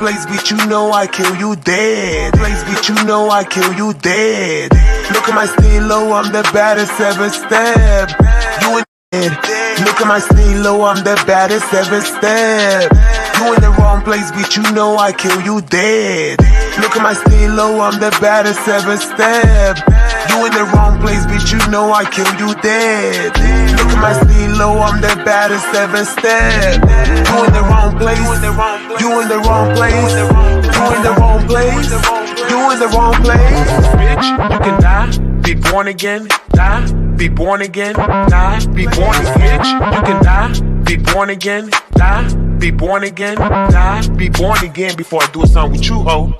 place, bitch, you know I kill you dead. Place, bitch, you know I kill you dead. Look at my stilo, I'm the baddest ever step. You in dead. Look at my stilo, I'm the baddest ever step. You in the wrong place, bitch, you know I kill you dead. Look at my stilo, I'm the baddest ever step. You in the wrong place, bitch, you know I kill you dead. Look at my stilo, I'm the baddest ever step. You in the wrong place, you in the wrong place, you in the wrong place, you in the wrong place. Bitch, you can die, be born again, die, be born again, die, be born again. Bitch, you can die, be born again, die, be born again, die, be born again before I do a song with you, ho.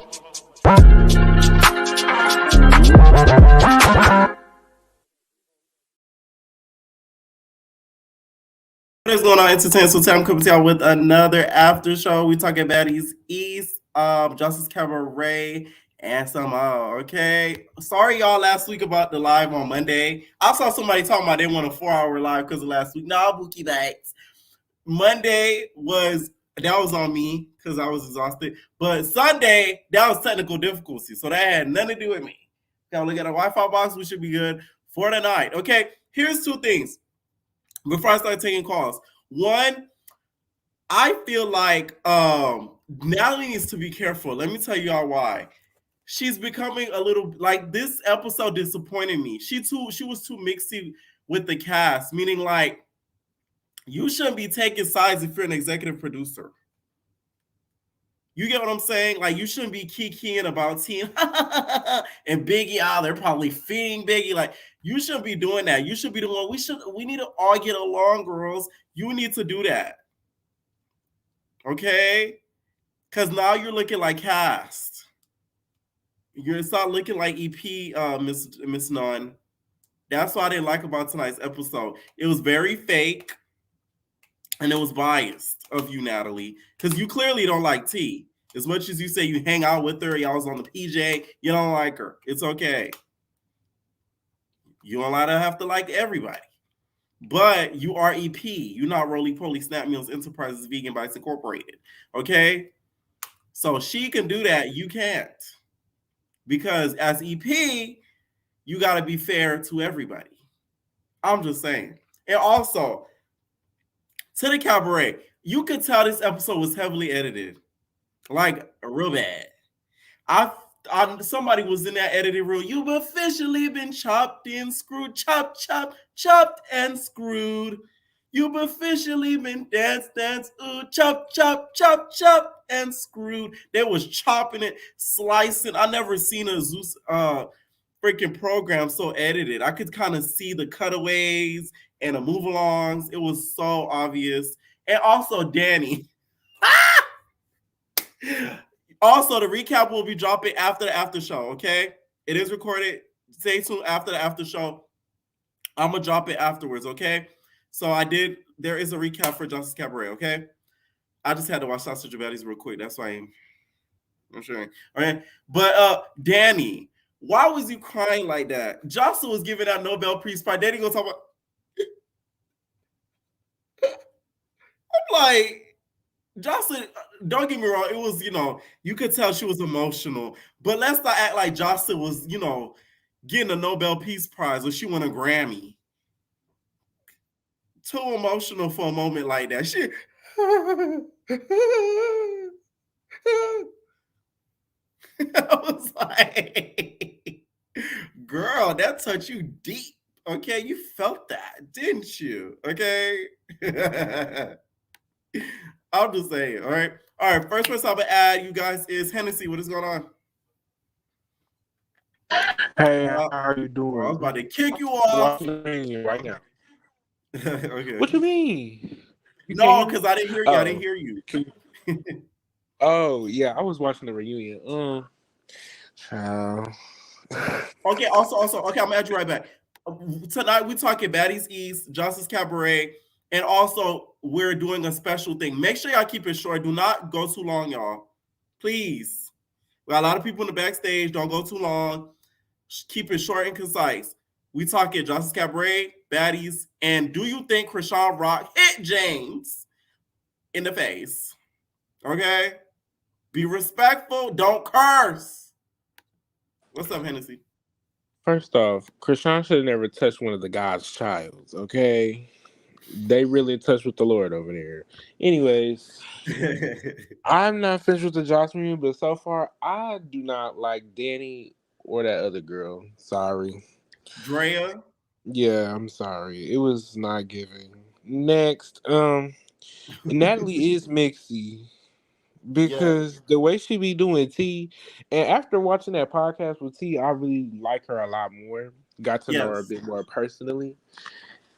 What is going on, Entertainment? So I'm coming to y'all with another after show. We talking Baddies East, Justice Cabaret, and some okay. Sorry y'all last week about the live on Monday. I saw somebody talking about they want a 4-hour live because of last week. No, bookie bags. Monday was on me because I was exhausted. But Sunday, that was technical difficulty. So that had nothing to do with me. Gotta look at a Wi-Fi box. We should be good for the night. Okay, here's two things before I start taking calls. One, I feel like Natalie needs to be careful. Let me tell y'all why. She's becoming a little like this episode disappointed me. She was too mixy with the cast, meaning like you shouldn't be taking sides if you're an executive producer. You get what I'm saying? Like you shouldn't be kikiing about Team and Biggie. They're probably feeding Biggie. Like you shouldn't be doing that. You should be doing. We need to all get along, girls. You need to do that. Okay? Because now you're looking like cast. You're not looking like EP, Miss Nunn. That's what I didn't like about tonight's episode. It was very fake. And it was biased of you, Natalie, because you clearly don't like T. As much as you say you hang out with her, y'all was on the PJ, you don't like her. It's okay. You don't have to like everybody. But you are EP. You're not Roly Poly Snap Meals Enterprises Vegan Bites Incorporated. Okay? So she can do that. You can't. Because as EP, you got to be fair to everybody. I'm just saying. And also, to the cabaret, you could tell this episode was heavily edited, like real bad. Somebody was in that editing room. You've officially been chopped and screwed, chopped and screwed. You've officially been dance, chop and screwed. They was chopping it, slicing. I never seen a Zeus freaking program so edited. I could kind of see the cutaways and the move-alongs. It was so obvious. And also Danny. Also, the recap will be dropping after the after show, okay? It is recorded. Stay tuned after the after show. I'm going to drop it afterwards, okay? So there is a recap for Justice Cabaret, okay? I just had to watch Sausage Baddies real quick. That's why I'm sure. All right. But Danny, why was you crying like that? Jocelyn was giving out Nobel Peace Prize. Danny gonna talk about. I'm like, Jocelyn, don't get me wrong. It was, you could tell she was emotional. But let's not act like Jocelyn was, getting a Nobel Peace Prize or she won a Grammy. Too emotional for a moment like that. She. I was like, girl, that touched you deep. Okay, you felt that, didn't you? Okay. I'm just saying, all right. All right, first person I'm gonna add you guys is Hennessy. What is going on? Hey, how are you doing? I was about to kick you off. Right now. Okay. What you mean? No, because I didn't hear you. I didn't hear you. Oh, yeah, I was watching the reunion. Okay, also, okay, I'm gonna add you right back. Tonight we're talking Baddies East, Justice Cabaret, and also we're doing a special thing. Make sure y'all keep it short. Do not go too long, y'all. Please. We got a lot of people in the backstage. Don't go too long. Keep it short and concise. We talking Justice Cabaret, Baddies, and do you think Krishan Rock hit James in the face? Okay? Be respectful. Don't curse. What's up, Hennessy? First off, Krishan should have never touched one of the God's childs, okay? They really in touch with the Lord over there. Anyways, I'm not finished with the Joss review, but so far, I do not like Danny or that other girl. Sorry. Drea. Yeah, I'm sorry. It was not giving. Next, Natalie is mixy Yes. because the way she be doing T, and after watching that podcast with T, I really like her a lot more. Got to know her a Yes. bit more personally,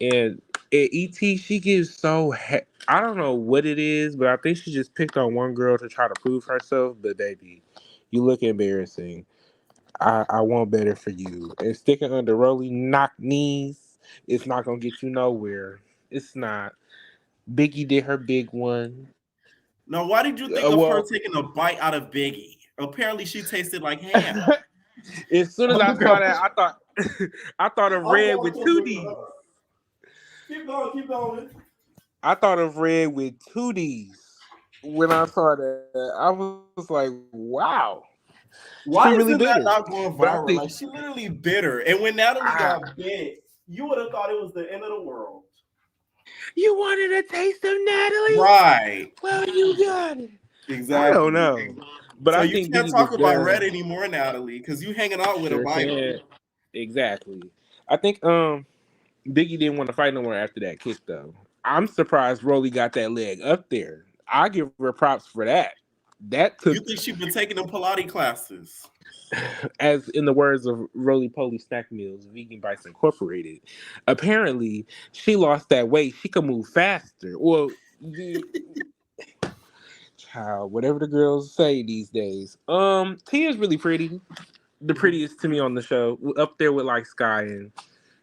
and at ET, she gives so. I don't know what it is, but I think she just picked on one girl to try to prove herself. But baby, you look embarrassing. I want better for you. And sticking under rolling knock knees, it's not gonna get you nowhere. It's not. Biggie did her big one. Now, why did you think of Well, her taking a bite out of Biggie? Apparently, she tasted like ham. as soon as I'm I saw going. that, I thought I thought of I'm red going with to two look it D's. up. Keep going. Keep going. I thought of red with two D's. When I saw that, I was like, wow, she really Why bitter. isn't that not But I going think viral? Like, she literally bitter. And when Natalie I, got big, you would have thought it was the end of the world. you wanted a taste of Natalie? Right. Well, you got it. I don't Exactly. know. But So I you think can't Biggie was talk about Red done. anymore, Natalie, because you hanging out with a Sure biter. can. Exactly. I think Biggie didn't want to fight no more after that kick though. I'm surprised Rolly got that leg up there. I give her props for that. That took, You think she been taking them Pilates classes? as in the words of Roly Poly Snack Meals, Vegan Bites Incorporated, apparently she lost that weight. She could move faster. Well, child, whatever the girls say these days. Tia is really pretty. The Mhm. prettiest to me on the show, up there with like Sky and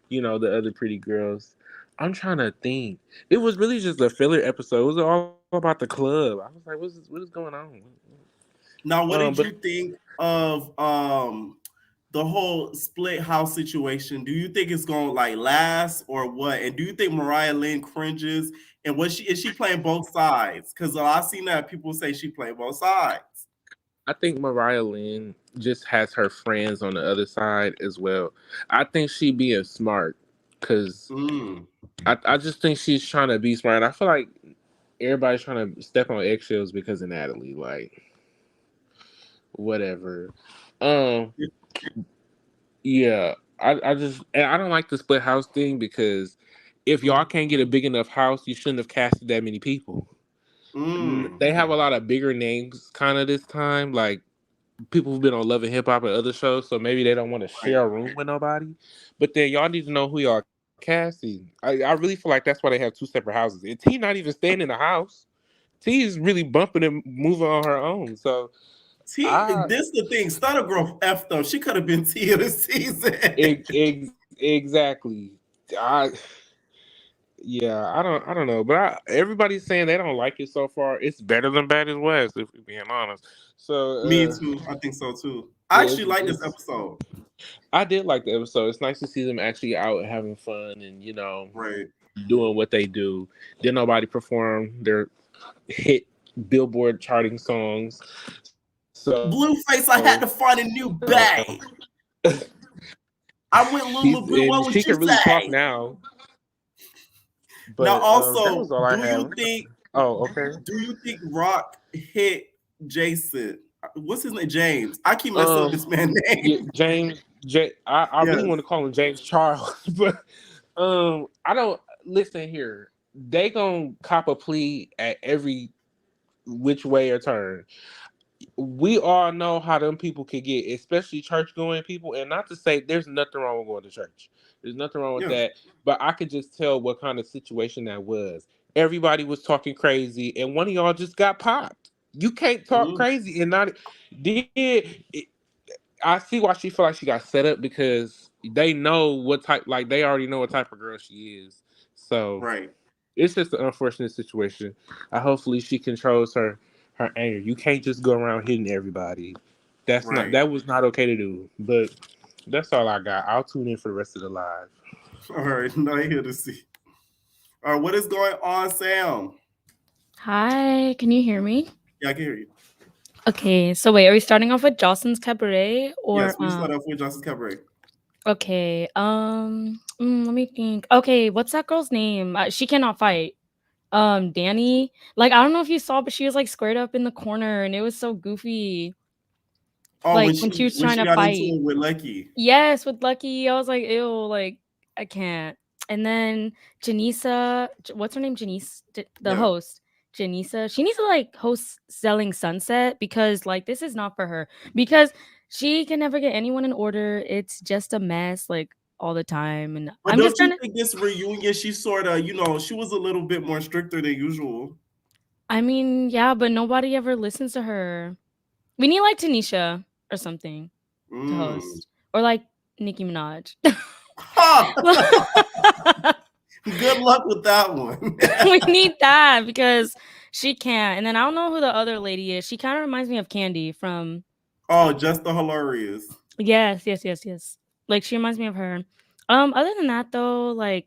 the other pretty girls. I'm trying to think. It was really just a filler episode. It was all about the club. I was like, what is going on? Now, what did But you think of the whole split house situation? Do you think it's gonna like last or what? And do you think Mariah Lynn cringes? And is she playing both sides? Because I seen that people say she playing both sides. I think Mariah Lynn just has her friends on the other side as well. I think she being smart because Mm. I just think she's trying to be smart. I feel like everybody's trying to step on eggshells because of Natalie. Like, whatever. Um, Yeah, I just and I don't like the split house thing because if y'all can't get a big enough house, you shouldn't have casted that many people. Mm. They have a lot of bigger names kind of this time, like people who've been on Love and Hip Hop and other shows, so maybe they don't want to Right. share a room with nobody. But then y'all need to know who y'all casting. I really feel like that's why they have two separate houses. And T not even staying in the house. T is really bumping and moving on her own. So I This the thing. Stunner Girl effed up. She could have been T of the season. exactly. I Yeah, I don't know, but everybody's saying they don't like it so far. It's better than Bad as West, if we're being honest. Me So, too. I think so too. I yeah, actually like this episode. I did like the episode. It's nice to see them actually out having fun and Right. doing what they do. Did nobody perform their hit Billboard charting songs? So Blueface, I had to find a new bag. I went she's Luma Blue. and What she would can you really talk say? now. Now, But that was also, all I had. Oh, okay. do you think Rock hit Jason? What's his name? James. I keep messing up Um, this man's yeah, name. James J. I really Yes. want to call him James Charles, but I don't listen here. They gonna cop a plea at every which way or turn. We all know how them people can get, especially church going people. And not to say there's nothing wrong with going to church. There's nothing wrong with Yeah. that. But I could just tell what kind of situation that was. Everybody was talking crazy, and one of y'all just got popped. You can't talk Mhm. crazy and not I see why she feel like she got set up because they know what type, like they already know what type of girl she is. So Right. it's just an unfortunate situation. Hopefully she controls her anger. You can't just go around hitting everybody. Right. That was not okay to do. But that's all I got. I'll tune in for the rest of the live. All right. Not here to see. All right. What is going on, Sam? Hi, can you hear me? Yeah, I can hear you. Okay, so wait, are we starting off with Jocelyn's Cabaret or Yes, we start off with Justice Cabaret. Okay, let me think. Okay, what's that girl's name? She cannot fight. Danny. Like I don't know if you saw, but she was like squared up in the corner, and it was so goofy. Oh, Like when she was when trying she to got into fight. it with Lucky. Yes, with Lucky, I was like, ew, like I can't. And then Janisa, what's her name? Janice, the Yeah. host. Janisa, she needs to like host Selling Sunset because like this is not for her because she can never get anyone in order. It's just a mess like all the time. And But I'm don't just trying you to. think this reunion, she sort of, she was a little bit more stricter than usual. I mean, yeah, but nobody ever listens to her. We need like Tanisha or something to Mm. host, or like Nicki Minaj. Ha! Good luck with that one. We need that because she can't. And then I don't know who the other lady is. She kind of reminds me of Candy from. Oh, just the hilarious. Yes. Like she reminds me of her. Other than that though, like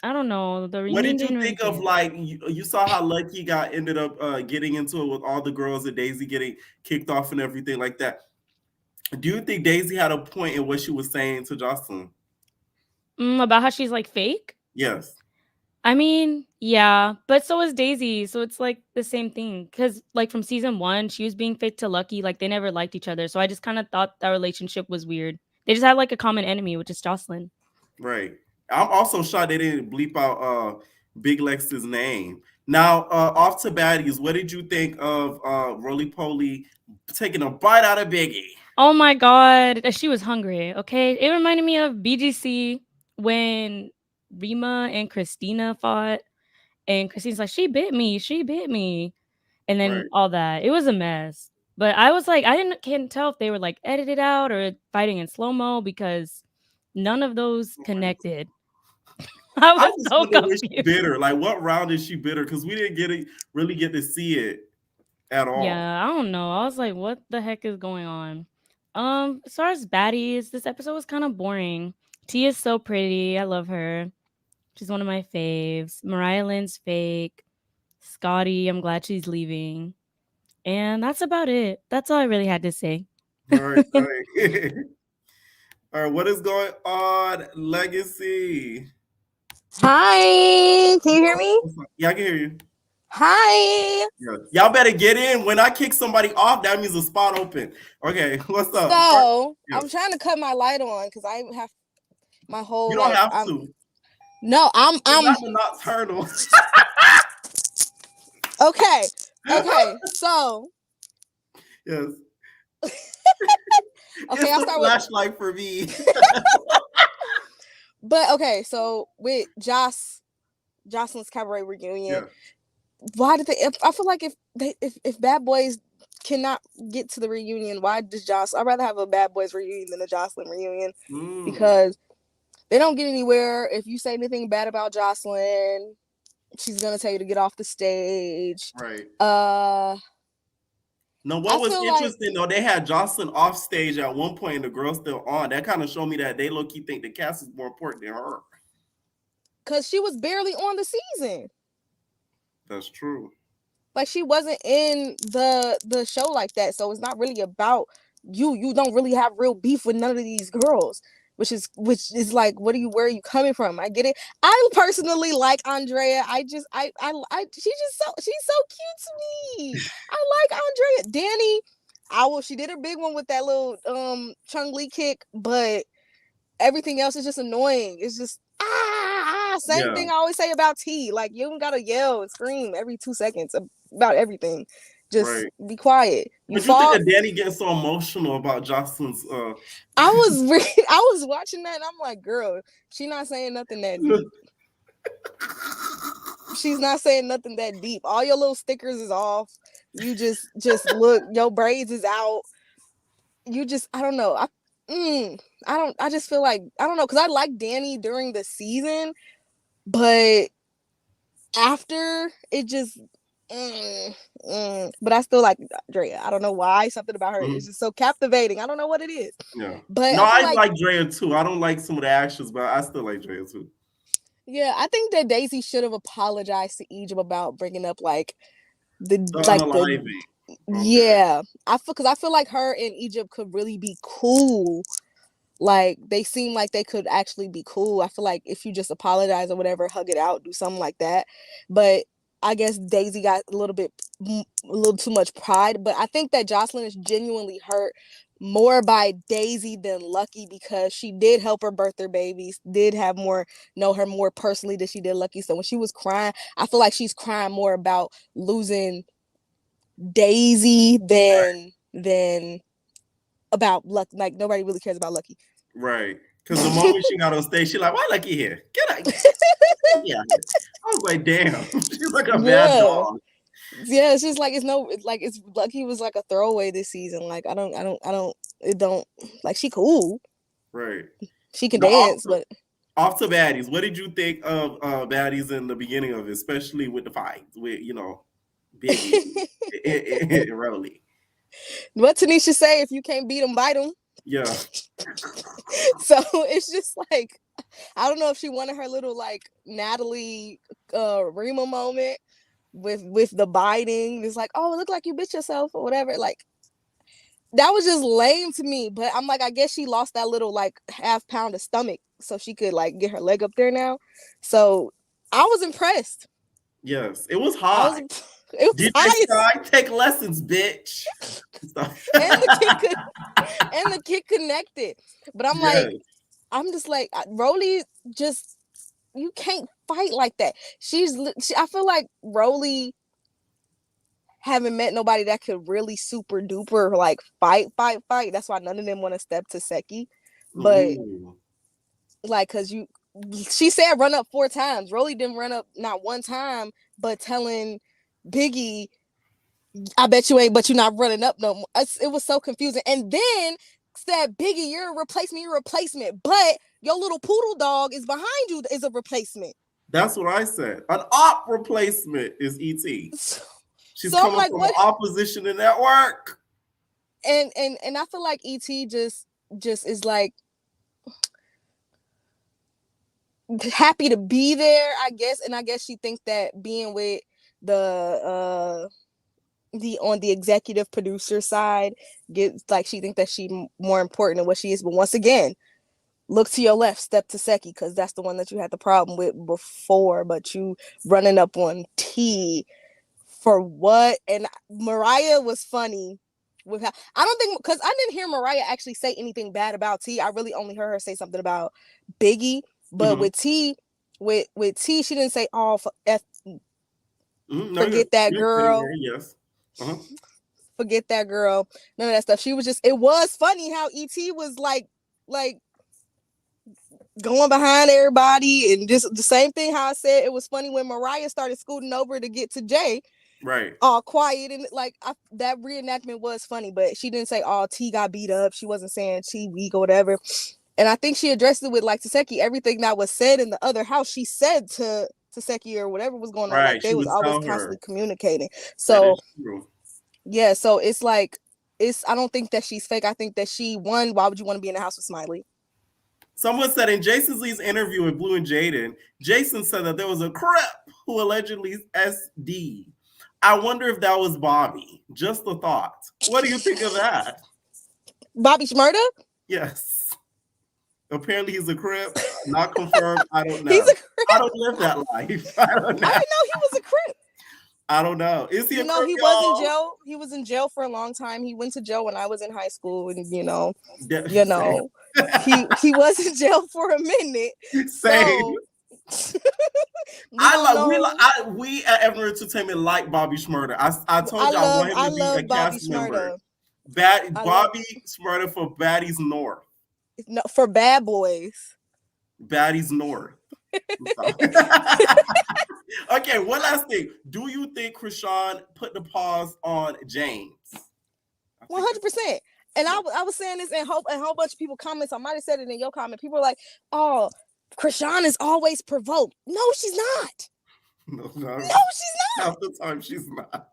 I don't know. The What reunion did you didn't really think of hit. like you saw how Lucky ended up getting into it with all the girls and Daisy getting kicked off and everything like that? Do you think Daisy had a point in what she was saying to Jocelyn? About how she's like fake. Yes. I mean, yeah, but so is Daisy. So it's like the same thing. Cause like from season 1, she was being fake to Lucky. Like they never liked each other. So I just kind of thought that relationship was weird. They just had like a common enemy, which is Jocelyn. Right. I'm also shocked they didn't bleep out Big Lex's name. Now, off to Baddies, what did you think of Roly Poly taking a bite out of Biggie? Oh my god, she was hungry. Okay, it reminded me of BGC when Rima and Christina fought, and Christina's like, she bit me," and then Right. all that. It was a mess. But I was like, can't tell if they were like edited out or fighting in slow mo because none of those connected. I I was just so wonder was she confused. bitter? Like, what round is she bitter? Because we didn't really get to see it at all. Yeah, I don't know. I was like, what the heck is going on? As far as baddies, this episode was kind of boring. T is so pretty. I love her. She's one of my faves. Mariah Lynn's fake. Scotty, I'm glad she's leaving. And that's about it. That's all I really had to say. All right, all right. All right, what is going on, Legacy? Hi, can you hear me? Yeah, I can hear you. Hi. Yeah. Y'all better get in. When I kick somebody off, that means a spot open. Okay, what's up? So Yes. I'm trying to cut my light on because I have my whole. You don't like, have to. No, I'm. Not the nocturnal. Okay. Okay. So. Yes. Okay, It's I'll the start with. flashlight for me. But okay, so with Jocelyn's Cabaret reunion, Yeah. why did they? I feel like if Bad Boys cannot get to the reunion, why does I'd rather have a Bad Boys reunion than a Jocelyn reunion because they don't get anywhere. If you say anything bad about Jocelyn, she's gonna tell you to get off the stage. Right. No, what was interesting though, they had Jocelyn off stage at one point and the girl's still on. That kind of showed me that they low-key think the cast is more important than her. Because she was barely on the season. That's true. Like she wasn't in the show like that. So it's not really about you. You don't really have real beef with none of these girls. Which is like, where are you coming from? I get it. I personally like Andrea. She's so cute to me. I like Andrea. Danny, she did her big one with that little Chung Lee kick, but everything else is just annoying. It's just same thing I always say about T. Like you don't gotta yell and scream every 2 seconds about everything. Just be quiet. But you think of Danny getting so emotional about Jocelyn's I was watching that and I'm like, girl, she's not saying nothing that deep. She's not saying nothing that deep. All your little stickers is off. You just look, your braids is out. You just, I don't know. I just feel like, I don't know, because I like Danny during the season, but after it just but I still like Drea. I don't know why. Something about her is just so captivating. I don't know what it is. Yeah. But no, I like Drea too. I don't like some of the actions, but I still like Drea too. Yeah, I think that Daisy should have apologized to Egypt about bringing up like the Yeah, because I feel like her and Egypt could really be cool. Like, they seem like they could actually be cool. I feel like if you just apologize or whatever, hug it out, do something like that. But I guess Daisy got a little too much pride. But I think that Jocelyn is genuinely hurt more by Daisy than Lucky, because she did help her birth her babies, did know her more personally than she did Lucky. So when she was crying, I feel like she's crying more about losing Daisy than about Lucky. Like, nobody really cares about Lucky. Right. Because the moment she got on stage, she's like, why Lucky here? Get out. Yeah. I was like, damn. She's like a bad dog. Yeah, it's just like it's Lucky was like a throwaway this season. Like, she cool. Right. She can dance, but off to Baddies. What did you think of Baddies in the beginning of it, especially with the fights with Biggie and Rolly? What Tanisha say? If you can't beat them, bite them. Yeah. So it's just like, I don't know if she wanted her little like Natalie Rima moment with the biting. It's like, oh, it looked like you bit yourself or whatever. Like, that was just lame to me. But I'm like, I guess she lost that little like half pound of stomach so she could like get her leg up there now. So I was impressed. Yes, it was high. Did take lessons, bitch. and the kid connected. But I'm just like, Rolly, just, you can't fight like that. I feel like Rolly haven't met nobody that could really super duper like fight. That's why none of them want to step to Seki. But like, cause she said run up 4 times. Rolly didn't run up not one time, but telling Biggie, I bet you ain't, but you're not running up no more. It was so confusing. And then said, Biggie, you're a replacement, but your little poodle dog is behind you, is a replacement. That's what I said. An op replacement is ET. She's coming from an opposition to network. And I feel like ET just is like happy to be there, I guess. And I guess she thinks that being with on the executive producer side gets like, she thinks that she's more important than what she is. But once again, look to your left, step to Seki, because that's the one that you had the problem with before. But you running up on T for what? And Mariah was funny with how, I don't think, because I didn't hear Mariah actually say anything bad about T. I really only heard her say something about Biggie. But with T, she didn't say, oh, forget that girl. Yes. Forget that girl. None of that stuff. She was just, it was funny how ET was like going behind everybody, and just the same thing how I said it was funny when Mariah started scooting over to get to Jay. Right. All quiet, and like that reenactment was funny, but she didn't say, oh, T got beat up. She wasn't saying T weak or whatever. And I think she addressed it with like Taseki. Everything that was said in the other house, she said to Taseki or whatever was going on. Right. Like, they was always constantly communicating. So yeah, so it's like, I don't think that she's fake. I think that why would you want to be in the house with Smiley? Someone said in Jason Lee's interview with Blue and Jaden, Jason said that there was a Crip who allegedly SD. I wonder if that was Bobby. Just a thought. What do you think of that? Bobby Shmurda? Yes. Apparently he's a Crip. Not confirmed. I don't know. He's a Crip. I don't live that life. I don't know. I didn't know he was a Crip. I don't know. Is he a Crip? He was in jail. He was in jail for a long time. He went to jail when I was in high school, and he was in jail for a minute. Same. We at Ever Entertainment like Bobby Shmurda. I told y'all I want him to be a cast member. Bobby Shmurda for Baddies North. No, for Bad Boys. Baddies North. Okay, one last thing. Do you think Krishan put the pause on James? 100%. And I was saying this, and a whole bunch of people comments. I might have said it in your comment. People are like, "Oh, Krishan is always provoked." No, she's not. No, she's not. Half the time, she's not.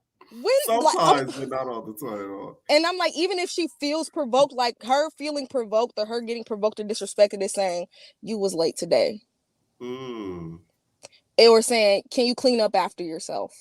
Sometimes, but not all the time at all. And I'm like, even if she feels provoked, like her feeling provoked or her getting provoked or disrespected is saying, "You was late today." Or saying, "Can you clean up after yourself?"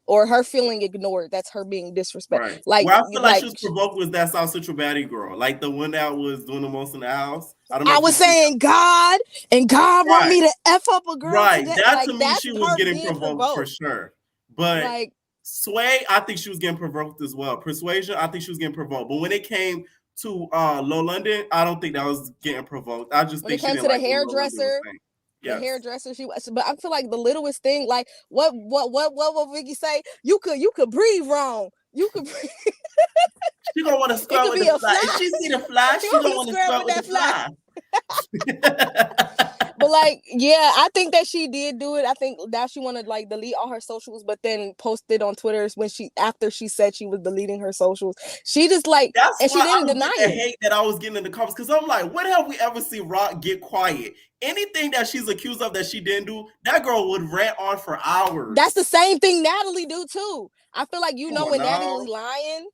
or her feeling ignored. That's her being disrespectful. Right. Like, Where I feel like she was provoked was that South Central baddie girl, like the one that was doing the most in the house. I don't know. I was saying God want me to F up a girl right. today. That Like, to me, that's she was her getting being provoked for sure. But like, Sway, I think she was getting provoked as well. Persuasion, I think she was getting provoked. But when it came to Low London, I don't think that was getting provoked. I just when think it she came didn't to like the what Low London was hairdresser, saying. the Yes. hairdresser, she was. But I feel like the littlest thing, like what Vicky say? You could breathe wrong. You could breathe. She gonna want to scrub with the fly. If she see the fly, she gonna want to scrub with the fly. But like, yeah, I think that she did do it. I think now she wanted like delete all her socials, but then posted on Twitter when after she said she was deleting her socials. She just like, that's and why she didn't I deny the it. hate that I was getting in the comments, because I'm like, when have we ever seen Rock get quiet? Anything that she's accused of that she didn't do, that girl would rant on for hours. That's the same thing Natalie do too. I feel like when Natalie lying.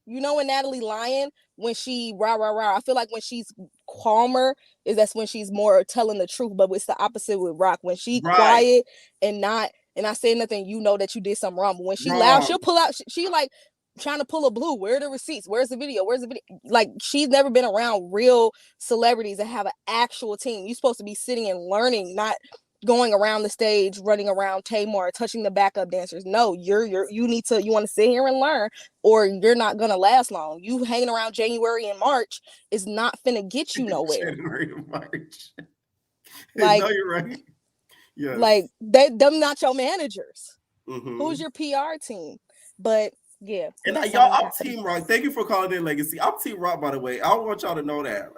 When Natalie lying, when she rah. I feel like when she's calmer, that's when she's more telling the truth. But it's the opposite with Rock. When she quiet and not say nothing, you know that you did something wrong. But when she loud, she'll pull out. She like trying to pull a blue. Where are the receipts? Where's the video? Like, she's never been around real celebrities that have an actual team. You're supposed to be sitting and learning, not going around the stage, running around Tamar, touching the backup dancers. No, you want to sit here and learn, or you're not gonna last long. You hanging around January and March is not finna get you nowhere. January and March. Like, no, you're right. Yes. Like, them not your managers. Who's your PR team? But yeah. And y'all, I'm Team Rock. Thank you for calling in Legacy. I'm Team Rock, by the way. I want y'all to know that.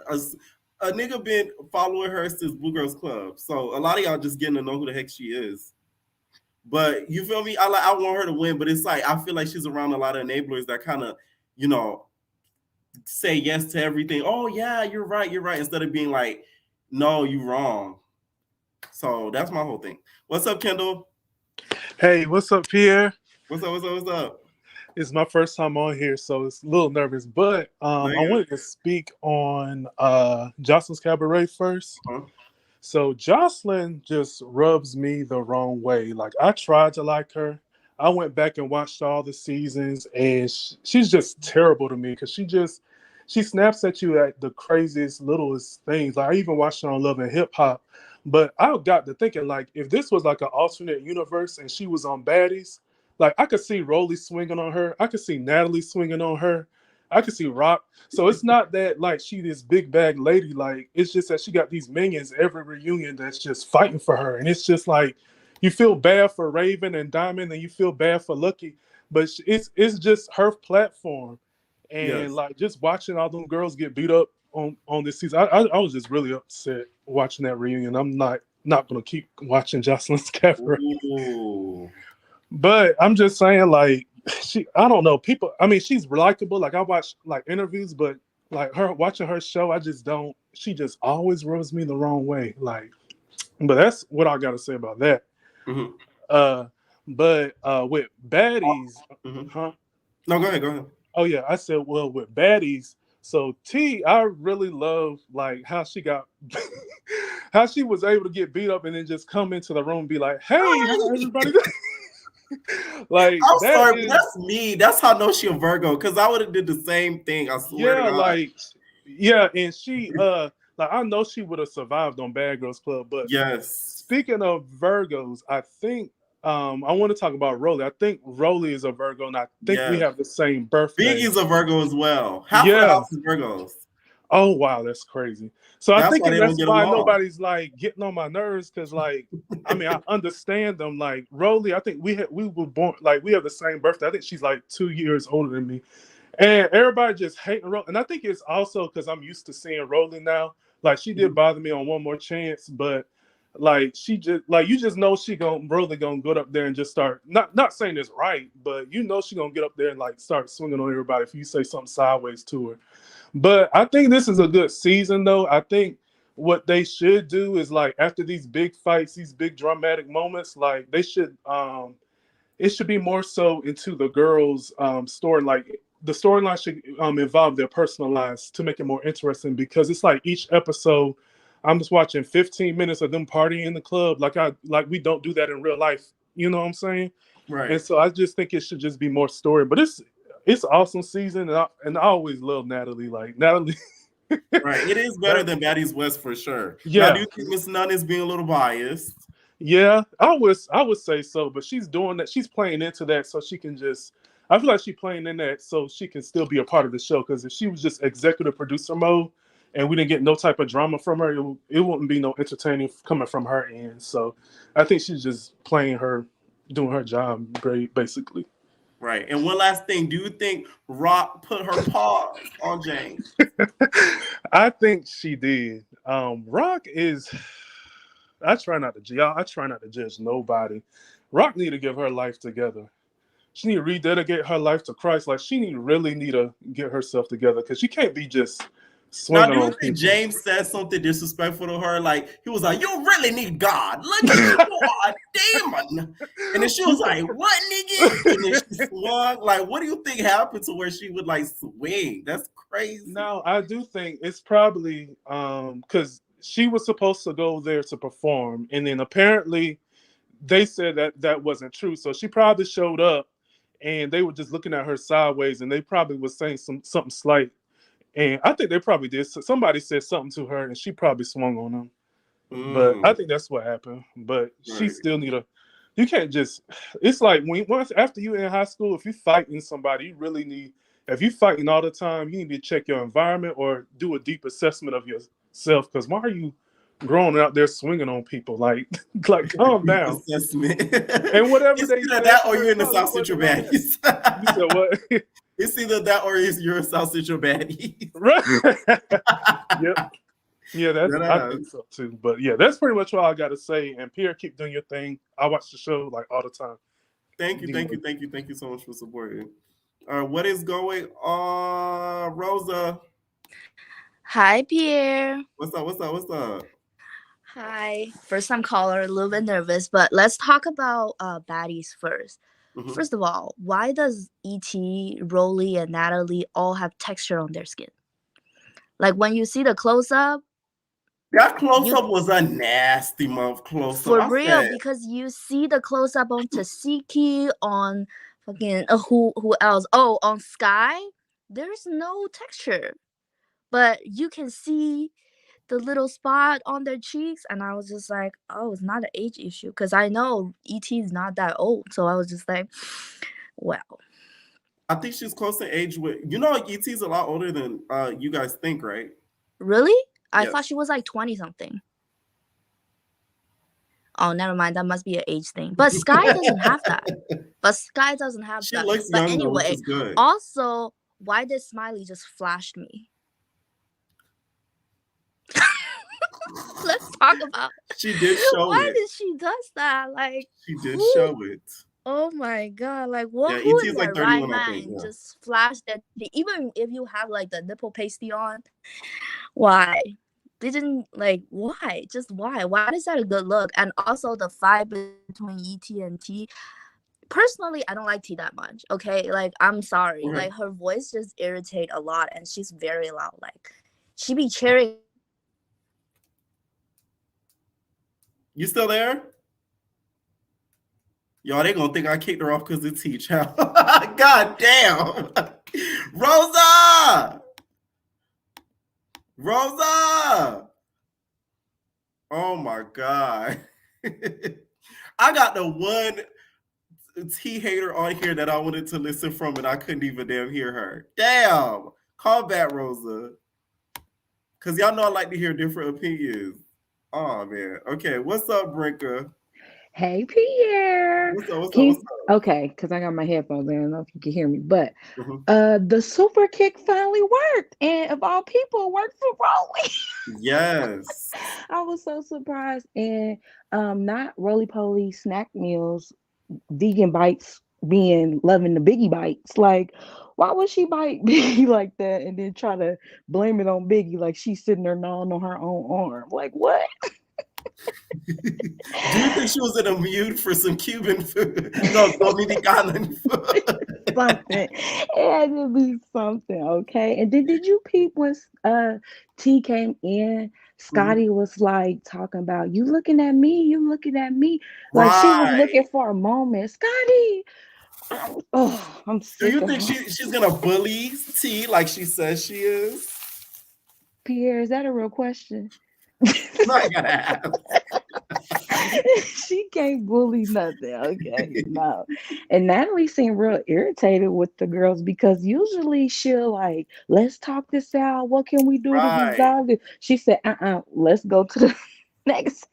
A nigga been following her since Blue Girls Club. So a lot of y'all just getting to know who the heck she is. But you feel me? I want her to win, but it's like I feel like she's around a lot of enablers that kind of, say yes to everything. Oh yeah, you're right, instead of being like, no, you wrong. So that's my whole thing. What's up, Kendall? Hey, what's up, Pierre? What's up? It's my first time on here, so it's a little nervous. But I wanted to speak on Jocelyn's Cabaret first. So Jocelyn just rubs me the wrong way. Like, I tried to like her. I went back and watched all the seasons, and she's just terrible to me because she snaps at you at the craziest, littlest things. Like, I even watched her on Love and Hip Hop. But I got to thinking, like, if this was like an alternate universe and she was on Baddies, like, I could see Rolly swinging on her. I could see Natalie swinging on her. I could see Rock. So it's not that, like, she this big bag lady. Like, it's just that she got these minions every reunion that's just fighting for her. And it's just like, you feel bad for Raven and Diamond, and you feel bad for Lucky. But it's just her platform. And, like, just watching all them girls get beat up on this season, I was just really upset watching that reunion. I'm not going to keep watching Jocelyn's Cabaret. Ooh. But I'm just saying, like, I don't know, people, I mean, she's likable. Like, I watch like interviews, but like watching her show, she just always rubs me the wrong way. Like, but that's what I got to say about that. But with Baddies, huh? No, go ahead. Oh yeah, I said, well, with Baddies, so T, I really love like how she was able to get beat up and then just come into the room and be like, hey, how everybody doing? Like, I'm sorry, but that's me. That's how I know she a Virgo, because I would have did the same thing. I swear to God. And she like, I know she would have survived on Bad Girls Club. But yes, speaking of Virgos, I think I want to talk about Rolly. I think Rolly is a Virgo, and I think we have the same birthday. Biggie's a Virgo as well. Half of the house is Virgos. Oh wow, that's crazy. So I think that's why nobody's like getting on my nerves, because like, I mean, I understand them. Like Rolly, I think we were born, like, we have the same birthday. I think she's like 2 years older than me, and everybody just hating Rolly. And I think it's also because I'm used to seeing Rolly now. Like, she did bother me on One More Chance, but like, she just, like, you just know Rolly gonna go up there and just start, not saying it's right, but you know she gonna get up there and like start swinging on everybody if you say something sideways to her. But I think this is a good season, though. I think what they should do is, like, after these big fights, these big dramatic moments, like, they should, it should be more so into the girls' story. Like, the storyline should involve their personal lives to make it more interesting, because it's like each episode, I'm just watching 15 minutes of them partying in the club. Like we don't do that in real life You know what I'm saying? Right. And so I just think it should just be more story. But it's awesome season, and I always love Natalie. Like Natalie. Right. It is better than Baddies West for sure. Now, do Yeah. you think Miss Nunn is being a little biased? Yeah, I would say so, but she's doing that. She's playing into that so she can just. I feel like she's playing in that so she can still be a part of the show. Because if she was just executive producer mode and we didn't get no type of drama from her, it wouldn't be no entertaining coming from her end. So I think she's just playing her, doing her job, basically. Right. And one last thing, do you think Rock put her paws on James? I think she did. Rock is. I try not to judge nobody. Rock need to give her life together. She need to rededicate her life to Christ. Like she really need to get herself together because she can't be just Now, swinging do you on think people. James said something disrespectful to her? Like, he was like, you really need God. Look at you, you are a demon. And then she was like, what, nigga? And then she swung. Like, what do you think happened to where she would, like, swing? That's crazy. Now, I do think it's probably because she was supposed to go there to perform. And then apparently they said that wasn't true. So she probably showed up and they were just looking at her sideways and they probably was saying something slight. And I think they probably did. Somebody said something to her, and she probably swung on them. But I think that's what happened. But she still need a. You can't just. It's like once after you in high school, if you fighting somebody, you really need. If you fighting all the time, you need to check your environment or do a deep assessment of yourself. Because why are you growing out there swinging on people? Like calm down. Assessment. And whatever It's they either say, that or you're in the South Central Baddies. You said what? It's either that or you're a South Central Baddies. Right. Yep. Yeah, I think so too. But yeah, that's pretty much all I got to say. And Pierre, keep doing your thing. I watch the show like all the time. Thank you so much for supporting. What is going on, Rosa? Hi, Pierre. What's up? Hi. First time caller, a little bit nervous, but let's talk about baddies first. Mhm. First of all, why does E.T., Rolly, and Natalie all have texture on their skin? Like when you see the close-up. That close-up was a nasty close-up. For real, because you see the close-up on Tasiki, on fucking who else? Oh, on Sky, there's no texture. But you can see the little spot on their cheeks, and I was just like, oh, it's not an age issue, because I know E.T. is not that old. So I was just like, well. I think she's close in age with, E.T. is a lot older than you guys think, right? Really? I Yes. thought she was like 20 something. Oh, never mind. That must be an age thing. But Sky doesn't have that. She looks young, anyway, though, which is good. Also, why did Smiley just flashed me? Let's talk about. She did show Why it. did she does that? Like She did show it. Oh my god! Like what? Yeah, Who E.T. in is their like right 31, I mind think, yeah. just flash that? Even if you have like the nipple pasty on, why? They didn't like why? Just why? Why is that a good look? And also the fight between E.T. and T. Personally, I don't like T that much. Okay, like I'm sorry. Okay. Like her voice just irritate a lot, and she's very loud. Like she be cheering. You still there? Y'all, they gonna think I kicked her off because of T, child. God damn. Rosa! Oh my God. I got the one T hater on here that I wanted to listen from and I couldn't even damn hear her. Damn. Call back, Rosa. Because y'all know I like to hear different opinions. Oh, man. Okay, what's up, Brinka? Hey, Pierre. What's up? Okay, because I got my headphones in. I don't know if you can hear me, but Mhm. the super kick finally worked, and of all people, it worked for Rolly. Yes. I was so surprised. And not roly poly snack meals, vegan bites being loving the Biggie bites. Like, why would she bite Biggie like that and then try to blame it on Biggie like she's sitting there gnawing on her own arm? Like, what? Do you think she was in a mood for some Cuban food? No, Dominican food. Something. It had to be something, okay? And then did you peep when T came in Scotty was like talking about, you looking at me, you looking at me. Like she was Right. looking for a moment. Scotty, I'm Do sick you of think her. she's gonna bully T like she says she is? Pierre, is that a real question? I gotta ask. She can't bully nothing. Okay, no. And Natalie seemed real irritated with the girls because usually she'll like, let's talk this out. What can we do to Right. resolve it? She said, let's go to the next.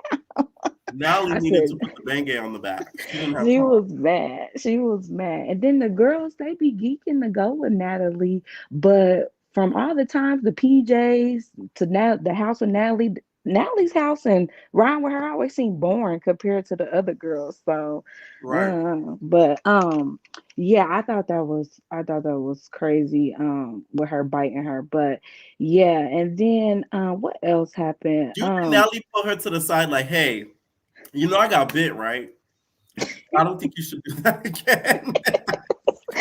Natalie I needed said, to put the bang on the back. She didn't have she time. was mad. She was mad. And then the girls, they be geeking to go with Natalie. But from all the times, the PJs to now the house of Natalie, Natalie's house and Ryan with her always seemed boring compared to the other girls. So, Right. but yeah, I thought that was crazy. With her biting her, but yeah, and then what else happened? Do you think Natalie put her to the side like, hey, you know I got bit, right? I don't think you should do that again.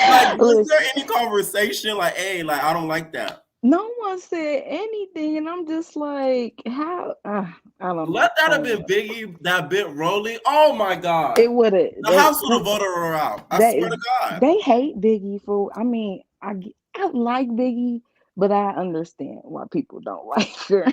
Like, was Listen, there any conversation like, hey, like I don't like that? no one said anything, and I'm just like, how? I don't know. Let that I have don't been know. Biggie that bit Rolly. Oh my God. It would have. The house would have voted her out. I swear to God. They hate Biggie for. I mean, I like Biggie, but I understand why people don't like her.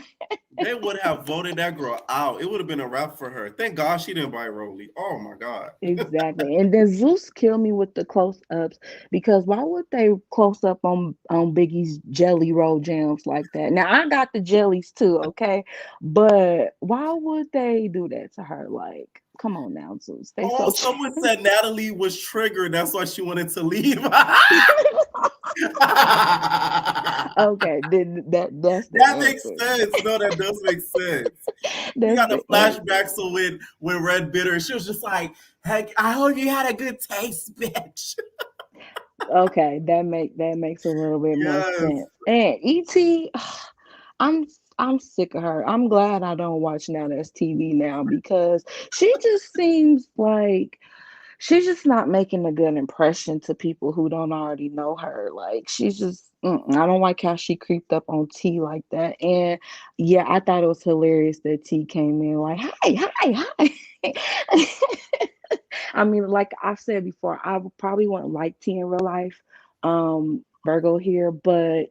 They would have voted that girl out. It would have been a wrap for her. Thank God she didn't buy Rolly. Oh my God. Exactly. And then Zeus killed me with the close ups because why would they close up on Biggie's jelly roll jams like that? Now I got the jellies too, okay? But why would they do that to her? Like, come on now, Zeus. They Oh, so someone said Natalie was triggered. That's why she wanted to leave. okay, then that's the That makes answer. sense. No, that does make sense. We That's got the the answer. flashbacks of when Red bit her. She was just like, "Heck, I hope you had a good taste, bitch." Okay, that makes a little bit more Yes. sense. And ET, I'm I'm sick of her. I'm glad I don't watch Now That's TV now because she just seems like she's just not making a good impression to people who don't already know her. Like she's just, I don't like how she creeped up on T like that. And yeah, I thought it was hilarious that T came in like, hi. I mean, like I've said before, I probably wouldn't like T in real life. Virgo here, but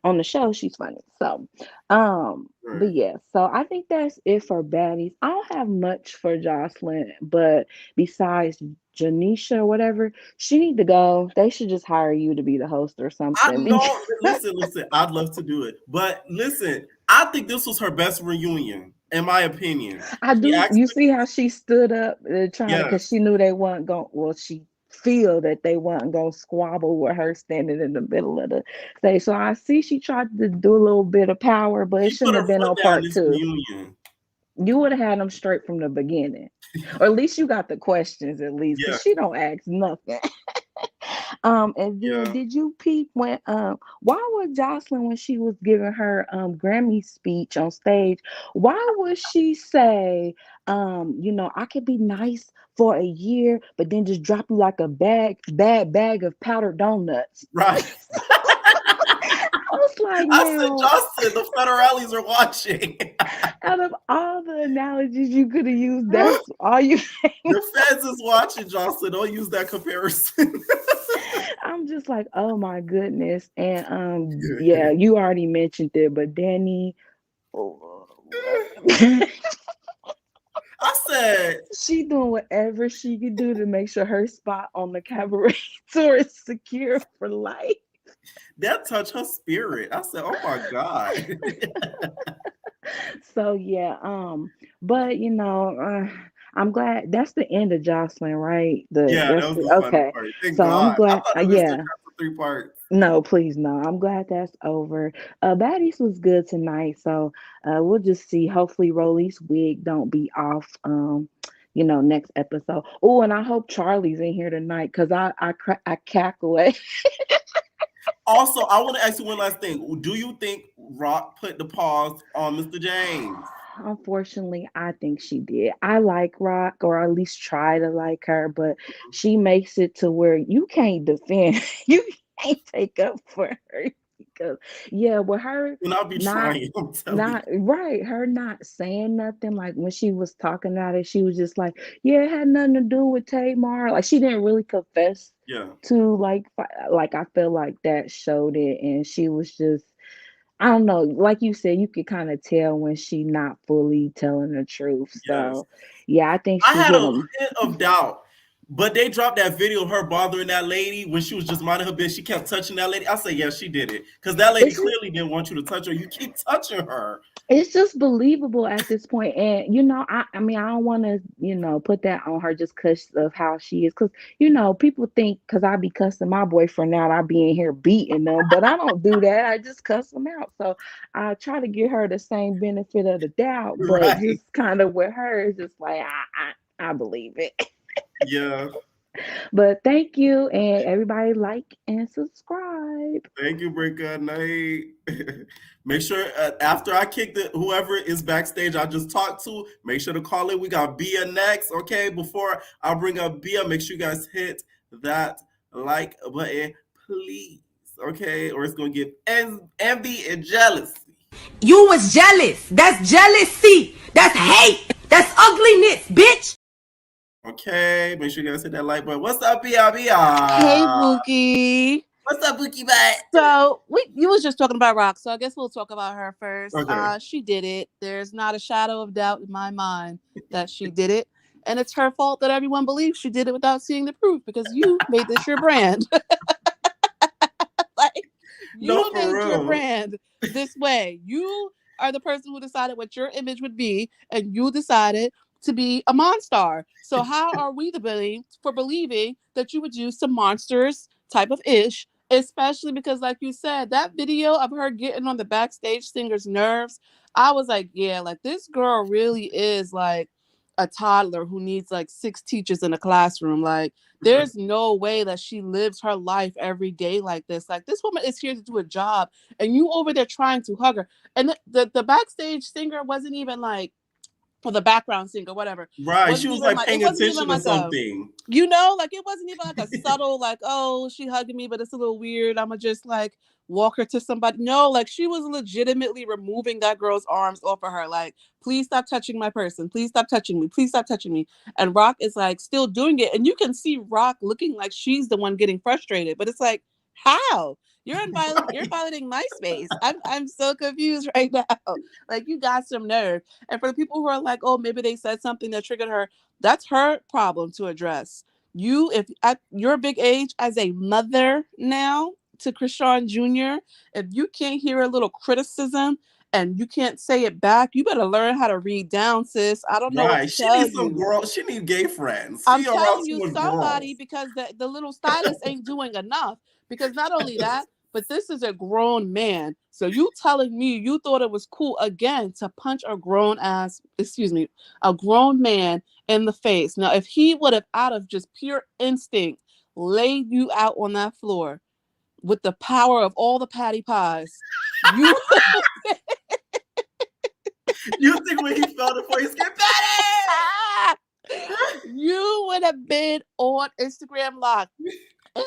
on the show she's funny. So, but Right. yeah, so I think that's it for baddies. I don't have much for Jocelyn, but besides Janisha or whatever, she need to go. They should just hire you to be the host or I something. know. Listen. I'd love to do it, but listen. I think this was her best reunion, in my opinion. I She do. You actually, see how she stood up trying to, because yes, she knew they weren't going. Well, she feel that they weren't going to squabble with her standing in the middle of the stage. So I see she tried to do a little bit of power, but it she put shouldn't her have been foot on down part this two. reunion. You would have had them straight from the beginning, or at least you got the questions at least, Yeah, because she don't ask nothing. And then yeah. did you peep when why was Jocelyn when she was giving her Grammy speech on stage, why would she say I could be nice for a year, but then just drop you like a bad bag of powdered donuts? Right. I was like, I said, now, Justin, the federales are watching. out of all the analogies you could have used, that's all you. The feds is watching, Jocelyn. Don't use that comparison. I'm just like, oh my goodness. And yeah, you already mentioned it, but Danny, oh, I said, she doing whatever she can do to make sure her spot on the cabaret tour is secure for life. that touched her spirit. I said, oh my God. So yeah, but I'm glad that's the end of Jocelyn, right? Yeah, that That's was the the funny okay. part. Thank So I'm God. I glad. thought they were still Yeah. trying for 3 parts. No, please no. I'm glad that's over. Baddies was good tonight, so we'll just see. Hopefully, Rolly's wig don't be off. Next episode. Oh, and I hope Charlie's in here tonight because I cackle at. Also, I want to ask you one last thing. Do you think Rock put the pause on Mr. James? Unfortunately, I think she did. I like Rock, or at least try to like her, but she makes it to where you can't defend, you can't take up for her Cause with her And I'll be not trying. I'm telling you. right, her not saying nothing. Like when she was talking about it, she was just like, "Yeah, it had nothing to do with Tamar." Like she didn't really confess Yeah. to like I feel like that showed it, and she was just I don't know, like you said, you could kind of tell when she not fully telling the truth. Yes. So yeah, I think I she had hit a him. hint of doubt, but they dropped that video of her bothering that lady when she was just minding her business. She kept touching that lady. I said, yeah, she did it. Because that lady It's clearly didn't want you to touch her. You keep touching her. it's just believable at this point. And I mean I don't want to put that on her just because of how she is, because people think because I be cussing my boyfriend out I be in here beating them, but I don't do that. I just cuss them out. So I try to give her the same benefit of the doubt, but Right. just kind of with her it's just like I believe it. Yeah. But thank you, and everybody like and subscribe. Thank you, Brinka Night. Make sure after I kick whoever is backstage I just talked to, make sure to call in. We got Bia next, okay? Before I bring up Bia, make sure you guys hit that like button, please, okay? Or it's gonna get envy and jealousy. You was jealous. That's jealousy. That's hate. That's ugliness, bitch. Okay, make sure you guys hit that like button. What's up, Bia? Hey, Bookie. What's up, Bookie Butt? So you was just talking about Rock, so I guess we'll talk about her first. Okay. She did it. There's not a shadow of doubt in my mind that she did it, and it's her fault that everyone believes she did it without seeing the proof because you made this your brand. Like No, you for made your real. brand this way. You are the person who decided what your image would be, and you decided to be a monster. So how are we to blame for believing that you would do some monsters type of ish? Especially because, like you said, that video of her getting on the backstage singer's nerves, I was like, yeah, like this girl really is like a toddler who needs like 6 teachers in a classroom. Like, there's no way that she lives her life every day like this. Like, this woman is here to do a job, and you over there trying to hug her. And the backstage singer wasn't even like, or the background singer, whatever, Right. She wasn't was even like like, it paying wasn't even attention to like a, something. like it wasn't even like a subtle, like, oh, she hugging me, but it's a little weird. I'ma just like walk her to somebody. No, like she was legitimately removing that girl's arms off of her. Like, please stop touching my person. Please stop touching me. Please stop touching me. And Rock is like still doing it. And you can see Rock looking like she's the one getting frustrated. But it's like, how? You're violating my space. I'm so confused right now. Like, you got some nerve. And for the people who are like, oh, maybe they said something that triggered her, that's her problem to address. You, if at your big age as a mother now to Krishan Jr., if you can't hear a little criticism and you can't say it back, you better learn how to read down, sis. I don't know what Right. to She tell needs some you. girls. She needs gay friends. I'm She around telling too you, much somebody, girls. because the little stylist ain't doing enough. Because not only that, but this is a grown man. So you telling me you thought it was cool again to punch a a grown man in the face. Now, if he would have, out of just pure instinct, laid you out on that floor with the power of all the patty pies, you You think when he fell before he skipped Betty? you would have been on Instagram Live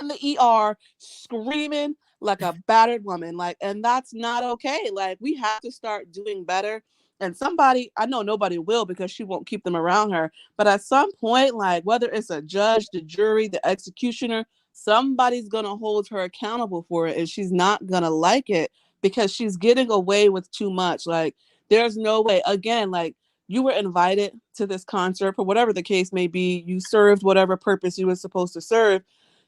in the ER screaming like a battered woman. Like, and that's not okay. Like, we have to start doing better. And somebody, I know nobody will because she won't keep them around her. But at some point, like whether it's a judge, the jury, the executioner, somebody's going to hold her accountable for it. And she's not going to like it because she's getting away with too much. Like, there's no way. Again, like, you were invited to this concert for whatever the case may be. You served whatever purpose you were supposed to serve.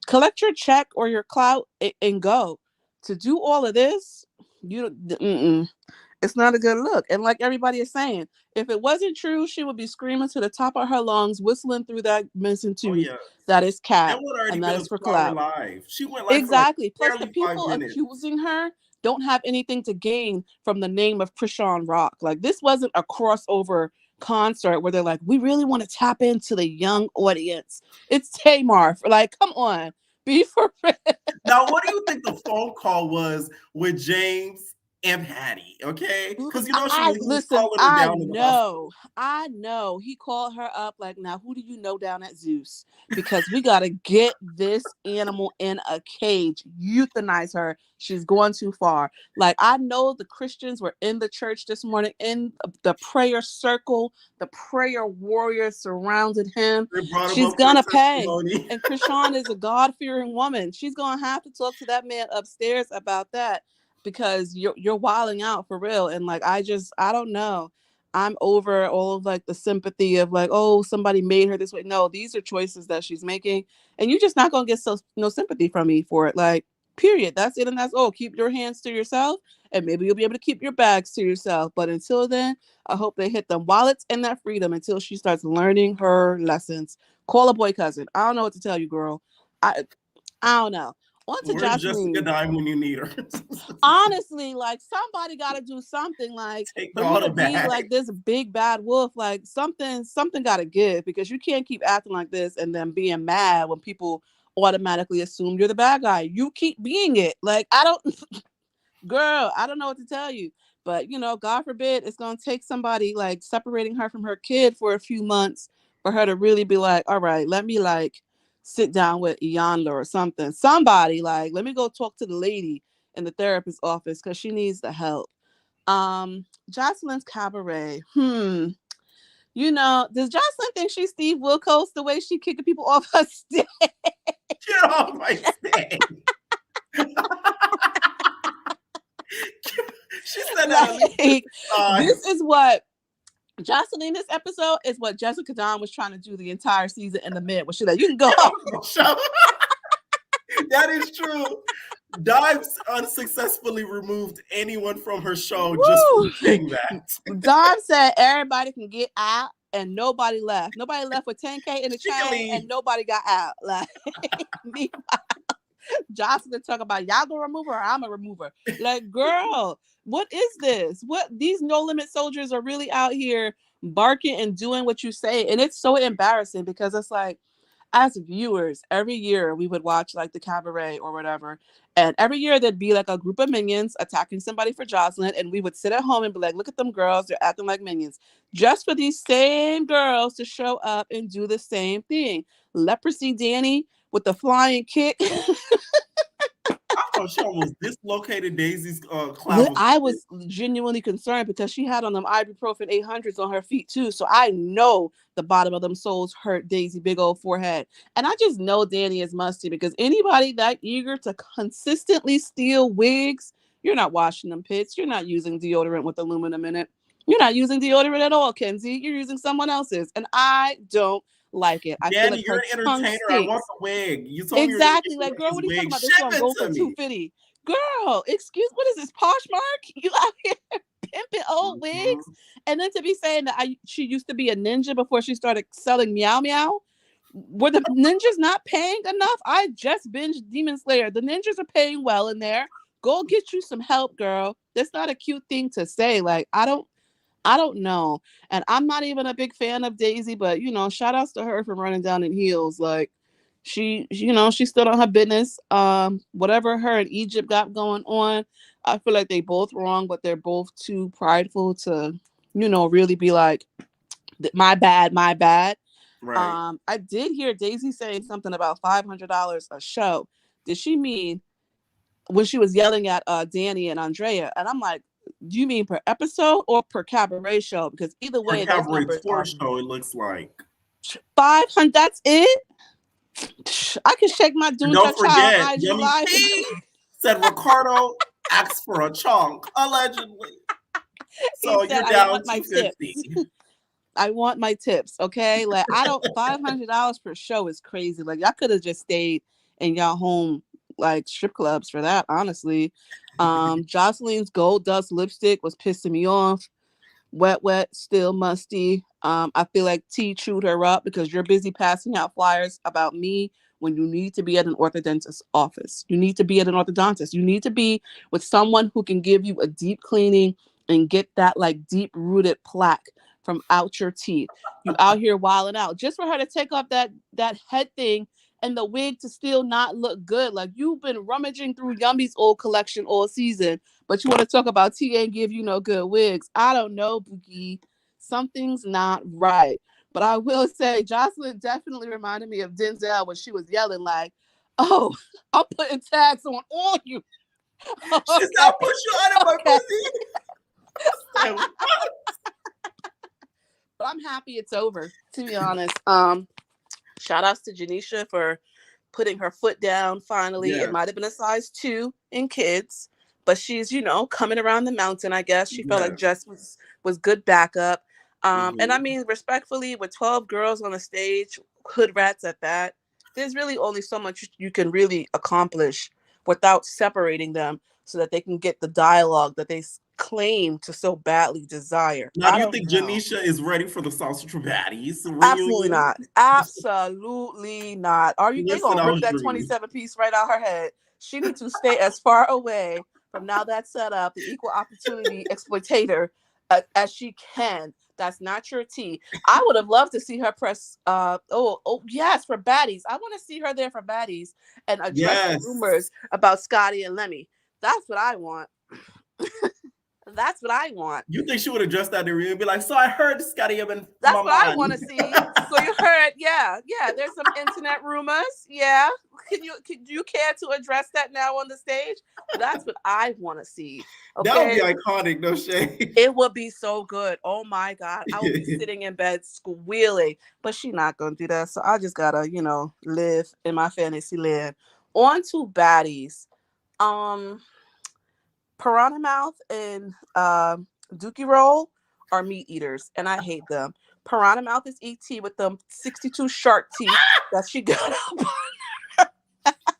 Collect your check or your clout and go. To do all of this, it's not a good look. And like everybody is saying, if it wasn't true, she would be screaming to the top of her lungs, whistling through that missing Oh, tooth. yes. That is That cat, would already and that been is a for 2 hour clout. live. She went like for like Exactly. Plus, the barely people 5 minutes. accusing her don't have anything to gain from the name of Krishan Rock. Like, this wasn't a crossover concert where they're like, we really want to tap into the young audience. It's Tamar. Like, come on, be for real. Now, what do you think the phone call was with James and Patty, okay? Because he was Listen, calling her down in the hospital. I know. He called her up like, now who do you know down at Zeus? Because we gotta get this animal in a cage, euthanize her. She's going too far. Like, I know the Christians were in the church this morning in the prayer circle. The prayer warriors surrounded him. They brought him She's up for gonna pay. testimony. And Krishan is a God-fearing woman. She's gonna have to talk to that man upstairs about that. Because you're wilding out for real. And like, I don't know. I'm over all of like the sympathy of like, oh, somebody made her this way. No, these are choices that she's making. And you're just not gonna get no sympathy from me for it. Like, period. That's it. And that's all. Keep your hands to yourself. And maybe you'll be able to keep your bags to yourself. But until then, I hope they hit them wallets and that freedom until she starts learning her lessons. Call a boy cousin. I don't know what to tell you, girl. I don't know. On to Where's Jocelyn. Jessica Dime when you need her? Honestly, like, somebody got to do something, like, for you to be like this big bad wolf. Like, something got to give, because you can't keep acting like this and then being mad when people automatically assume you're the bad guy. You keep being it. Like, girl, I don't know what to tell you. But, God forbid it's going to take somebody like separating her from her kid for a few months for her to really be like, all right, let me like sit down with Iyanla or something. Somebody like, let me go talk to the lady in the therapist's office because she needs the help. Jocelyn's cabaret. Does Jocelyn think she's Steve Wilkos the way she kicking people off her stage? Get off my stage. She said that. This is what Jocelyn, this episode is what Jessica Dawn was trying to do the entire season in the mid. Where she's like, you can go home. That is true. Dives unsuccessfully removed anyone from her show just for saying that. Dive said everybody can get out, and nobody left. Nobody left with 10K in the chain, and nobody got out. Like, meanwhile, Jocelyn talk about y'all gonna remove her or I'm gonna remove her. Like, girl, what is this? What, these no limit soldiers are really out here barking and doing what you say, and it's so embarrassing because it's like, as viewers, every year we would watch like the cabaret or whatever, and every year there'd be like a group of minions attacking somebody for Jocelyn, and we would sit at home and be like, look at them girls, they're acting like minions, just for these same girls to show up and do the same thing. Leprosy Danny with the flying kick. I thought she almost dislocated Daisy's clavicle. I was genuinely concerned because she had on them ibuprofen 800s on her feet too. So I know the bottom of them soles hurt Daisy big old forehead. And I just know Danny is musty because anybody that eager to consistently steal wigs, you're not washing them pits. You're not using deodorant with aluminum in it. You're not using deodorant at all, Kenzie. You're using someone else's. And I don't like it. I Danny, feel like you're an entertainer. I want the wig. You told exactly. me Like, girl, what are you talking about? Ship This one go for $250. Girl, excuse, what is this, Poshmark? You out here pimping old wigs? And then to be saying that she used to be a ninja before she started selling Meow Meow. Were the ninjas not paying enough? I just binged Demon Slayer. The ninjas are paying well in there. Go get you some help, girl. That's not a cute thing to say. Like, I don't know. And I'm not even a big fan of Daisy, but shout outs to her for running down in heels. Like, she stood on her business. Whatever her and Egypt got going on, I feel like they both wrong, but they're both too prideful to, really be like, my bad. Right. I did hear Daisy saying something about $500 a show. Did she mean when she was yelling at Danny and Andrea? And I'm like, do you mean per episode or per cabaret show? Because either way, those numbers are show. It looks like 500. That's it. I can shake my dude. Don't forget, Jimmy P said Ricardo asked for a chunk, allegedly. So you're down to 50. I want my tips, okay? Like, I don't. $500 per show is crazy. Like, y'all could have just stayed in y'all home like strip clubs for that, honestly. Jocelyn's gold dust lipstick was pissing me off. Wet, still musty. I feel like T chewed her up because you're busy passing out flyers about me when you need to be at an orthodontist's office. You need to be at an orthodontist. You need to be with someone who can give you a deep cleaning and get that like deep rooted plaque from out your teeth. You out here wilding out just for her to take off that head thing and the wig to still not look good. Like, you've been rummaging through Yummy's old collection all season, but you want to talk about T ain't give you no good wigs. I don't know, Boogie. Something's not right. But I will say, Jocelyn definitely reminded me of Denzel when she was yelling like, "Oh, I'm putting tags on all you." She said, I'll put you under my pussy. I said, But I'm happy it's over, to be honest. Shout outs to Janisha for putting her foot down finally. Yes. It might have been a size 2 in kids, but she's, coming around the mountain, I guess. She felt like Jess was good backup. And I mean, respectfully, with 12 girls on the stage, hood rats at that, there's really only so much you can really accomplish without separating them so that they can get the dialogue that they claim to so badly desire. Now, do you think Janisha is ready for the Sausage Baddies reunion? Absolutely not. Absolutely not. Are you going to rip that 27 piece right out her head? She needs to stay as far away from now that's set up, the equal opportunity exploitator, as she can. That's not your tea. I would have loved to see her press. Yes, for Baddies. I want to see her there for Baddies and address the rumors about Scotty and Lemmy. That's what I want. That's what I want. You think she would address that in the reunion and be like, so I heard Scotty have been. That's what I want to see. So you heard, yeah. There's some internet rumors. Yeah. Can you care to address that now on the stage? That's what I want to see. Okay? That would be iconic, no shade. It would be so good. Oh my God. I would be sitting in bed squealing, but she's not gonna do that. So I just gotta, live in my fantasy land. On to Baddies. Piranha Mouth and Dookie Roll are meat eaters, and I hate them. Piranha Mouth is ET with them 62 shark teeth that she got up.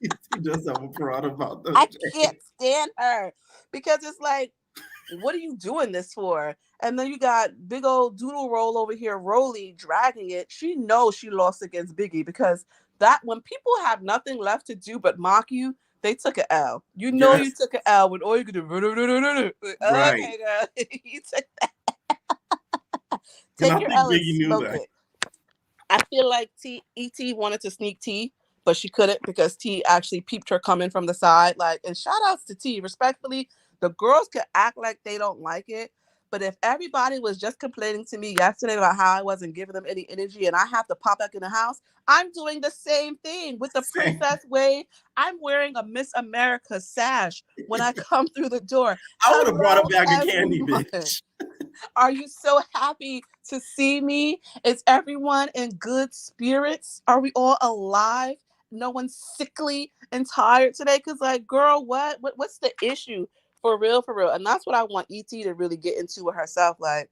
She does have a piranha mouth. I can't stand her because it's like, what are you doing this for? And then you got big old Doodle Roll over here, Rolly, dragging it. She knows she lost against Biggie because that when people have nothing left to do but mock you, they took an L. You took an L when all you could do. Right. Okay, girl. You took that. Take your L and smoke it. I feel like E.T. wanted to sneak T, but she couldn't because T actually peeped her coming from the side. And shout outs to T. Respectfully, the girls could act like they don't like it. But if everybody was just complaining to me yesterday about how I wasn't giving them any energy and I have to pop back in the house, I'm doing the same thing with the princess wave. I'm wearing a Miss America sash when I come through the door. I would have brought a bag of candy, bitch. Are you so happy to see me? Is everyone in good spirits? Are we all alive? No one's sickly and tired today? Because, girl, what's the issue? For real. And that's what I want E.T. to really get into with herself. Like,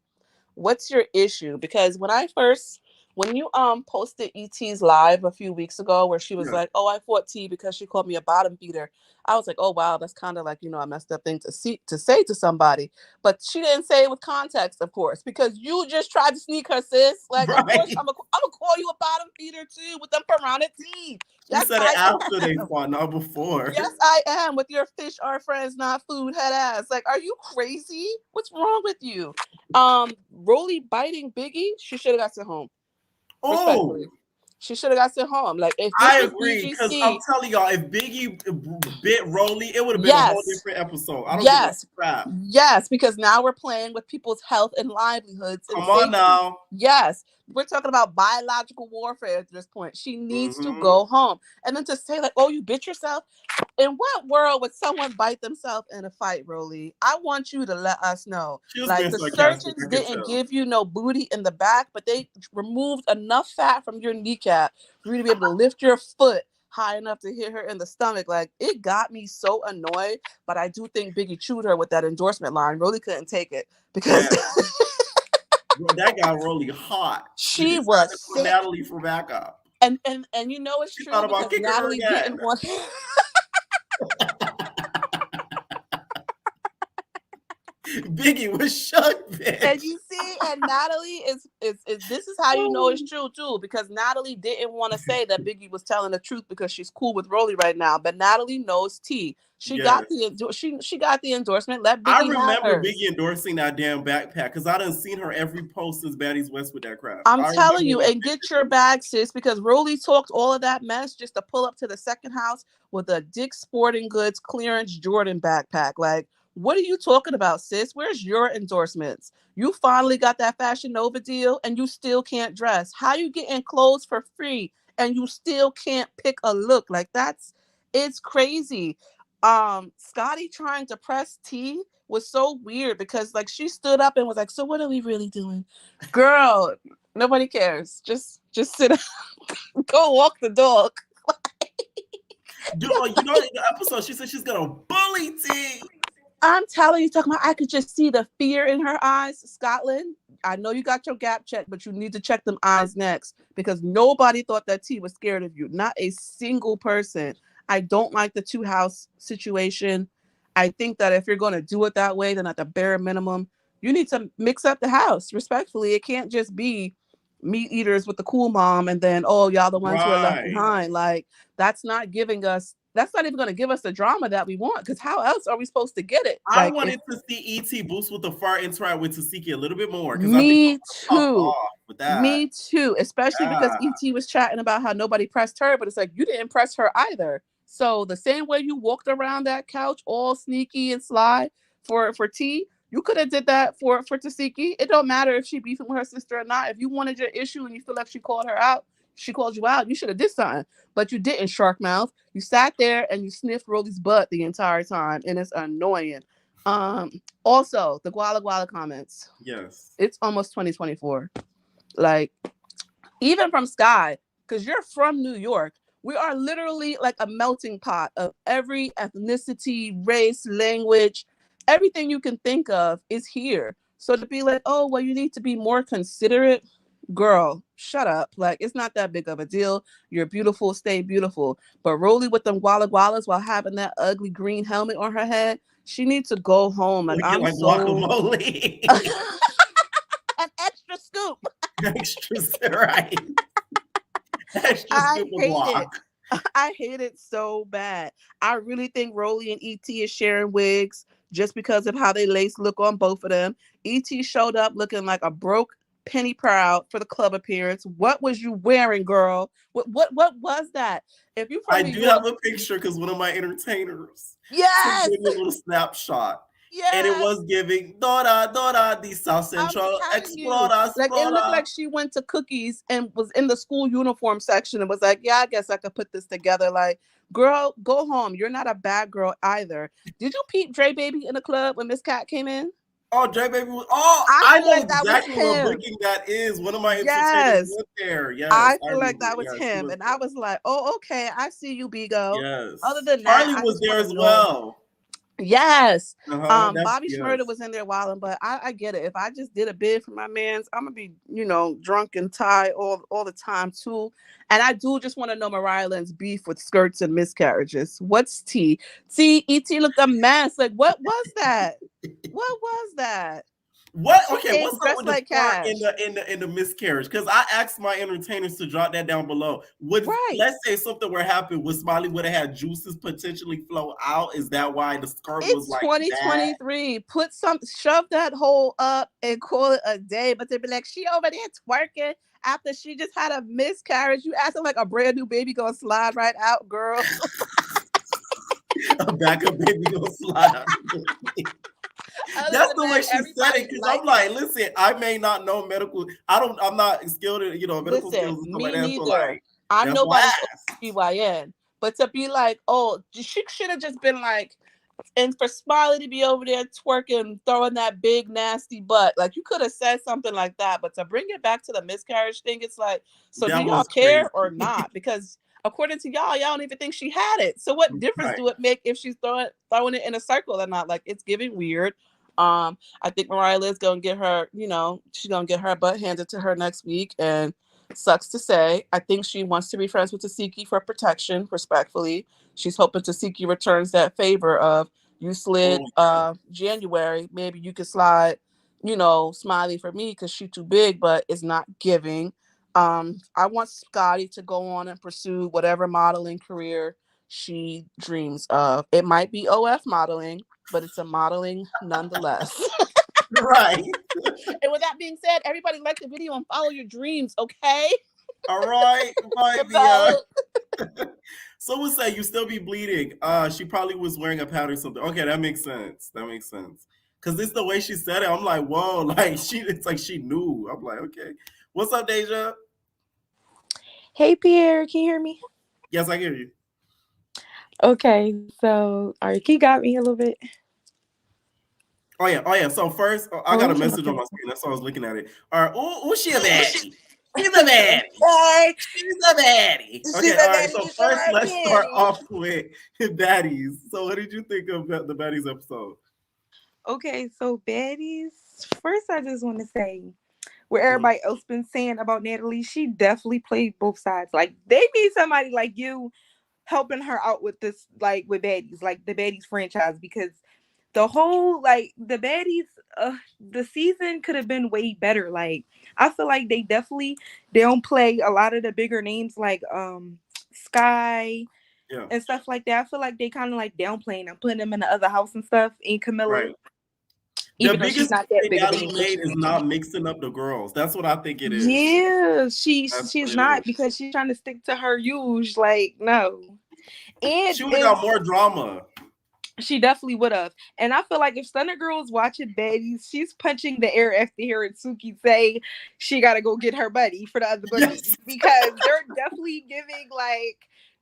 what's your issue? Because when you posted E.T.'s live a few weeks ago where she was like, oh, I fought T because she called me a bottom feeder. I was like, oh, wow, that's kind of like, a messed up thing to say to somebody. But she didn't say it with context, of course, because you just tried to sneak her, sis. Like, Of course, I'm going to call you a bottom feeder, too, with them piranha teeth. You said it after they fought, not before. Yes, I am, with your fish are friends, not food head ass. Like, are you crazy? What's wrong with you? Rolly biting Biggie, she should have got sent home. Oh, she should have got sent home. Like, if I agree, because I'm telling y'all, if Biggie bit Rolly, it would have been a whole different episode. I don't give a crap. Yes, because now we're playing with people's health and livelihoods. Come on now. Yes, we're talking about biological warfare at this point. She needs to go home. And then to say like, oh, you bit yourself. In what world would someone bite themselves in a fight, Rolly? I want you to let us know. Like, the surgeons didn't give you no booty in the back, but they removed enough fat from your kneecap for you to be able to lift your foot high enough to hit her in the stomach. Like, it got me so annoyed, but I do think Biggie chewed her with that endorsement line. Rolly couldn't take it because Bro, that got Rolly hot. She was sick. Natalie for backup. And you know it's true because Natalie didn't want Biggie was shook, bitch. And you see, and Natalie is this is how you know it's true too, because Natalie didn't want to say that Biggie was telling the truth because she's cool with Rolly right now. But Natalie knows T. She got she got the endorsement. Let Biggie I have remember hers. Biggie endorsing that damn backpack because I done seen her every post since Baddies West with that crap. I'm telling you, and get your bag, sis, because Rolly talked all of that mess just to pull up to the second house with a Dick's Sporting Goods clearance Jordan backpack. Like, what are you talking about, sis? Where's your endorsements? You finally got that Fashion Nova deal and you still can't dress. How you getting clothes for free and you still can't pick a look? Like, it's crazy. Scotty trying to press T was so weird because like she stood up and was like, so what are we really doing? Girl, nobody cares. Just sit down. Go walk the dog. You know, in the episode, she said she's gonna bully T. I'm telling you, talking about, I could just see the fear in her eyes. Scotland, I know you got your gap check, but you need to check them eyes next because nobody thought that T was scared of you. Not a single person. I don't like the two house situation. I think that if you're going to do it that way, then at the bare minimum, you need to mix up the house. Respectfully, it can't just be meat eaters with the cool mom and then, oh, y'all the ones who are left behind. Like, that's not even going to give us the drama that we want, because how else are we supposed to get it? I wanted to see E.T. Boost with the far interact with Tasiki a little bit more. Me too. Me too. Especially because E.T. was chatting about how nobody pressed her, but it's like, you didn't press her either. So the same way you walked around that couch all sneaky and sly for T, you could have did that for Tasiki. It don't matter if she beefing with her sister or not. If you wanted your issue and you feel like she called you out, you should have did something. But you didn't, shark mouth. You sat there and you sniffed Rolly's butt the entire time, and it's annoying. Also, the Guala Guala comments. Yes. It's almost 2024. Like, even from Sky, because you're from New York, we are literally like a melting pot of every ethnicity, race, language, everything you can think of is here. So to be like, oh, well, you need to be more considerate. Girl, shut up. Like, it's not that big of a deal. You're beautiful, stay beautiful. But Rolly with them Guala Gualas while having that ugly green helmet on her head, she needs to go home. Like, I'm like so... guacamole. An extra scoop. Extra, right. Extra scoop of guac. I hate it so bad. I really think Rolly and E.T. is sharing wigs just because of how they lace look on both of them. E.T. showed up looking like a broke penny proud for the club appearance. What was you wearing, girl? What was that? If you from I New do York, have a picture because one of my entertainers yes, took me a little snapshot. yes, and it was giving Dora the South Central Explora. Like, it looked like she went to Cookies and was in the school uniform section and was like, yeah, I guess I could put this together. Like, girl, go home. You're not a bad girl either. Did you peep Dre Baby in the club when Miss Cat came in? Oh, Dre Baby was. Oh, I know like exactly what booking that is. One of my entertainers went there. Yes, I feel like that was him, and I was like, oh, okay, I see you, Bigo. Yes. Other than Charlie that, was there as well. Yes. Bobby Shmurda was in there wilding, but I get it. If I just did a bid for my mans, I'm gonna be, drunk and tied all the time too. And I do just want to know Mariah Lynn's beef with skirts and miscarriages. What's T? E.T. looked a mess. Like, what was that? What was that? What? Okay, what's up with like the part in the miscarriage? Because I asked my entertainers to drop that down below. Let's say something were happening, would Smiley would have had juices potentially flow out? Is that why the skirt was like 2023? That? Shove that hole up and call it a day. But they'd be like, she over there twerking after she just had a miscarriage. You acting like a brand new baby gonna slide right out, girl. A backup baby gonna slide out. That's the way she said it, because I'm like, listen, I may not know medical. I'm not skilled in, medical skills and stuff like that. Neither. So like, I'm nobody's GYN. But to be like, oh, she should have just been like, and for Smiley to be over there twerking, throwing that big nasty butt, like, you could have said something like that. But to bring it back to the miscarriage thing, it's like, so do y'all care or not? Because according to y'all don't even think she had it. So what difference do it make if she's throwing it in a circle or not? Like, it's giving weird. I think Mariah Lynn's gonna get her, she's gonna get her butt handed to her next week. And sucks to say, I think she wants to be friends with Tasiki for protection, respectfully. She's hoping Tasiki returns that favor of, You slid January. Maybe you could slide, Smiley for me because she's too big, but it's not giving. I want Scotty to go on and pursue whatever modeling career she dreams of. It might be OF modeling, but it's a modeling nonetheless. Right. And with that being said, everybody like the video and follow your dreams, okay? All right. Might be, so we'll say you still be bleeding. She probably was wearing a pad or something. Okay, that makes sense. Cause it's the way she said it. I'm like, whoa, like it's like she knew. I'm like, okay. What's up, Deja? Hey Pierre, can you hear me? Yes, I hear you. Okay, so Arky got me a little bit. Oh yeah. So first, I got a message on my screen. That's why I was looking at it. All right. Oh, she a baddie. She's a baddie. She's a baddie. Okay. All right. So first, let's start off with Baddies. So, what did you think of the Baddies episode? Okay, so Baddies. First, I just want to say, where everybody else been saying about Natalie, she definitely played both sides. Like they need somebody like you helping her out with this, like with Baddies, like the Baddies franchise, because the whole the Baddies, the season could have been way better. Like I feel like they don't play a lot of the bigger names like Sky and stuff like that. I feel like they kind of like downplaying and putting them in the other house and stuff. And Camilla, right. Even the biggest mistake Natalie made is not mixing up the girls. That's what I think it is. Yeah, she's not because she's trying to stick to her use. Like no, and she would have got more drama. She definitely would have. And I feel like if Stunner Girl is watching Baddies, she's punching the air after hearing Suki say she got to go get her buddy for the other buddy. Yes. Because they're definitely giving,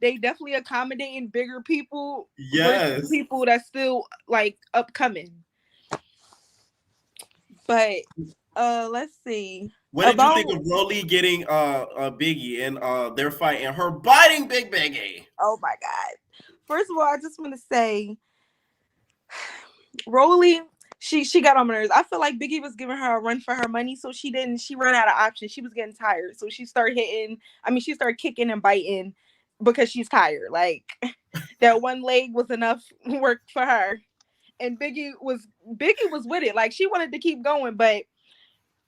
they definitely accommodating bigger people. Yes. People that's still, upcoming. But, let's see. What did you think of Rolly getting Biggie and their fight and her biting Big Biggie? Oh, my God. First of all, I just want to say, Rolly, she got on my nerves. I feel like Biggie was giving her a run for her money, so she ran out of options. She was getting tired, so she started kicking and biting because she's tired. Like that one leg was enough work for her, and Biggie was with it. Like she wanted to keep going, but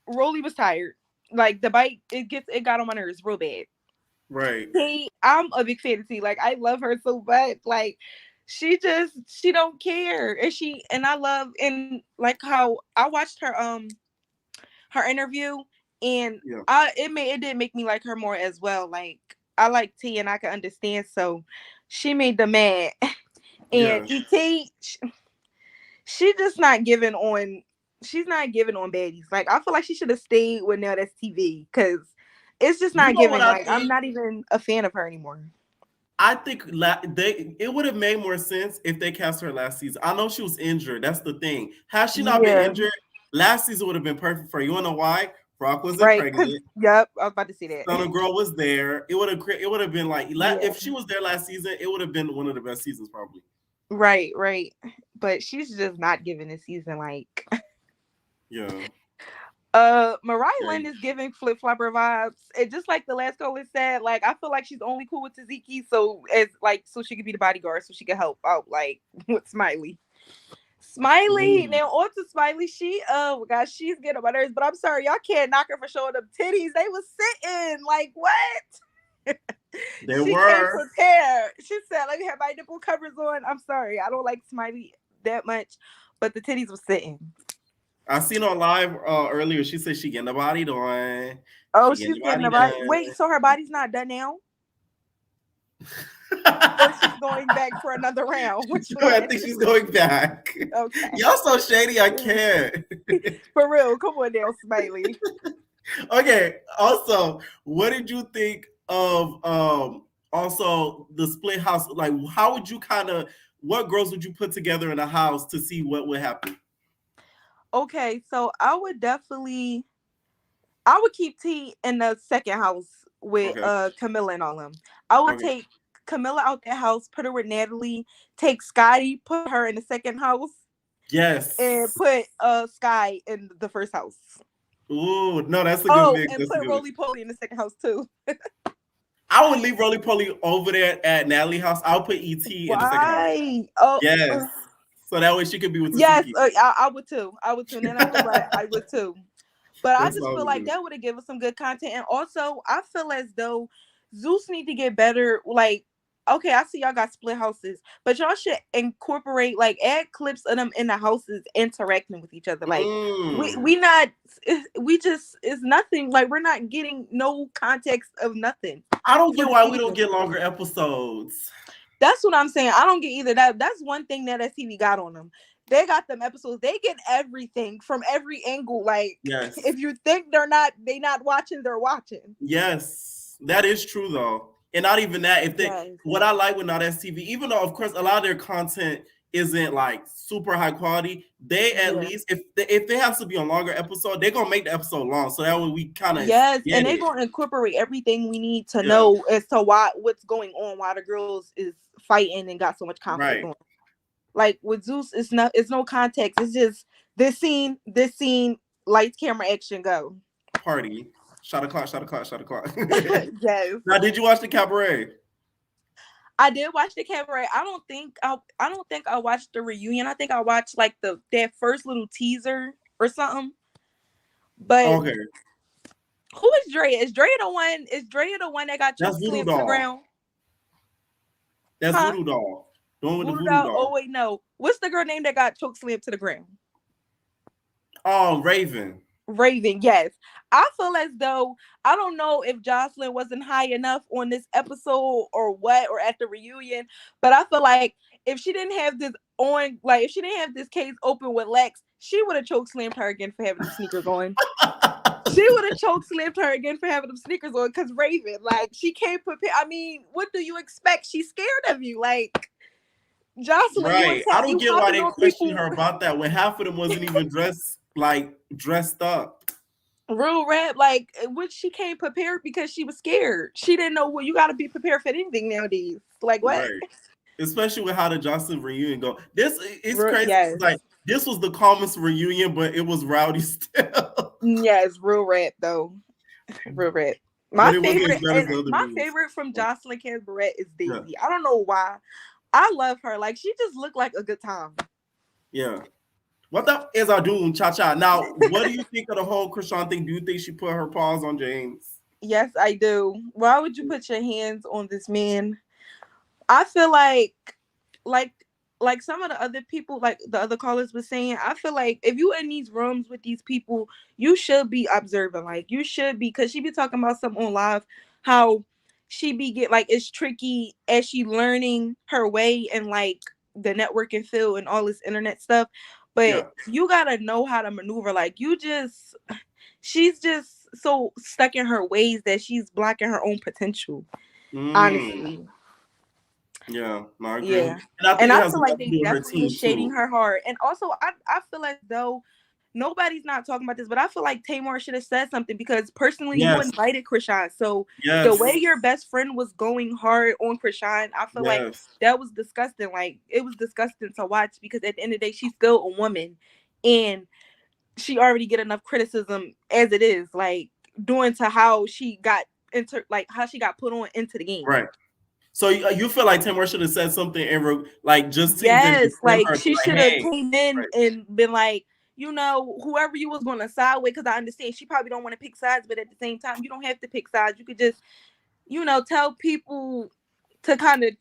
Rolly was tired. Like the bite, it got on my nerves real bad. Right. I'm a big fan of T. Like I love her so much. Like she don't care. And I love and like how I watched her her interview and it did make me like her more as well. Like I like T and I can understand. So she made them mad. And ET, she's not giving on Baddies. Like I feel like she should have stayed with Now That's TV because it's just not giving. Like I'm not even a fan of her anymore. I think it would have made more sense if they cast her last season. I know she was injured. That's the thing. Had she not been injured, last season would have been perfect for her. You wanna know why? Brock wasn't pregnant. Yep, I was about to say that. Stunner Girl was there. It would have been like if she was there last season, it would have been one of the best seasons probably. Right. But she's just not giving this season like. Yeah. Mariah Lynn is giving flip flopper vibes, and just like the last caller said, like I feel like she's only cool with Taziki, so she could be the bodyguard, so she could help out like with Smiley. Now on to Smiley. She oh my gosh, she's getting on my nerves, but I'm sorry, y'all can't knock her for showing them titties. They was sitting like what? They were prepared. She said, "Let me have my nipple covers on." I'm sorry, I don't like Smiley that much, but the titties was sitting. I seen on live earlier. She said she getting the body done. Oh, she's getting the body. Wait, so her body's not done now? Or she's going back for another round? I think she's going back. Okay. Y'all so shady. I can't. For real, come on now, Smiley. Okay. Also, what did you think of also the split house? Like, how would you what girls would you put together in a house to see what would happen? Okay, so I would keep T in the second house with Camilla and all them. I would take Camilla out that house, put her with Natalie, take Scotty, put her in the second house. Yes. And put Sky in the first house. Ooh, no, that's a good mix. And put Roly Poly in the second house too. I would leave Roly Poly over there at Natalie's house. I'll put ET in the second house. Oh, yes. So that way she could be with Yes, Tasiki. I would too. I would too. And then I feel like I would too. But I That's just all feel we like do. that would have given some good content. And also, I feel as though Zeus need to get better. Like, okay, I see y'all got split houses, but y'all should incorporate, like, add clips of them in the houses interacting with each other. Like, we not, we just, it's nothing. Like, we're not getting no context of nothing. I don't get why we don't get longer episodes. That's what I'm saying. I don't get either. That's one thing that STV got on them. They got them episodes. They get everything from every angle. Like, Yes. if you think they not watching, they're watching. Yes, that is true though. And not even that. If they, what I like with Not STV, even though of course a lot of their content isn't like super high quality, they at least if they have to be a longer episode, they're gonna make the episode long. So that way we kind of and they're gonna incorporate everything we need to know as to what's going on, why the girls is fighting and got so much conflict on. Like with Zeus, it's no context. It's just this scene, lights, camera, action, go. Party. Shot o'clock. Yes. Now, did you watch the cabaret? I did watch the cabaret. I don't think I watched the reunion. I think I watched like that first little teaser or something. But okay. Who is Drea? Is Drea the one that got choked slammed to the ground? That's Voodoo Doll. The one with the Voodoo Doll. Oh wait, no. What's the girl name that got choked slammed to the ground? Oh, Raven. Raven, yes. I feel as though, I don't know if Jocelyn wasn't high enough on this episode or what, or at the reunion, but I feel like if she didn't have this on, like if she didn't have this case open with Lex, she would have choke slammed her again for having them sneakers on. She would have choke slammed her again for having them sneakers on, because Raven, like, she can't prepare. I mean, what do you expect? She's scared of you, like. Jocelyn, right. I don't get why they questioned her about that when half of them wasn't even dressed up. Real rap, like, which she came prepared because she was scared. She didn't know you got to be prepared for anything nowadays. Like what? Right. Especially with how the Jocelyn reunion go. This is crazy. Yes. Like this was the calmest reunion, but it was rowdy still. Yes, real rap though. Real rap. My favorite from Jocelyn Cabaret is Daisy. Yeah. I don't know why. I love her. Like, she just looked like a good time. Yeah. What the is I doing, Cha-Cha? Now, what do you think of the whole Krishan thing? Do you think she put her paws on James? Yes, I do. Why would you put your hands on this man? I feel like some of the other people, like the other callers were saying, I feel like if you in these rooms with these people, you should be observing. Like, you should be, because she be talking about something on live, how she be it's tricky as she learning her way and like the networking field and all this internet stuff. But you gotta know how to maneuver. Like, she's just so stuck in her ways that she's blocking her own potential. Honestly. Yeah, I agree. Yeah. And I feel like they definitely shading her hard. And also, I feel as though nobody's not talking about this, but I feel like Tamar should have said something, because personally, you invited Krishan. So the way your best friend was going hard on Krishan, I feel like that was disgusting. Like, it was disgusting to watch, because at the end of the day, she's still a woman, and she already get enough criticism as it is, like doing to how she got how she got put on into the game. Right. So you feel like Tamar should have said something and just to like she should have came in and been like, you know, whoever you was going to side with, because I understand she probably don't want to pick sides, but at the same time, you don't have to pick sides. You could just, you know, tell people to kind of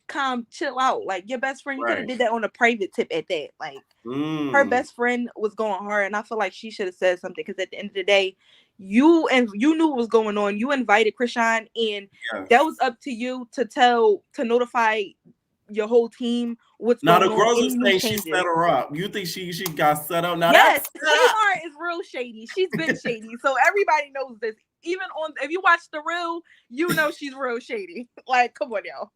chill out. Like, your best friend, you could have did that on a private tip at that. Like, her best friend was going hard, and I feel like she should have said something, because at the end of the day, you knew what was going on. You invited Krishan, and that was up to you to notify your whole team what's going on. Now the girls are saying she set her up. You think she got set up? Now yes, Tamar is real shady. She's been shady, so everybody knows this. Even if you watch The Real, you know she's real shady. Like, come on, y'all.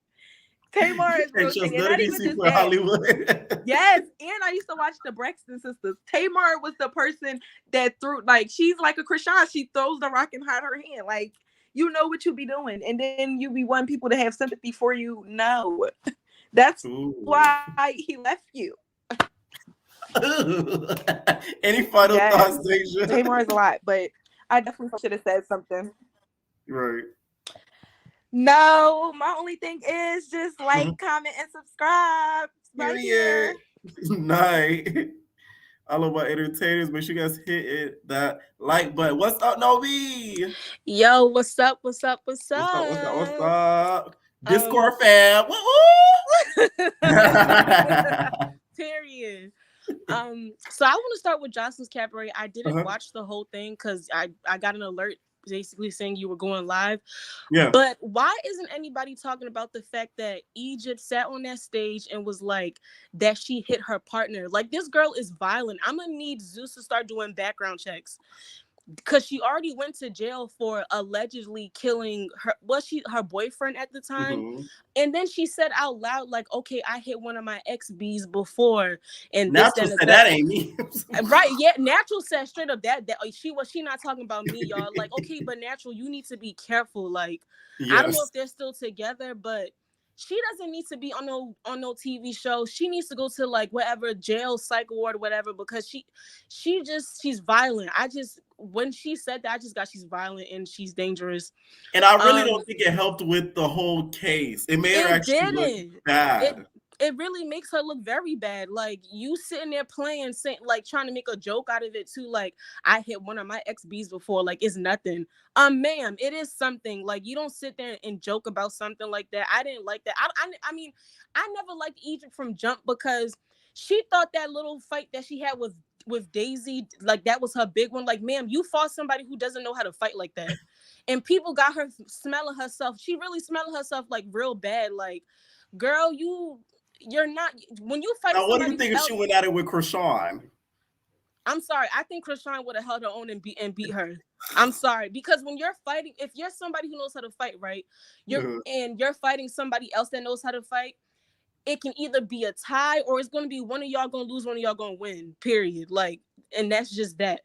Tamar is real shady. Not even just that. Hollywood. Yes, and I used to watch the Braxton Sisters. Tamar was the person that threw, like, she's like a Krishan. She throws the rock and hide her hand. Like, you know what you be doing, and then you be wanting people to have sympathy for you. No, that's why he left you. Any final thoughts, Deja? Tamar is a lot, but I definitely should have said something. Right. No, my only thing is just like, comment, and subscribe. Right here. night. All of our entertainers, make sure you guys hit that like button. What's up, Novi? Yo, what's up? What's up? What's up? What's up? What's up? What's up? Um, Discord fam. Woo-woo! Period. So I want to start with Jocelyn's Cabaret. I didn't watch the whole thing because I got an alert basically saying you were going live. Yeah. But why isn't anybody talking about the fact that Egypt sat on that stage and was like that she hit her partner? Like, this girl is violent. I'm gonna need Zeus to start doing background checks. Because she already went to jail for allegedly killing her boyfriend at the time. Mm-hmm. And then she said out loud, like, okay, I hit one of my ex-Bs before. And Natural said that ain't me. Right, yeah. Natural said straight up that she not talking about me, y'all. Like, okay, but Natural, you need to be careful. Like, yes. I don't know if they're still together, but she doesn't need to be on no TV show. She needs to go to like whatever jail, psych ward, whatever, because she's violent. When she said that, I just got she's violent and she's dangerous. And I really don't think it helped with the whole case. It made her actually look bad. It really makes her look very bad. Like, you sitting there playing, saying, like, trying to make a joke out of it too. Like, I hit one of my ex-Bs before. Like, it's nothing. Ma'am, it is something. Like, you don't sit there and joke about something like that. I didn't like that. I mean, I never liked Egypt from jump because she thought that little fight that she had with Daisy, like, that was her big one. Like, ma'am, you fought somebody who doesn't know how to fight like that. And people got her smelling herself. She really smelling herself like real bad. Like, girl, you're not, when you fight. Now, what do you think if she went at it with Krishan? I'm sorry. I think Krishan would have held her own and beat her. I'm sorry, because when you're fighting, if you're somebody who knows how to fight, right, and you're fighting somebody else that knows how to fight, it can either be a tie or it's going to be one of y'all going to lose, one of y'all going to win. Period. Like, and that's just that.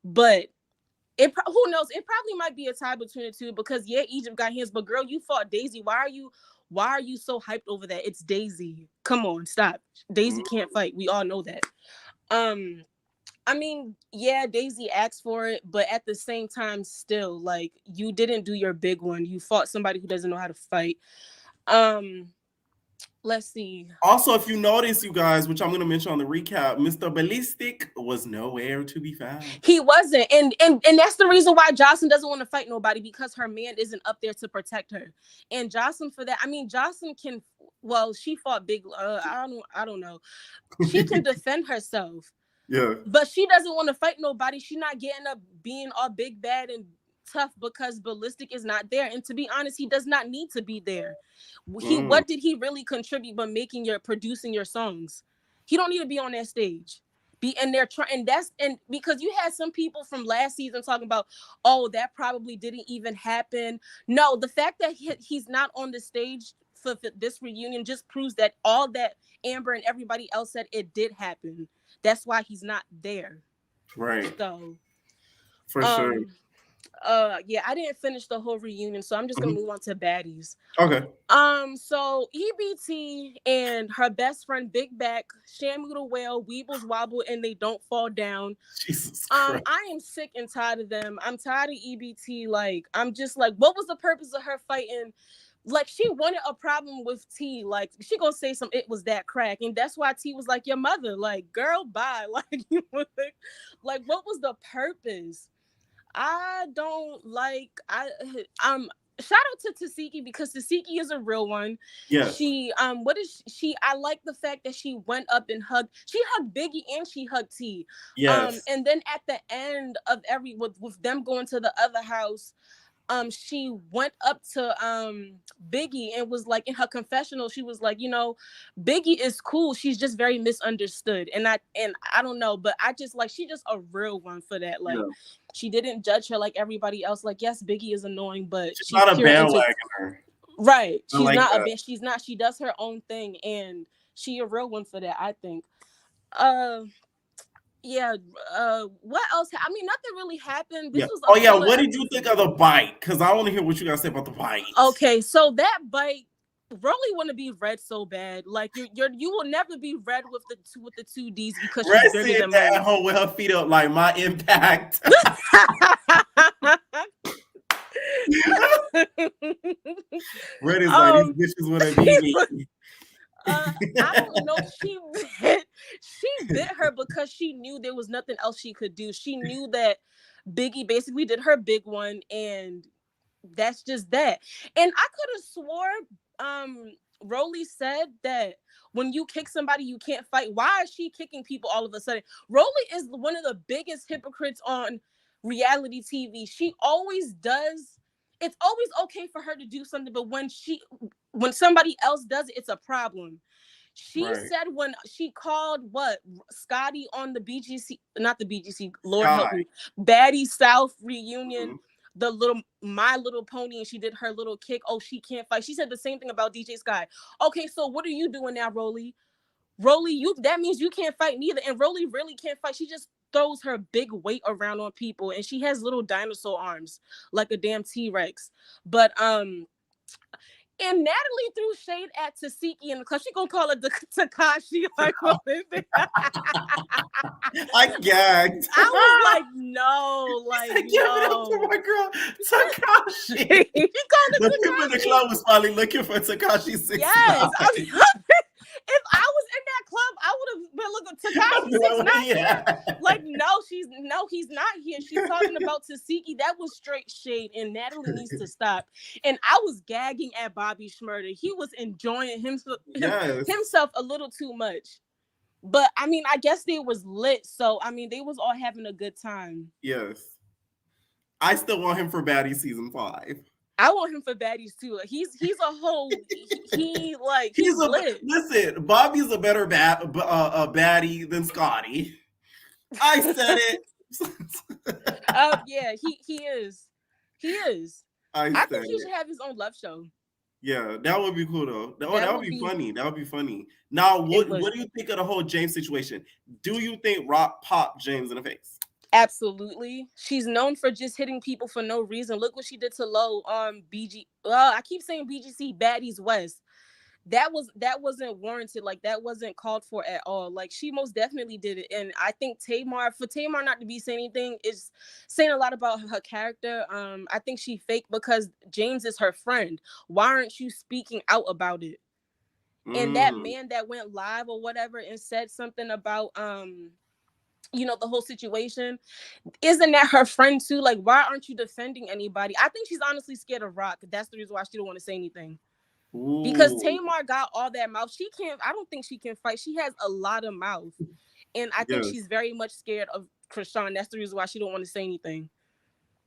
But who knows? It probably might be a tie between the two because Egypt got hands, but girl, you fought Daisy. Why are you so hyped over that? It's Daisy. Come on, stop. Daisy can't fight. We all know that. I mean, yeah, Daisy asked for it, but at the same time, still, like, you didn't do your big one. You fought somebody who doesn't know how to fight. Let's see. Also, if you notice, you guys, which I'm going to mention on the recap, Mr. Ballistic was nowhere to be found. He wasn't. And that's the reason why Jocelyn doesn't want to fight nobody, because her man isn't up there to protect her. And Jocelyn, for that, I mean, Jocelyn can, well, she fought big, I don't know. She can defend herself. Yeah. But she doesn't want to fight nobody. She's not getting up being all big, bad, and tough because Ballistic is not there. And to be honest, he does not need to be there. What did he really contribute but producing your songs? He don't need to be on that stage. And because you had some people from last season talking about, oh, that probably didn't even happen. No, the fact that he's not on the stage for this reunion just proves that all that Amber and everybody else said, it did happen. That's why he's not there. Right. So for sure. Yeah, I didn't finish the whole reunion, so I'm just gonna move on to Baddies. Okay. So EBT and her best friend Big Back, Shamu the Whale, Weebles Wobble, and They Don't Fall Down. Jesus Christ. I am sick and tired of them. I'm tired of EBT. Like, I'm just like, what was the purpose of her fighting? Like, she wanted a problem with T. Like, she gonna say it was that crack, and that's why T was like, your mother. Like, girl, bye. Like, like, what was the purpose? I don't like. Shout out to Tasiki, because Tasiki is a real one. Yeah. She I like the fact that she went up and hugged. She hugged Biggie and she hugged T. Yes. And then at the end of with them going to the other house, she went up to Biggie and was like, in her confessional, she was like, Biggie is cool. She's just very misunderstood. And I don't know, but I just like, she's just a real one for that. Like, she didn't judge her like everybody else. Like, yes, Biggie is annoying, but she's not a bandwagoner. Right. She's like not she's not. She does her own thing, and she a real one for that, I think. Yeah. What else? I mean, nothing really happened. This was what did you think of the bite? Because I want to hear what you guys say about the bite. Okay, so that bite, Rolly want to be Red so bad. Like, you will never be Red with the two Ds, because Red she's bigger than at home with her feet up like my impact. Red is like, these bitches want to be me. I don't know. she bit her because she knew there was nothing else she could do. She knew that Biggie basically did her big one, and that's just that. And I could have swore Rolly said that when you kick somebody you can't fight. Why is she kicking people all of a sudden? Rolly is one of the biggest hypocrites on reality TV. She always does. It's always okay for her to do something, but when somebody else does it, it's a problem. She said when she called Scotty on the BGC, not the BGC, Lord help me, Baddie South reunion, the little My Little Pony, and she did her little kick. Oh, she can't fight. She said the same thing about DJ Sky. Okay, so what are you doing now, Rolly? Rolly, that means you can't fight neither. And Rolly really can't fight. She just throws her big weight around on people, and she has little dinosaur arms like a damn T-Rex. But and Natalie threw shade at Tasiki in the club. She gonna call it the Takashi. Like, I gagged. I was like, no, like, give it up for my girl Takashi. He called it The Takashi. people in the club was probably looking for Takashi 6ix9ine. Yes, if I was in that club, I would have been looking Takashi 6ix9ine. Yeah. Like, no, he's not here. She's talking about Tasiki. That was straight shade, and Natalie needs to stop. And I was gagging at Bobby Shmurda. He was enjoying himself a little too much. But I mean, I guess they was lit, so I mean, they was all having a good time. Yes, I still want him for Baddies season 5. I want him for Baddies too. He's a whole he's lit. Listen, Bobby's a better baddie than Scotty. I said it. Yeah, he is. He is. I think he should have his own love show. Yeah, that would be cool though. That would be funny. That would be funny. Now, what do you think of the whole James situation? Do you think Rock popped James in the face? Absolutely. She's known for just hitting people for no reason. Look what she did to Lo on BG. I keep saying BGC Baddies West. That wasn't warranted. Like, that wasn't called for at all. Like, she most definitely did it. And I think Tamar not to be saying anything is saying a lot about her character. I think she faked because James is her friend. Why aren't you speaking out about it? And that man that went live or whatever and said something about the whole situation, isn't that her friend too? Like, why aren't you defending anybody? I think she's honestly scared of Rock. That's the reason why she don't want to say anything. Ooh. Because Tamar got all that mouth. I don't think she can fight. She has a lot of mouth. And I think she's very much scared of Krishan. That's the reason why she don't want to say anything.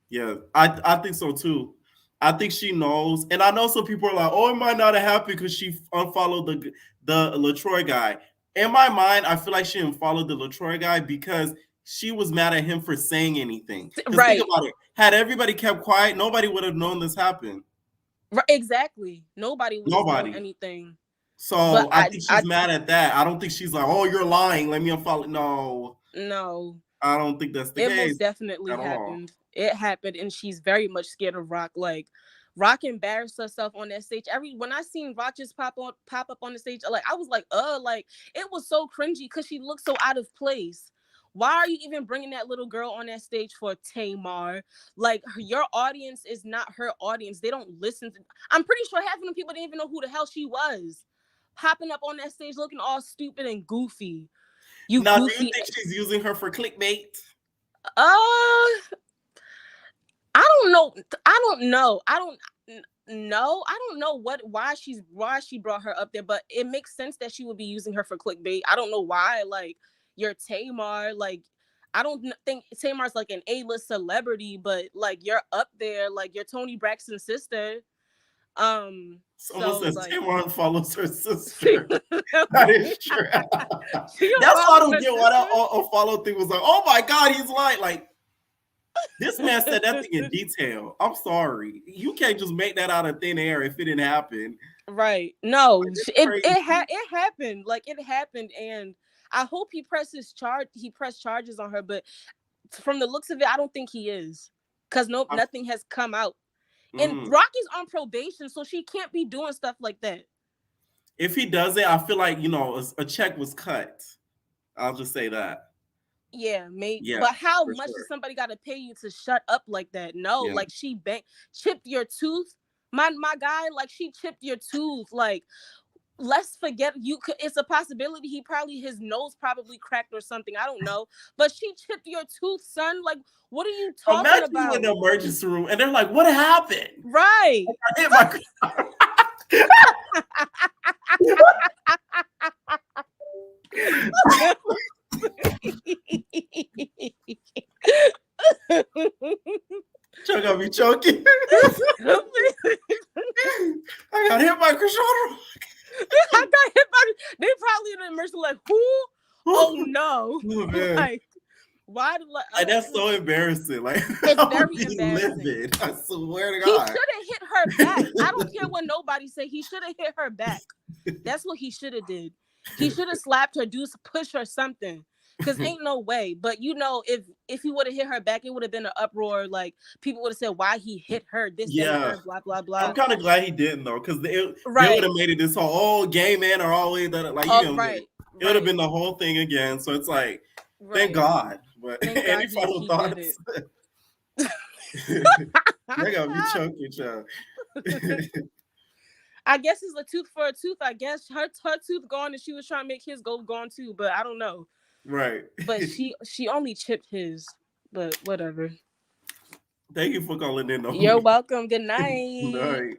Yeah, I think so too. I think she knows. And I know some people are like, oh, it might not have happened because she unfollowed the LaTroy guy. In my mind, I feel like she didn't follow the LaTroy guy because she was mad at him for saying anything. Right. Think about it. Had everybody kept quiet, nobody would have known this happened. Right, exactly. Nobody would have known anything. So I think she's mad at that. I don't think she's like, oh, you're lying. Let me unfollow. No. I don't think that's the case. It most definitely happened. It happened, and she's very much scared of Rock. Like, Rock embarrassed herself on that stage. When I seen Rock just pop up on the stage, like, I was like, like, it was so cringy because she looked so out of place. Why are you even bringing that little girl on that stage for Tamar? Like, your audience is not her audience. They don't listen to. I'm pretty sure half of them people didn't even know who the hell she was. Popping up on that stage looking all stupid and goofy. Do you think she's using her for clickbait? I don't know. I don't know why she brought her up there, but it makes sense that she would be using her for clickbait. I don't know why. Like, you're Tamar. Like, I don't think Tamar's like an A-list celebrity, but like, you're up there. Like, you're Toni Braxton's sister. Someone says like, Tamar follows her sister. That is true. That's why I don't get why that follow thing was like, oh my God, he's lying. Like, this man said that thing in detail. I'm sorry. You can't just make that out of thin air if it didn't happen. Right. No, it happened. Like, it happened, and I hope he pressed charges on her, but from the looks of it, I don't think he is. Because nothing has come out. And Rocky's on probation, so she can't be doing stuff like that. If he does it, I feel like, a check was cut. I'll just say that. Yeah, maybe. Yeah, but how much does somebody got to pay you to shut up like that? No, like, she chipped your tooth. My guy, like, she chipped your tooth. Like, let's forget you could, it's a possibility his nose probably cracked or something, I don't know, but she chipped your tooth, son. Like, what are you talking Imagine about? you in the emergency room and they're like, what happened? Right. I hit my Chuck got me choking. I got hit by Krishan. I got hit by. They probably in the emergency like, who? Oh no! Oh, man. Like, why? Like, that's so embarrassing. Like, it's I very would be embarrassing. livid. I swear to He God. should have hit her back. I don't care what nobody say. He should have hit her back. That's what he should have did. He should have slapped her, push her something. Cause ain't no way. But you know, if he would have hit her back, it would have been an uproar. Like, people would have said why he hit her, this, that, and third, blah, blah, blah. I'm kind of glad he didn't though, because they would have made it this whole gay men are always that like it would have been the whole thing again. So it's like, thank God. But any final thoughts? They got me choking, child. I guess it's a tooth for a tooth. I guess her tooth gone, and she was trying to make his go gone too. But I don't know. Right. But she only chipped his. But whatever. Thank you for calling in. You're welcome. Good night. Night.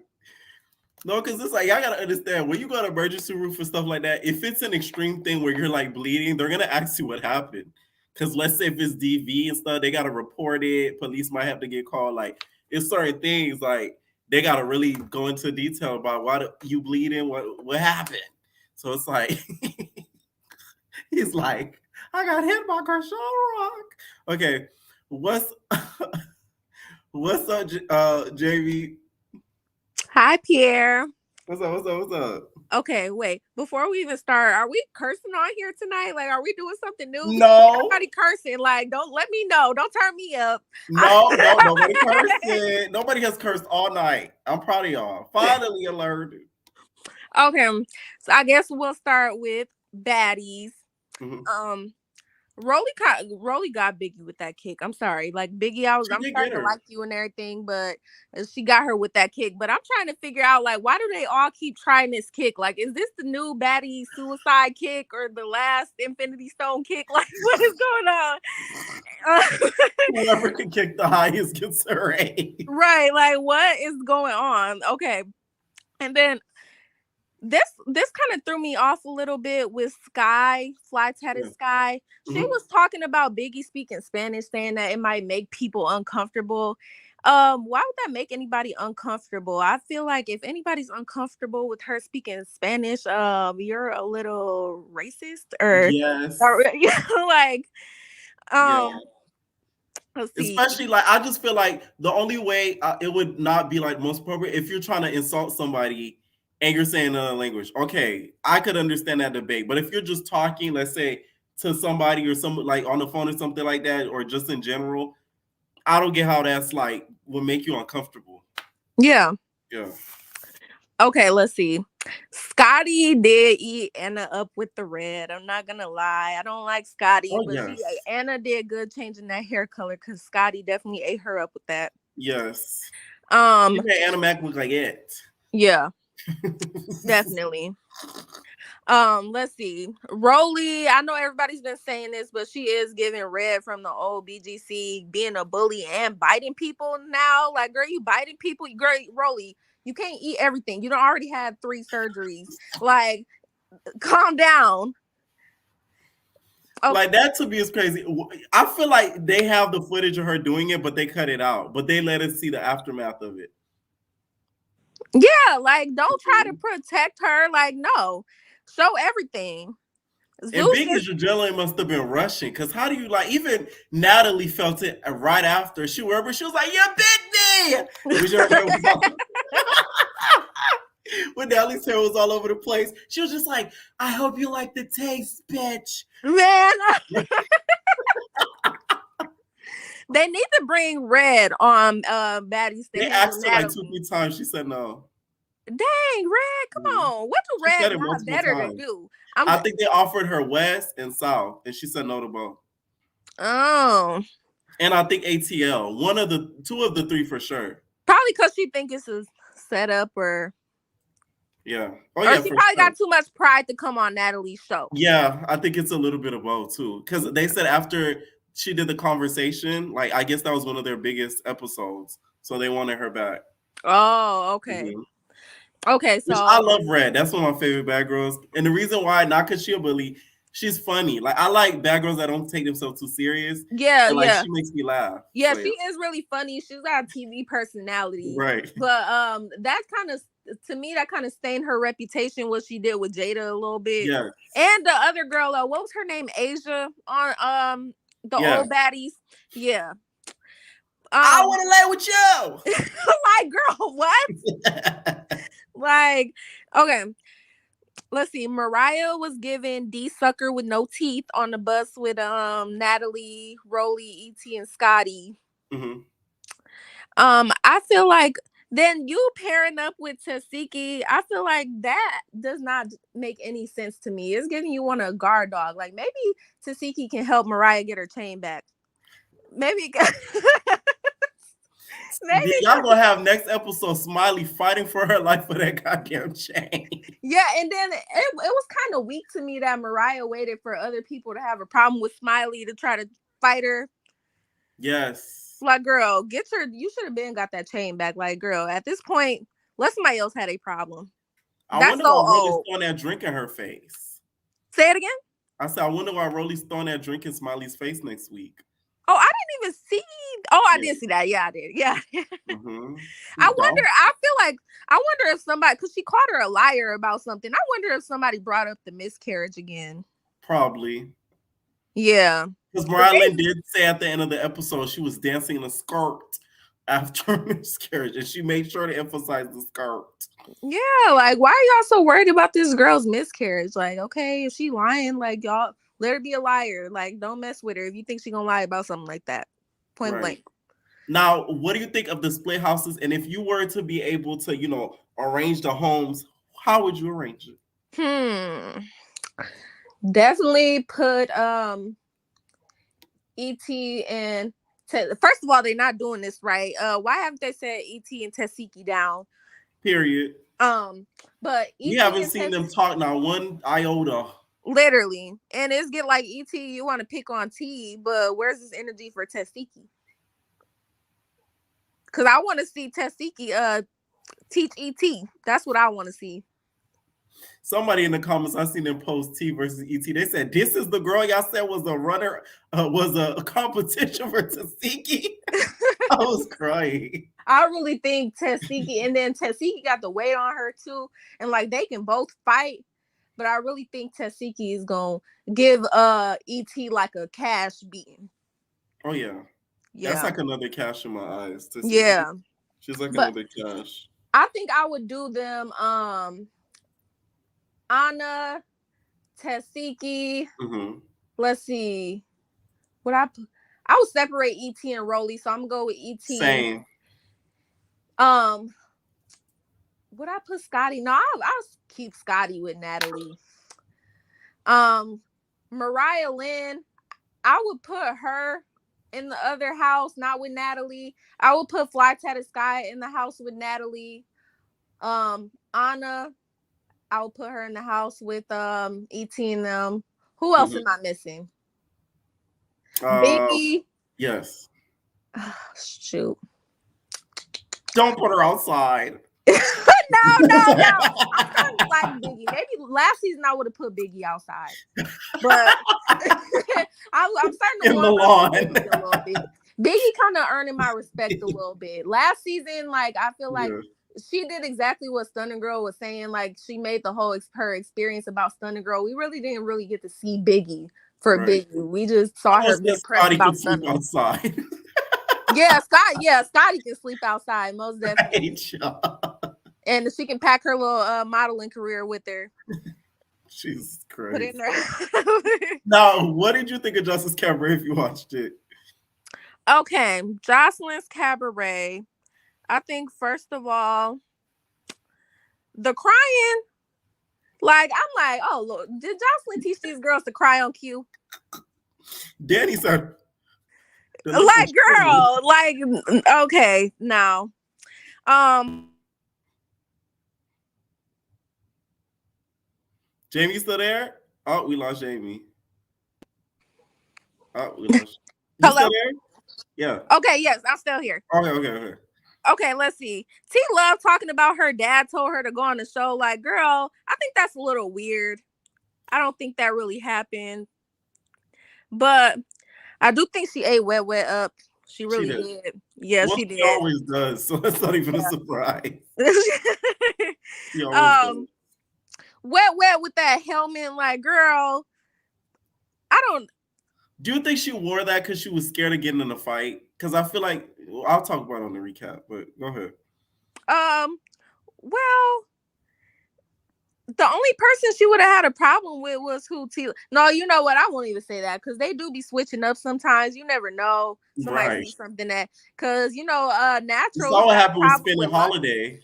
No, because it's like, y'all gotta understand, when you go to emergency room for stuff like that, if it's an extreme thing where you're like bleeding, they're gonna ask you what happened. Because let's say if it's DV and stuff, they gotta report it. Police might have to get called. Like, it's certain things like they gotta really go into detail about why you bleeding, what happened. So it's like he's like, I got hit by Krishan Rock. Okay, what's up, JV? Hi, Pierre. What's up? Okay, wait. Before we even start, are we cursing on here tonight? Like, are we doing something new? No. Everybody cursing. Like, don't let me know. Don't turn me up. No, nobody cursing. Nobody has cursed all night. I'm proud of y'all. Finally learned. Okay, so I guess we'll start with Baddies. Mm-hmm. Rolly got Biggie with that kick. I'm sorry. Like, Biggie, I'm starting to like you and everything, but she got her with that kick. But I'm trying to figure out, like, why do they all keep trying this kick? Like, is this the new Baddie suicide kick or the last Infinity Stone kick? Like, what is going on? Whoever can kick the highest gets a raise. Right. Like, what is going on? Okay. And then this kind of threw me off a little bit with Sky, Fly-Tatted Sky. She was talking about Biggie speaking Spanish, saying that it might make people uncomfortable. Why would that make anybody uncomfortable? I feel like if anybody's uncomfortable with her speaking Spanish, you're a little racist or like let's see. Especially, like, I just feel like the only way it would not be like most appropriate if you're trying to insult somebody and you're saying another language. Okay, I could understand that debate. But if you're just talking, let's say, to somebody or someone like on the phone or something like that, or just in general, I don't get how that's like will make you uncomfortable. Yeah. Yeah. Okay, let's see. Scotty did eat Anna up with the red. I'm not gonna lie. I don't like Scotty, but Anna did good changing that hair color because Scotty definitely ate her up with that. Yes. She made Anna Mac look like it. Yeah. Definitely. Let's see. Rolly, I know everybody's been saying this, but she is giving red from the old BGC, being a bully and biting people now. Like, girl, you biting people. Girl, Rolly, you can't eat everything. You don't already have 3 surgeries. Like, calm down. Okay. Like, that to me is crazy. I feel like they have the footage of her doing it, but they cut it out. But they let us see the aftermath of it. Yeah, like, don't try to protect her. Like, no. Show everything. And Biggie's adrenaline must have been rushing. Because how do you, like, even Natalie felt it right after. She was like, you bit me! When Natalie's hair was all over the place, she was just like, I hope you like the taste, bitch. Man. They need to bring red on Baddies. They asked her like 2-3 times. She said no. Dang, Red, come on. What do Red not better to do? I think they offered her West and South, and she said no to both. Oh. And I think ATL. 2 of the 3 for sure. Probably because she thinks it's a setup or... Yeah. Or Yeah, she for probably sure. got too much pride to come on Natalie's show. Yeah, I think it's a little bit of both too. Because they said after she did the conversation, like I guess that was one of their biggest episodes. So they wanted her back. Oh, okay. Mhm. Okay, Which I so love Red. That's one of my favorite bad girls. And the reason why, not because she's a bully, she's funny. Like I like bad girls that don't take themselves too serious. yeah, And like yeah. she makes me laugh. Yeah, So, she is really funny. She's got a TV personality. Right. But that kind of, to me, that kind of stained her reputation, what she did with Jada a little bit. Yeah. And the other girl, what was her name? Asia on the old baddies. Yeah. I want to lay with you. Like, girl, what? Like, okay. Let's see. Mariah was given D Sucker with no teeth on the bus with Natalie, Rolly, E.T., and Scotty. Mm-hmm. I feel like then you pairing up with Tasiki, I feel like that does not make any sense to me. It's giving you one a guard dog. Like maybe Tasiki can help Mariah get her chain back. Maybe Maybe y'all gonna have next episode Smiley fighting for her life for that goddamn chain. Yeah, and then it was kind of weak to me that Mariah waited for other people to have a problem with Smiley to try to fight her. Yes. Like, girl, you should have been got that chain back. Like, girl, at this point, let somebody else had a problem. I That's wonder so why Rolly's old. throwing that drink in her face. Say it again? I said, I wonder why Rolly's throwing that drink in Smiley's face next week. Oh, I didn't even see. Oh, I did see that. Yeah, I did. Yeah. Mm-hmm. I wonder if somebody, because she called her a liar about something. I wonder if somebody brought up the miscarriage again. Probably. Yeah. Because Mariah Lynn did say at the end of the episode she was dancing in a skirt after her miscarriage, and she made sure to emphasize the skirt. Yeah, like, why are y'all so worried about this girl's miscarriage? Like, okay, if she lying, like, y'all let her be a liar. Like, don't mess with her if you think she's gonna lie about something like that. Point blank. Now, what do you think of the split houses? And if you were to be able to, arrange the homes, how would you arrange it? Definitely put E.T. and first of all, they're not doing this right. Why haven't they said E.T. and Tasiki down? Period. But we haven't seen them talk now one iota. Literally. And it's get like E.T., you want to pick on T, but where's this energy for Tasiki? Because I want to see Tasiki teach E.T. That's what I want to see. Somebody in the comments, I seen them post T versus E.T. They said, this is the girl y'all said was a runner, was a competition for Tasiki. I was crying. I really think Tasiki, and then Tasiki got the weight on her too. And like they can both fight. But I really think Tasiki is going to give E.T. like a cash beating. Oh, yeah. That's like another cash in my eyes. Tasiki. Yeah. She's like another cash. I think I would do them Anna, Tasiki. Mm-hmm. Let's see. I would separate E.T. and Rolly, so I'm going to go with E.T. Same. Would I put Scotty? No, I'll keep Scotty with Natalie. Mariah Lynn, I would put her in the other house, not with Natalie. I would put Fly Tatted Sky in the house with Natalie. Anna, I would put her in the house with E.T. and them. Who else am I missing? Biggie. Yes. Shoot. Don't put her outside. No. I'm starting to like Biggie. Maybe last season I would have put Biggie outside, but I'm starting to in the lawn Biggie a little bit. Biggie kind of earning my respect a little bit. Last season, like I feel like she did exactly what Stunning Girl was saying. Like she made the whole her experience about Stunning Girl. We really didn't get to see Biggie for Biggie. We just saw her get pressed about Stunning outside. Scotty can sleep outside most definitely. And she can pack her little modeling career with her. She's crazy. Put it in there. Now, what did you think of Justice Cabaret if you watched it? Okay, Jocelyn's Cabaret. I think first of all, the crying. Like I'm like, oh Lord, did Jocelyn teach these girls to cry on cue? Danny said, like, girl, like, okay, no. Jamie still there? Oh, we lost Jamie. Oh, we lost. You Hello? still there? Yeah. Okay, yes, I'm still here. Okay. Okay, let's see. T Love talking about her dad told her to go on the show. Like, girl, I think that's a little weird. I don't think that really happened. But I do think she ate wet up. She really did. Yeah, Well, she she did. always does, so that's not even a surprise. She always does. Wet with that helmet, like, girl, I don't. Do you think she wore that because she was scared of getting in a fight? Because I feel like I'll talk about it on the recap, but go ahead. Well, the only person she would have had a problem with was who T. No, you know what? I won't even say that because they do be switching up sometimes. You never know. Somebody see something that because Natural. You saw what happened with Spinning Holiday.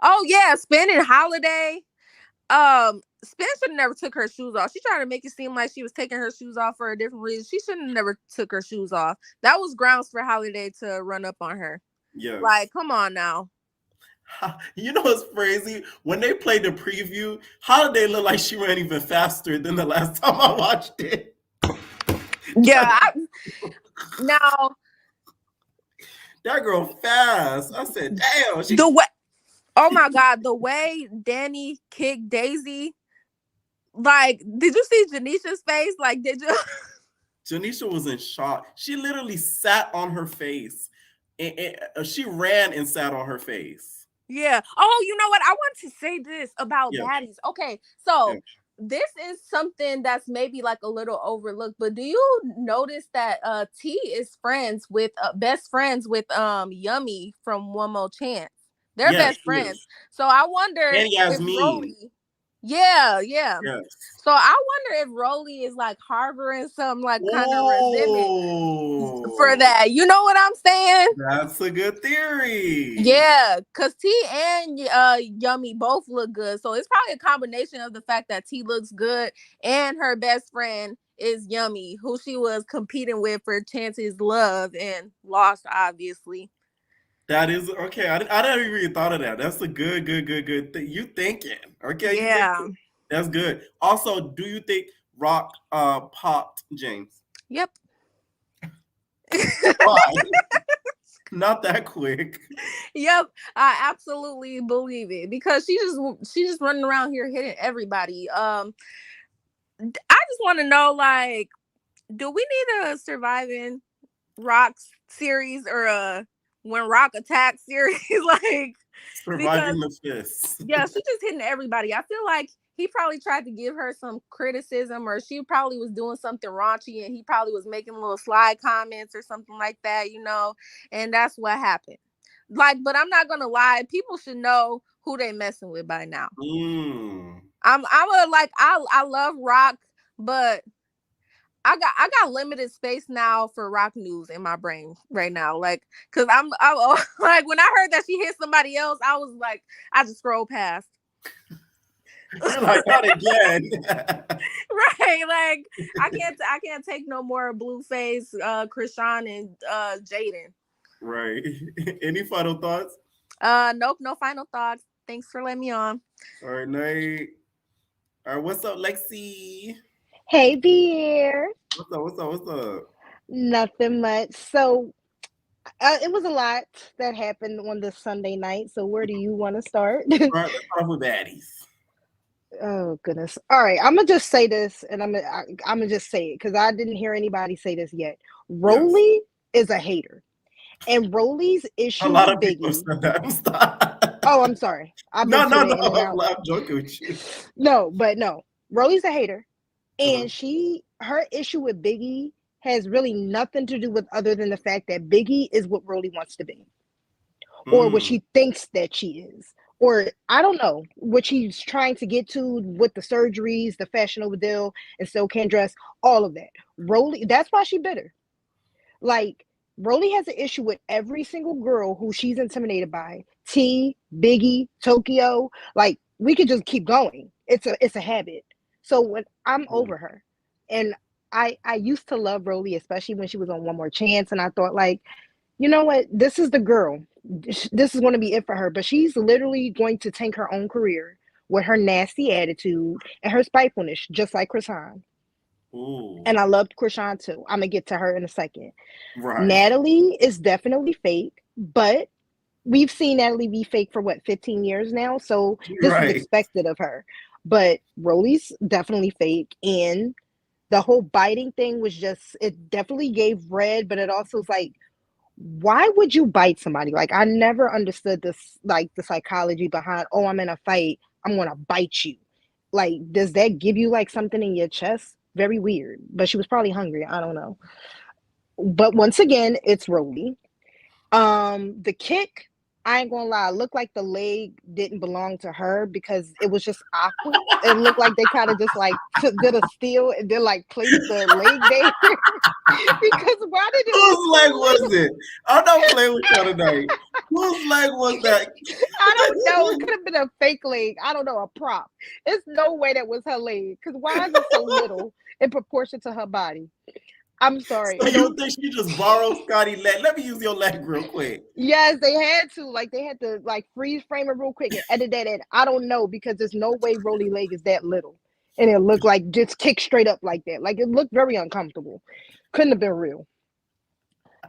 Oh yeah, Spinning Holiday. Spencer never took her shoes off. She tried to make it seem like she was taking her shoes off for a different reason. She shouldn't have never took her shoes off. That was grounds for Holiday to run up on her. Yeah, like come on now. You know what's crazy? When they played the preview, Holiday looked like she ran even faster than the last time I watched it. Yeah. Now that girl fast. I said, damn. Oh my God, the way Danny kicked Daisy. Like, did you see Janisha's face? Like, did you? Janisha was in shock. She literally sat on her face. And she ran and sat on her face. Yeah. Oh, you know what? I want to say this about Baddies. Okay, so this is something that's maybe like a little overlooked, but do you notice that T is best friends with Yummy from One More Chance? They're best friends. So I wonder if Rolly. Yeah. Yes. So I wonder if Rolly is like harboring some like kind of resentment for that. You know what I'm saying? That's a good theory. Yeah, because T and Yummy both look good. So it's probably a combination of the fact that T looks good and her best friend is Yummy, who she was competing with for Chance's love and lost, obviously. That is okay. I didn't even thought of that. That's a good thing. You thinking? Okay. Yeah. That's good. Also, do you think Rock popped James? Yep. Why? Not that quick. Yep, I absolutely believe it because she's just running around here hitting everybody. I just want to know, like, do we need a Surviving Rock's series or a When Rock Attacks series? Like Surviving the Fist. Yeah, she's just hitting everybody. I feel like he probably tried to give her some criticism, or she probably was doing something raunchy and he probably was making little slide comments or something like that, and that's what happened. Like, but I'm not gonna lie, people should know who they messing with by now. I love Rock, but I got limited space now for Rock news in my brain right now. Like, cause I'm like, when I heard that she hit somebody else, I was like, I just scrolled past. You're like, not again. Right, like I can't take no more Blueface, Krishan and Jaden. Right. Any final thoughts? Nope, no final thoughts. Thanks for letting me on. All right, Nate. All right, what's up, Lexi? Hey, dear. What's up? Nothing much. So it was a lot that happened on this Sunday night. So where do you want to start? All right, let's start with Baddies. Oh goodness! All right, I'm gonna just say this, and I'm gonna just say it because I didn't hear anybody say this yet. Rolly is a hater, and Rolly's issue with Biggie. Oh, I'm sorry. I'm joking with you. No, Rolly's a hater, and her issue with Biggie has really nothing to do with other than the fact that Biggie is what Rolly wants to be, or what she thinks that she is. Or I don't know what she's trying to get to with the surgeries, the Fashion Nova deal, and still can't dress, all of that. Rolly, that's why she's bitter. Like, Rolly has an issue with every single girl who she's intimidated by. T, Biggie, Tokyo. Like, we could just keep going. It's a habit. So when I'm over her, and I used to love Rolly, especially when she was on One More Chance, and I thought, like, you know what? This is the girl. This is going to be it for her. But she's literally going to tank her own career with her nasty attitude and her spitefulness, just like Krishan. Ooh. And I loved Krishan too. I'm gonna get to her in a second. Right. Natalie is definitely fake, but we've seen Natalie be fake for what, 15 years now, so this was expected of her. But Rolly's definitely fake, and the whole biting thing was just, it definitely gave red, but it also was like, why would you bite somebody? Like, I never understood this, like the psychology behind, oh, I'm in a fight, I'm gonna bite you. Like, does that give you like something in your chest? Very weird. But she was probably hungry, I don't know. But once again, it's Rolly. The kick, I ain't gonna lie, looked like the leg didn't belong to her because it was just awkward. It looked like they kind of just like did a steal and then like placed the leg there. Because why did it Whose leg was it? I'm not playing with y'all tonight. Whose leg was that? I don't know. It could have been a fake leg. I don't know, a prop. There's no way that was her leg. Because why is it so little in proportion to her body? I'm sorry. So you think she just borrowed Scotty's leg? Let me use your leg real quick. Yes, they had to. Like, they had to like freeze frame it real quick and edit that in. I don't know, because there's no way Rolly leg is that little. And it looked like just kicked straight up like that. Like, it looked very uncomfortable. Couldn't have been real.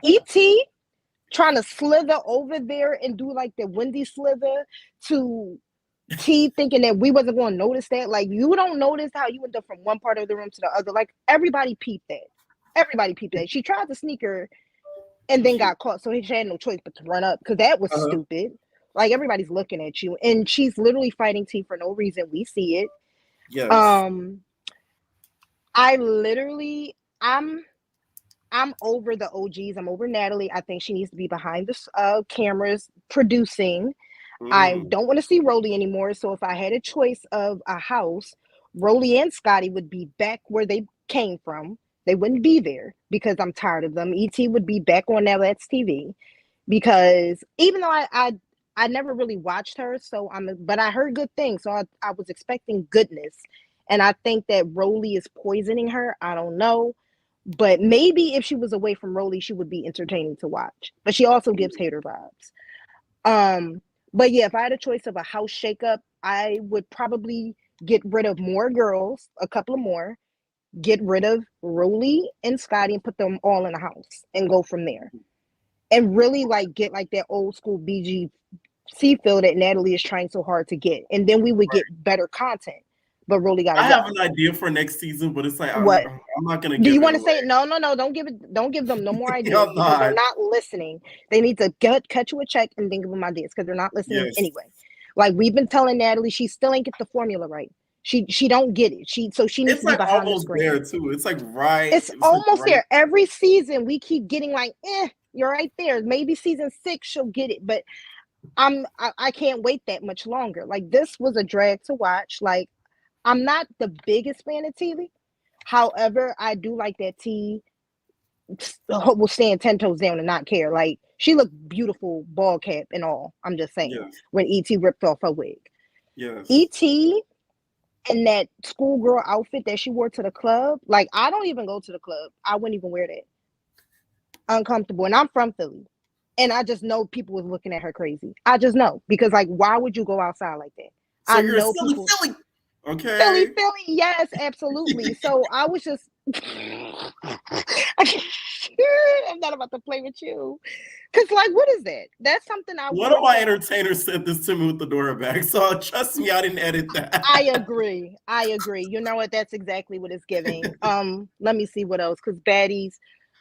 E.T. trying to slither over there and do like the Wendy slither to T, thinking that we wasn't going to notice that. Like, you don't notice how you went up from one part of the room to the other. Like, everybody peeped that. Everybody peeped that. She tried to sneak her and then got caught, so she had no choice but to run up, because that was stupid. Like, everybody's looking at you, and she's literally fighting T for no reason. We see it. Yes. I'm over the OGs. I'm over Natalie. I think she needs to be behind the cameras producing. I don't want to see Rolly anymore. So if I had a choice of a house, Rolly and Scotty would be back where they came from. They wouldn't be there because I'm tired of them. ET would be back on That's TV, because even though I never really watched her, but I heard good things, so I was expecting goodness, and I think that Rolly is poisoning her. I don't know, but maybe if she was away from Rolly, she would be entertaining to watch. But she also gives hater vibes. But yeah, if I had a choice of a house shakeup, I would probably get rid of more girls, a couple of more. Get rid of Rolly and Scotty and put them all in a house and go from there. And really like get like that old school BGC feel that Natalie is trying so hard to get. And then we would get better content. But Rolly got to I have an idea for next season, but it's like, what? I'm not going to give Do you it want to away. say no, don't give them no more ideas because they're not listening. They need to cut you a check and then give them ideas because they're not listening anyway. Like, we've been telling Natalie, she still ain't get the formula right. She don't get it. She needs to be behind the screen. There too. It's like It's almost there. Every season we keep getting like, you're right there. Maybe season 6 she'll get it, but I can't wait that much longer. Like, this was a drag to watch. Like, I'm not the biggest fan of T. However, I do like that T will stand 10 toes down and not care. Like, she looked beautiful, ball cap and all. I'm just saying, when E.T. ripped off her wig. Yes. E.T. and that schoolgirl outfit that she wore to the club, like, I don't even go to the club. I wouldn't even wear that. Uncomfortable. And I'm from Philly. And I just know people was looking at her crazy. I just know. Because, like, why would you go outside like that? So I you're know silly, people. Philly. Okay. Philly, yes, absolutely. So I was just I'm not about to play with you. Cause like, what is that? That's something One of my entertainers said this to me with the door back. So trust me, I didn't edit that. I agree. You know what? That's exactly what it's giving. Let me see what else. Cause Baddies,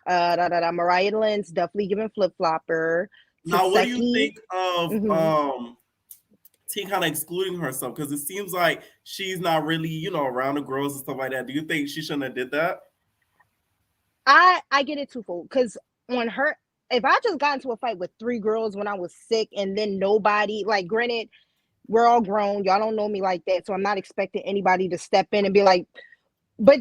Mariah Lynn's definitely giving flip flopper. Now, what do you think of T kind of excluding herself? Because it seems like she's not really, around the girls and stuff like that. Do you think she shouldn't have did that? I get it twofold. Because on her, if I just got into a fight with 3 girls when I was sick and then nobody, like, granted, we're all grown. Y'all don't know me like that. So I'm not expecting anybody to step in and be like, but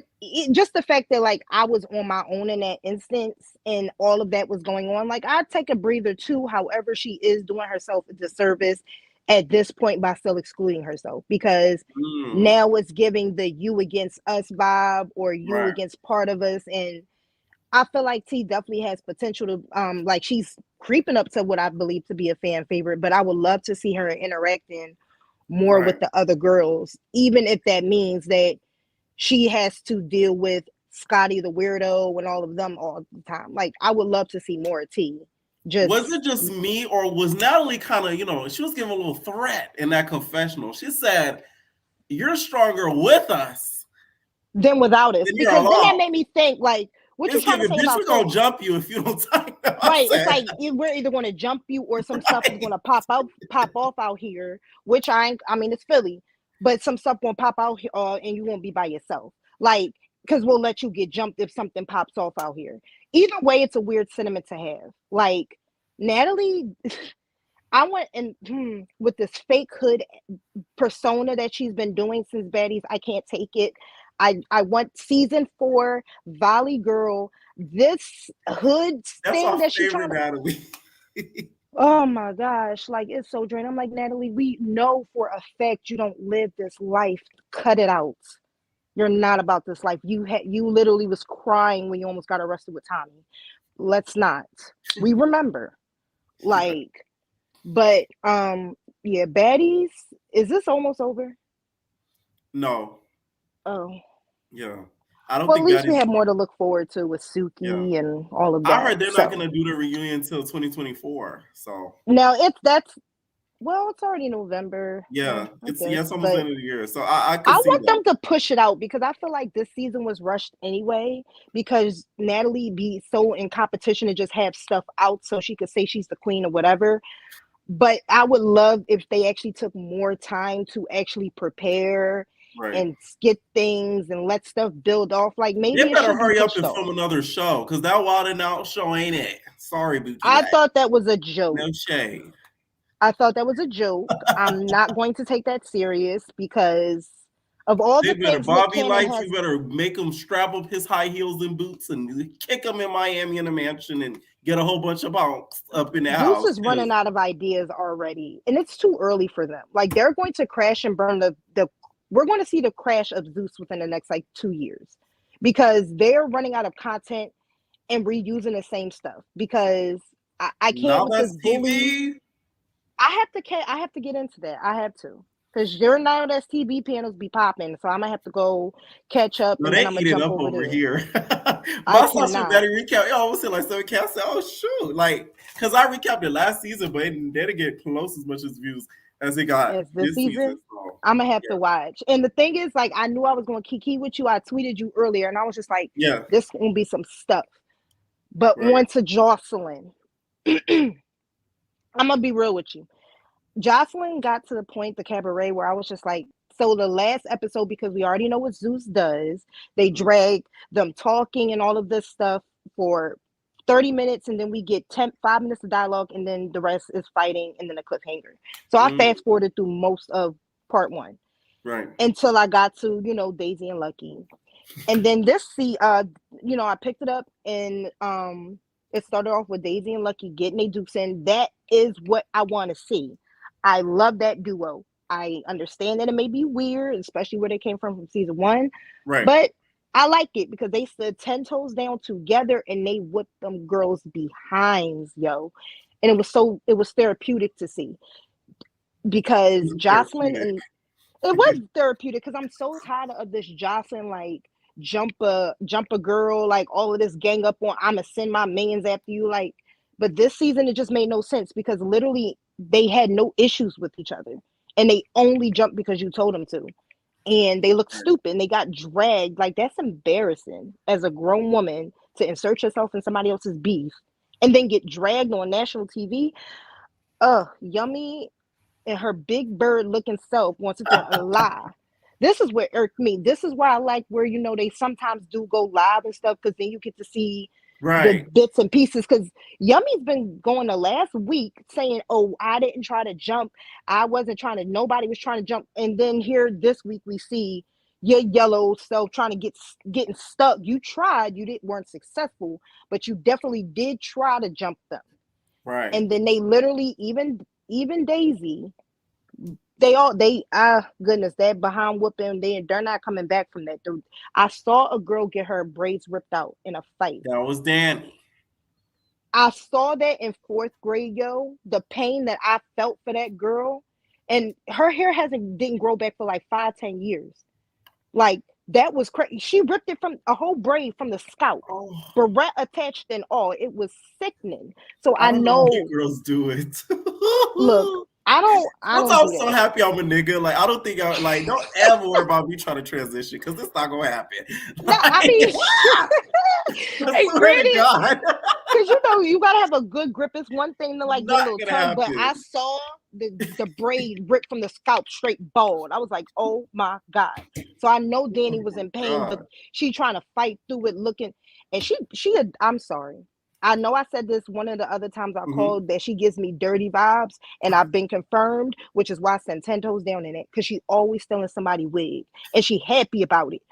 just the fact that, like, I was on my own in that instance and all of that was going on, like, I'd take a breather too. However, she is doing herself a disservice at this point by still excluding herself, because now it's giving the you against us vibe, or you against part of us. And I feel like T definitely has potential to, like, she's creeping up to what I believe to be a fan favorite, but I would love to see her interacting more with the other girls, even if that means that she has to deal with Scotty the weirdo and all of them all the time. Like, I would love to see more T. Was it just me, or was Natalie kind of, she was giving a little threat in that confessional? She said, "You're stronger with us than without us," because then that made me think, like, what you trying to say bitch, about we're gonna jump you if you don't talk. Right, it's like we're either going to jump you or some stuff is going to pop off out here. Which I mean, it's Philly, but some stuff won't pop out here, and you won't be by yourself. Like, because we'll let you get jumped if something pops off out here. Either way, it's a weird sentiment to have. Like, Natalie, I want, and with this fake hood persona that she's been doing since Baddies, I can't take it. I want season 4 Valley Girl. This hood thing that she's trying to. Natalie. Oh my gosh, like, it's so draining. I'm like, Natalie, we know for a fact you don't live this life. Cut it out. You're not about this life. You literally was crying when you almost got arrested with Tommy. Let's not. We remember. Like, but yeah, Baddies. Is this almost over? No. Oh. Yeah. I don't well, think at least we have more to look forward to with Suki and all of that. I heard they're not going to do the reunion until 2024. So now it's already November. Yeah, it's almost the end of the year. So I want them to push it out, because I feel like this season was rushed anyway, because Natalie be so in competition to just have stuff out so she could say she's the queen or whatever. But I would love if they actually took more time to actually prepare and get things and let stuff build off. Like, maybe they better hurry up and film another show, because that Wild and Out show ain't it. Sorry, Buki. I thought that was a joke. No shade. I thought that was a joke. I'm not going to take that serious, because of all the things Bobby Lights, you better make him strap up his high heels and boots and kick him in Miami in a mansion and get a whole bunch of bonks up in the house. Zeus is running out of ideas already, and it's too early for them. Like, they're going to crash and burn we're going to see the crash of Zeus within the next 2 years, because they're running out of content and reusing the same stuff. Because I can't with this bully. I have to get into that. I have to, because your now that's TV panels be popping, so I'm gonna have to go catch up. No, and they then I'm eat it up over here. My social media recap, I almost said like 7K. I said, oh shoot, like, because I recapped it last season, but they didn't get close as much as views as it got this season. So, I'm gonna have to watch. And the thing is, like, I knew I was going to kiki with you. I tweeted you earlier, and I was just like, this gonna be some stuff. But on to Jocelyn. I'm gonna be real with you. Jocelyn got to the point, the cabaret, where I was just like, so the last episode, because we already know what Zeus does, they drag them talking and all of this stuff for 30 minutes, and then we get 5 minutes of dialogue, and then the rest is fighting, and then a cliffhanger. So I fast forwarded through most of part 1. Right. Until I got to, Daisy and Lucky. And then I picked it up, and it started off with Daisy and Lucky getting their dukes in. That is what I want to see. I love that duo. I understand that it may be weird, especially where they came from season 1. Right. But I like it, because they stood 10 toes down together and they whipped them girls behinds, yo. And it was therapeutic to see. Because Jocelyn and it was therapeutic, because I'm so tired of this Jocelyn, like, jump a girl, like, all of this gang up on, I'ma send my minions after you, like. But this season, it just made no sense, because literally they had no issues with each other, and they only jumped because you told them to, and they looked stupid and they got dragged. Like, that's embarrassing as a grown woman to insert yourself in somebody else's beef and then get dragged on national TV. Yummy and her big bird looking self wants to lie. This is what irked me. This is why I like where, they sometimes do go live and stuff, because then you get to see the bits and pieces. Because Yummy's been going the last week saying, oh, I didn't try to jump. Nobody was trying to jump. And then here this week we see your yellow self getting stuck. You tried, weren't successful, but you definitely did try to jump them. Right. And then they literally, even Daisy, goodness, that behind whooping, they're not coming back from that. I saw a girl get her braids ripped out in a fight. That was Danny. I saw that in 4th grade, yo. The pain that I felt for that girl, and her hair didn't grow back for like 5-10 years. Like that was crazy. She ripped it from a whole braid from the scalp, barrette attached and all. It was sickening. So I I don't know know. how girls do it. Look, I don't I'm do so that. happy I'm a nigga. Like, I don't think don't ever worry about me trying to transition because it's not gonna happen. No, I mean, I swear to God. Because you gotta have a good grip. It's one thing to like get a Not little gonna tug, but happen. I saw the braid ripped from the scalp straight bald. I was like, oh my God. So I know Danny was in pain, but she trying to fight through it, looking, and I'm sorry. I know I said this one of the other times I called that she gives me dirty vibes, and I've been confirmed, which is why I sent 10 toes down in it, because she's always stealing somebody's wig, and she happy about it.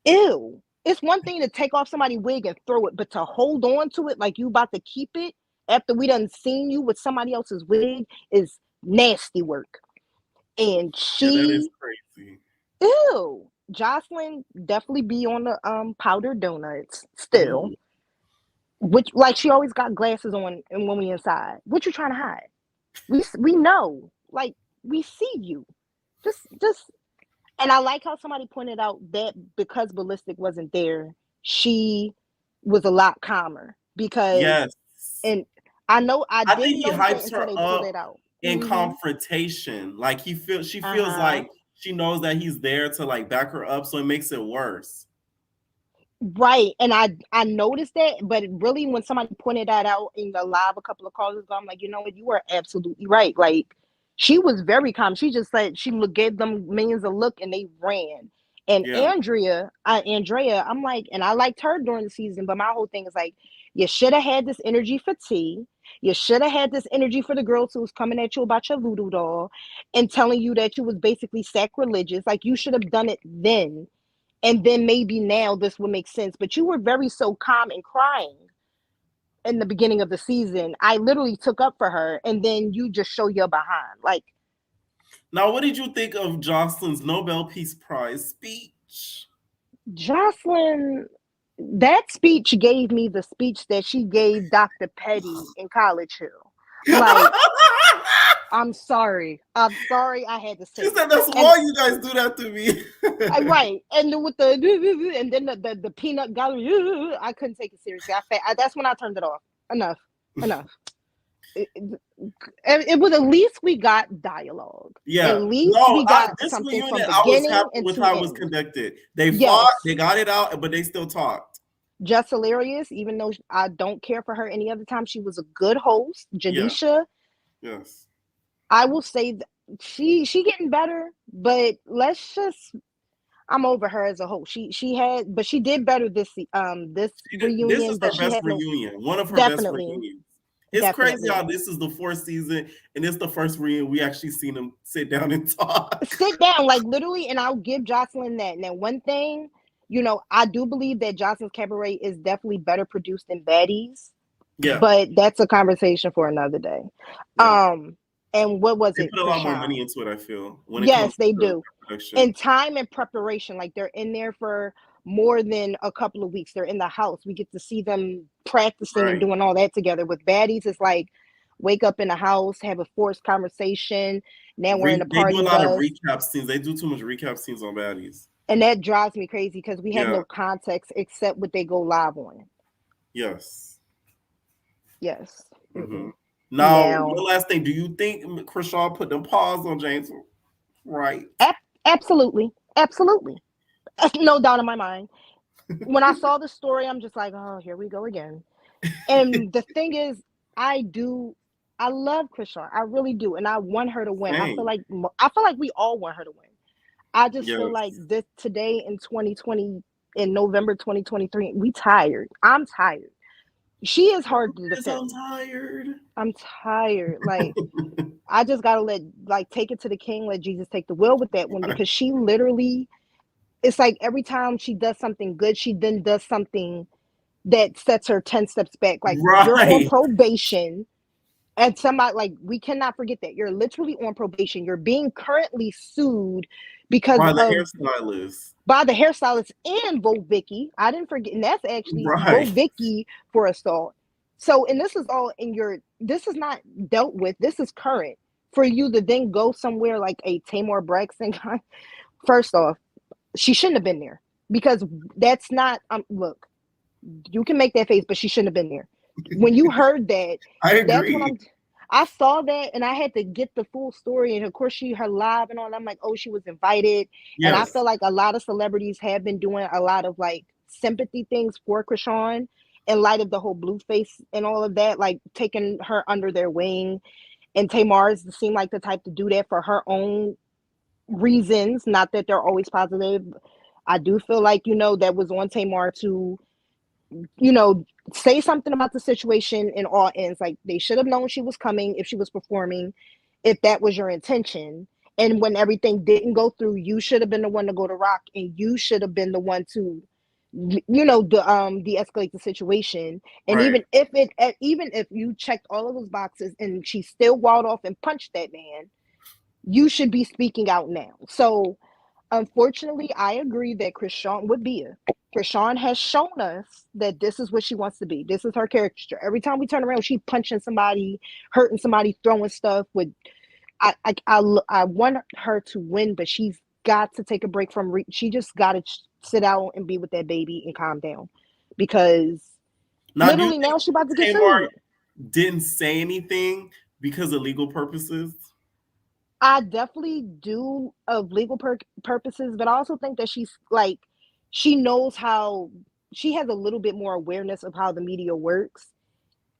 Ew. It's one thing to take off somebody's wig and throw it, but to hold on to it like you about to keep it after we done seen you with somebody else's wig is nasty work. And that is crazy. Ew. Jocelyn definitely be on the powdered donuts still. Which, like, she always got glasses on and when we inside. What you trying to hide? We know. Like, we see you. Just and I like how somebody pointed out that because Ballistic wasn't there, she was a lot calmer. Because and I know I didn't know that until they pulled it out. In confrontation. Like she feels like she knows that he's there to like back her up, so it makes it worse. Right. And I noticed that, but really when somebody pointed that out in the live a couple of calls ago, I'm like, you know what, you are absolutely right. Like, she was very calm. She just said she gave them millions a look and they ran. And Andrea, I'm like, and I liked her during the season, but my whole thing is like, you should have had this energy for T. You should have had this energy for the girls who was coming at you about your voodoo doll and telling you that you was basically sacrilegious. Like, you should have done it then. And then maybe now this would make sense. But you were very so calm and crying in the beginning of the season. I literally took up for her, and then you just show your behind. Like, now, what did you think of Jocelyn's Nobel Peace Prize speech? Jocelyn, that speech gave me the speech that she gave Dr. Petty in College Hill. Like, I'm sorry I had to say. She said that's why you guys do that to me. Right, and with the and then the peanut gallery, I couldn't take it seriously. That's when I turned it off. Enough. It was, at least we got dialogue. Yeah, at least we got something from beginning. I was happy with how it was conducted. They fought, they got it out, but they still talked. Just hilarious, even though I don't care for her any other time. She was a good host. Janisha, yes, I will say that she getting better, but let's just. I'm over her as a host. But she did better this reunion. This is her best reunion. One of her best reunions. It's crazy how this is the 4th season and it's the first reunion we actually seen them sit down and talk. Sit down, like literally, and I'll give Jocelyn that. Now, one thing, I do believe that Jocelyn's Cabaret is definitely better produced than Baddies. Yeah. But that's a conversation for another day. Yeah. And what was they it? Put a lot more money into it, I feel. Yes, they do. And time and preparation, like they're in there for more than a couple of weeks. They're in the house. We get to see them practicing and doing all that together. With Baddies, it's like wake up in the house, have a forced conversation. Now we're in the party. They do a lot of recap scenes. They do too much recap scenes on Baddies. And that drives me crazy because we have no context except what they go live on. Yes. Mm-hmm. Now, one last thing. Do you think Krishan put them paws on James right? Absolutely. No doubt in my mind. When I saw the story, I'm just like, oh, here we go again. And the thing is, I love Krishan. I really do. And I want her to win. Same. I feel like we all want her to win. I just feel like this today in 2020, in November 2023, we tired. I'm tired. She is hard to defend. I'm tired. Like, I just gotta take it to the king, let Jesus take the wheel with that one, because she literally, it's like every time she does something good, she then does something that sets her 10 steps back. Like, you're on probation, and somebody, like, we cannot forget that you're literally on probation. You're being currently sued because by the hairstylist and Vote Vicky. I didn't forget, and that's actually Vote Vicky for assault. So, and this is all this is not dealt with. This is current. for you to then go somewhere like a Tamar Braxton guy, first off, she shouldn't have been there because that's not, look, you can make that face, but she shouldn't have been there. When you heard that, I that's agree. when I saw that and I had to get the full story. And of course, her live and all. I'm like, oh, she was invited. And I Yes. feel like a lot of celebrities have been doing a lot of like sympathy things for Krishan in light of the whole Blueface and all of that, like taking her under their wing. And Tamar's seemed like the type to do that for her own reasons. Not that they're always positive. I do feel like, that was on Tamar to say something about the situation in all ends. Like they should have known she was coming if she was performing, if that was your intention. And when everything didn't go through, you should have been the one to go to Rock, and you should have been the one to, de-escalate the situation. And Right. even if you checked all of those boxes and she still walled off and punched that man, you should be speaking out now. So unfortunately, I agree that Krishan has shown us that this is what she wants to be. This is her character. Every time we turn around, she's punching somebody, hurting somebody, throwing stuff. I want her to win, but she's got to take a break from. She just got to sit out and be with that baby and calm down, because literally now she's about to get Tamar sued. didn't say anything because of legal purposes? I definitely do of legal purposes, but I also think that she's like, she knows how, she has a little bit more awareness of how the media works.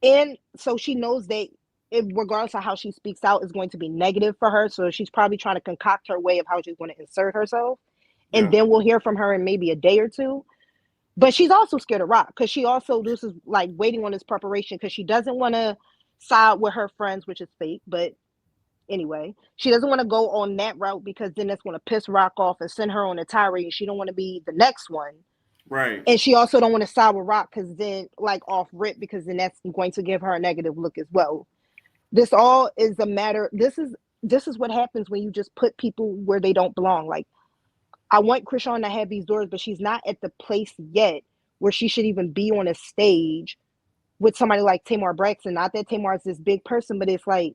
And so she knows that regardless of how she speaks out is going to be negative for her. So she's probably trying to concoct her way of how she's going to insert herself. And then we'll hear from her in maybe a day or two. But she's also scared of Rock, because this is like waiting on this preparation, because she doesn't want to side with her friends, which is fake, but anyway, she doesn't want to go on that route because then that's going to piss Rock off and send her on a tirade, and she don't want to be the next one. Right. And she also don't want to side with Rock because then, like, off rip, because then that's going to give her a negative look as well. This all is a matter. This is what happens when you just put people where they don't belong. Like, I want Krishan to have these doors, but she's not at the place yet where she should even be on a stage with somebody like Tamar Braxton. Not that Tamar is this big person, but it's like,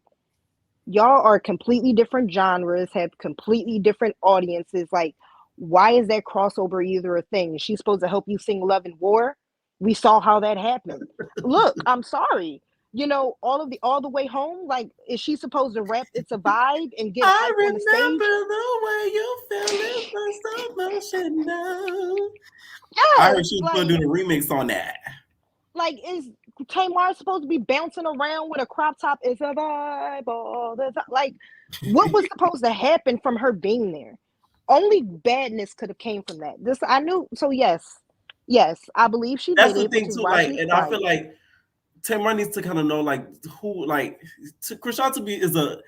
y'all are completely different genres, have completely different audiences. Like, why is that crossover either a thing? Is she supposed to help you sing Love and War? We saw how that happened. Look, I'm sorry. All the way home, like, is she supposed to rap It's a Vibe and get hype on the stage? I remember the way you feel it so emotional. Yes, I heard she was going to do the remix on that. Like, is Tamar supposed to be bouncing around with a crop top? It's a vibe all the time. Like, what was supposed to happen from her being there? Only badness could have came from that. This I knew. So yes, I believe she That's did the it, which thing is too. why Like, she's and quiet. I feel like Tamar needs to kind of know, like, who, like, Krishan to be is a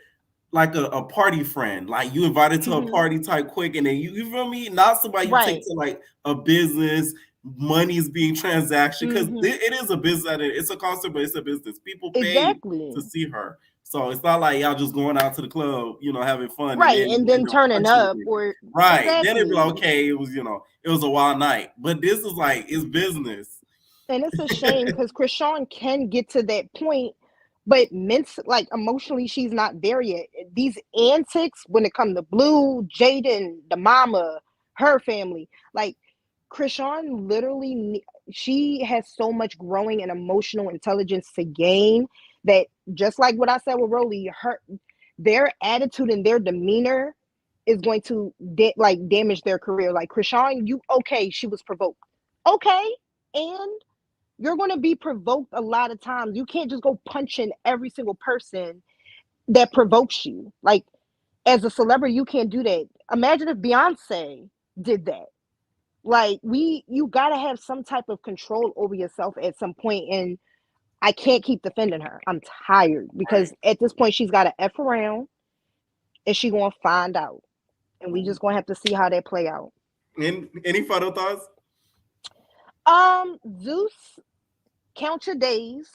party friend. Like, you invited to a party type quick, and then you feel me? Not somebody you take to like a business. Money is being transaction, because it is a business. It's a concert, but it's a business. People pay to see her, so it's not like y'all just going out to the club, having fun, and then turning up, or right. Then it'd be like, okay, it was it was a wild night, but this is like, it's business. And it's a shame because Krishan can get to that point, but like emotionally, she's not there yet. These antics when it comes to Blue, Jaden, the mama, her family, like, Krishan literally, she has so much growing and emotional intelligence to gain that, just like what I said with Rolly, their attitude and their demeanor is going to damage their career. Like, Krishan, she was provoked. Okay, and you're going to be provoked a lot of times. You can't just go punching every single person that provokes you. Like, as a celebrity, you can't do that. Imagine if Beyonce did that. Like, you got to have some type of control over yourself at some point, and I can't keep defending her. I'm tired, because at this point she's got to F around, and she's going to find out, and we just going to have to see how they play out. Any final thoughts? Zeus, count your days.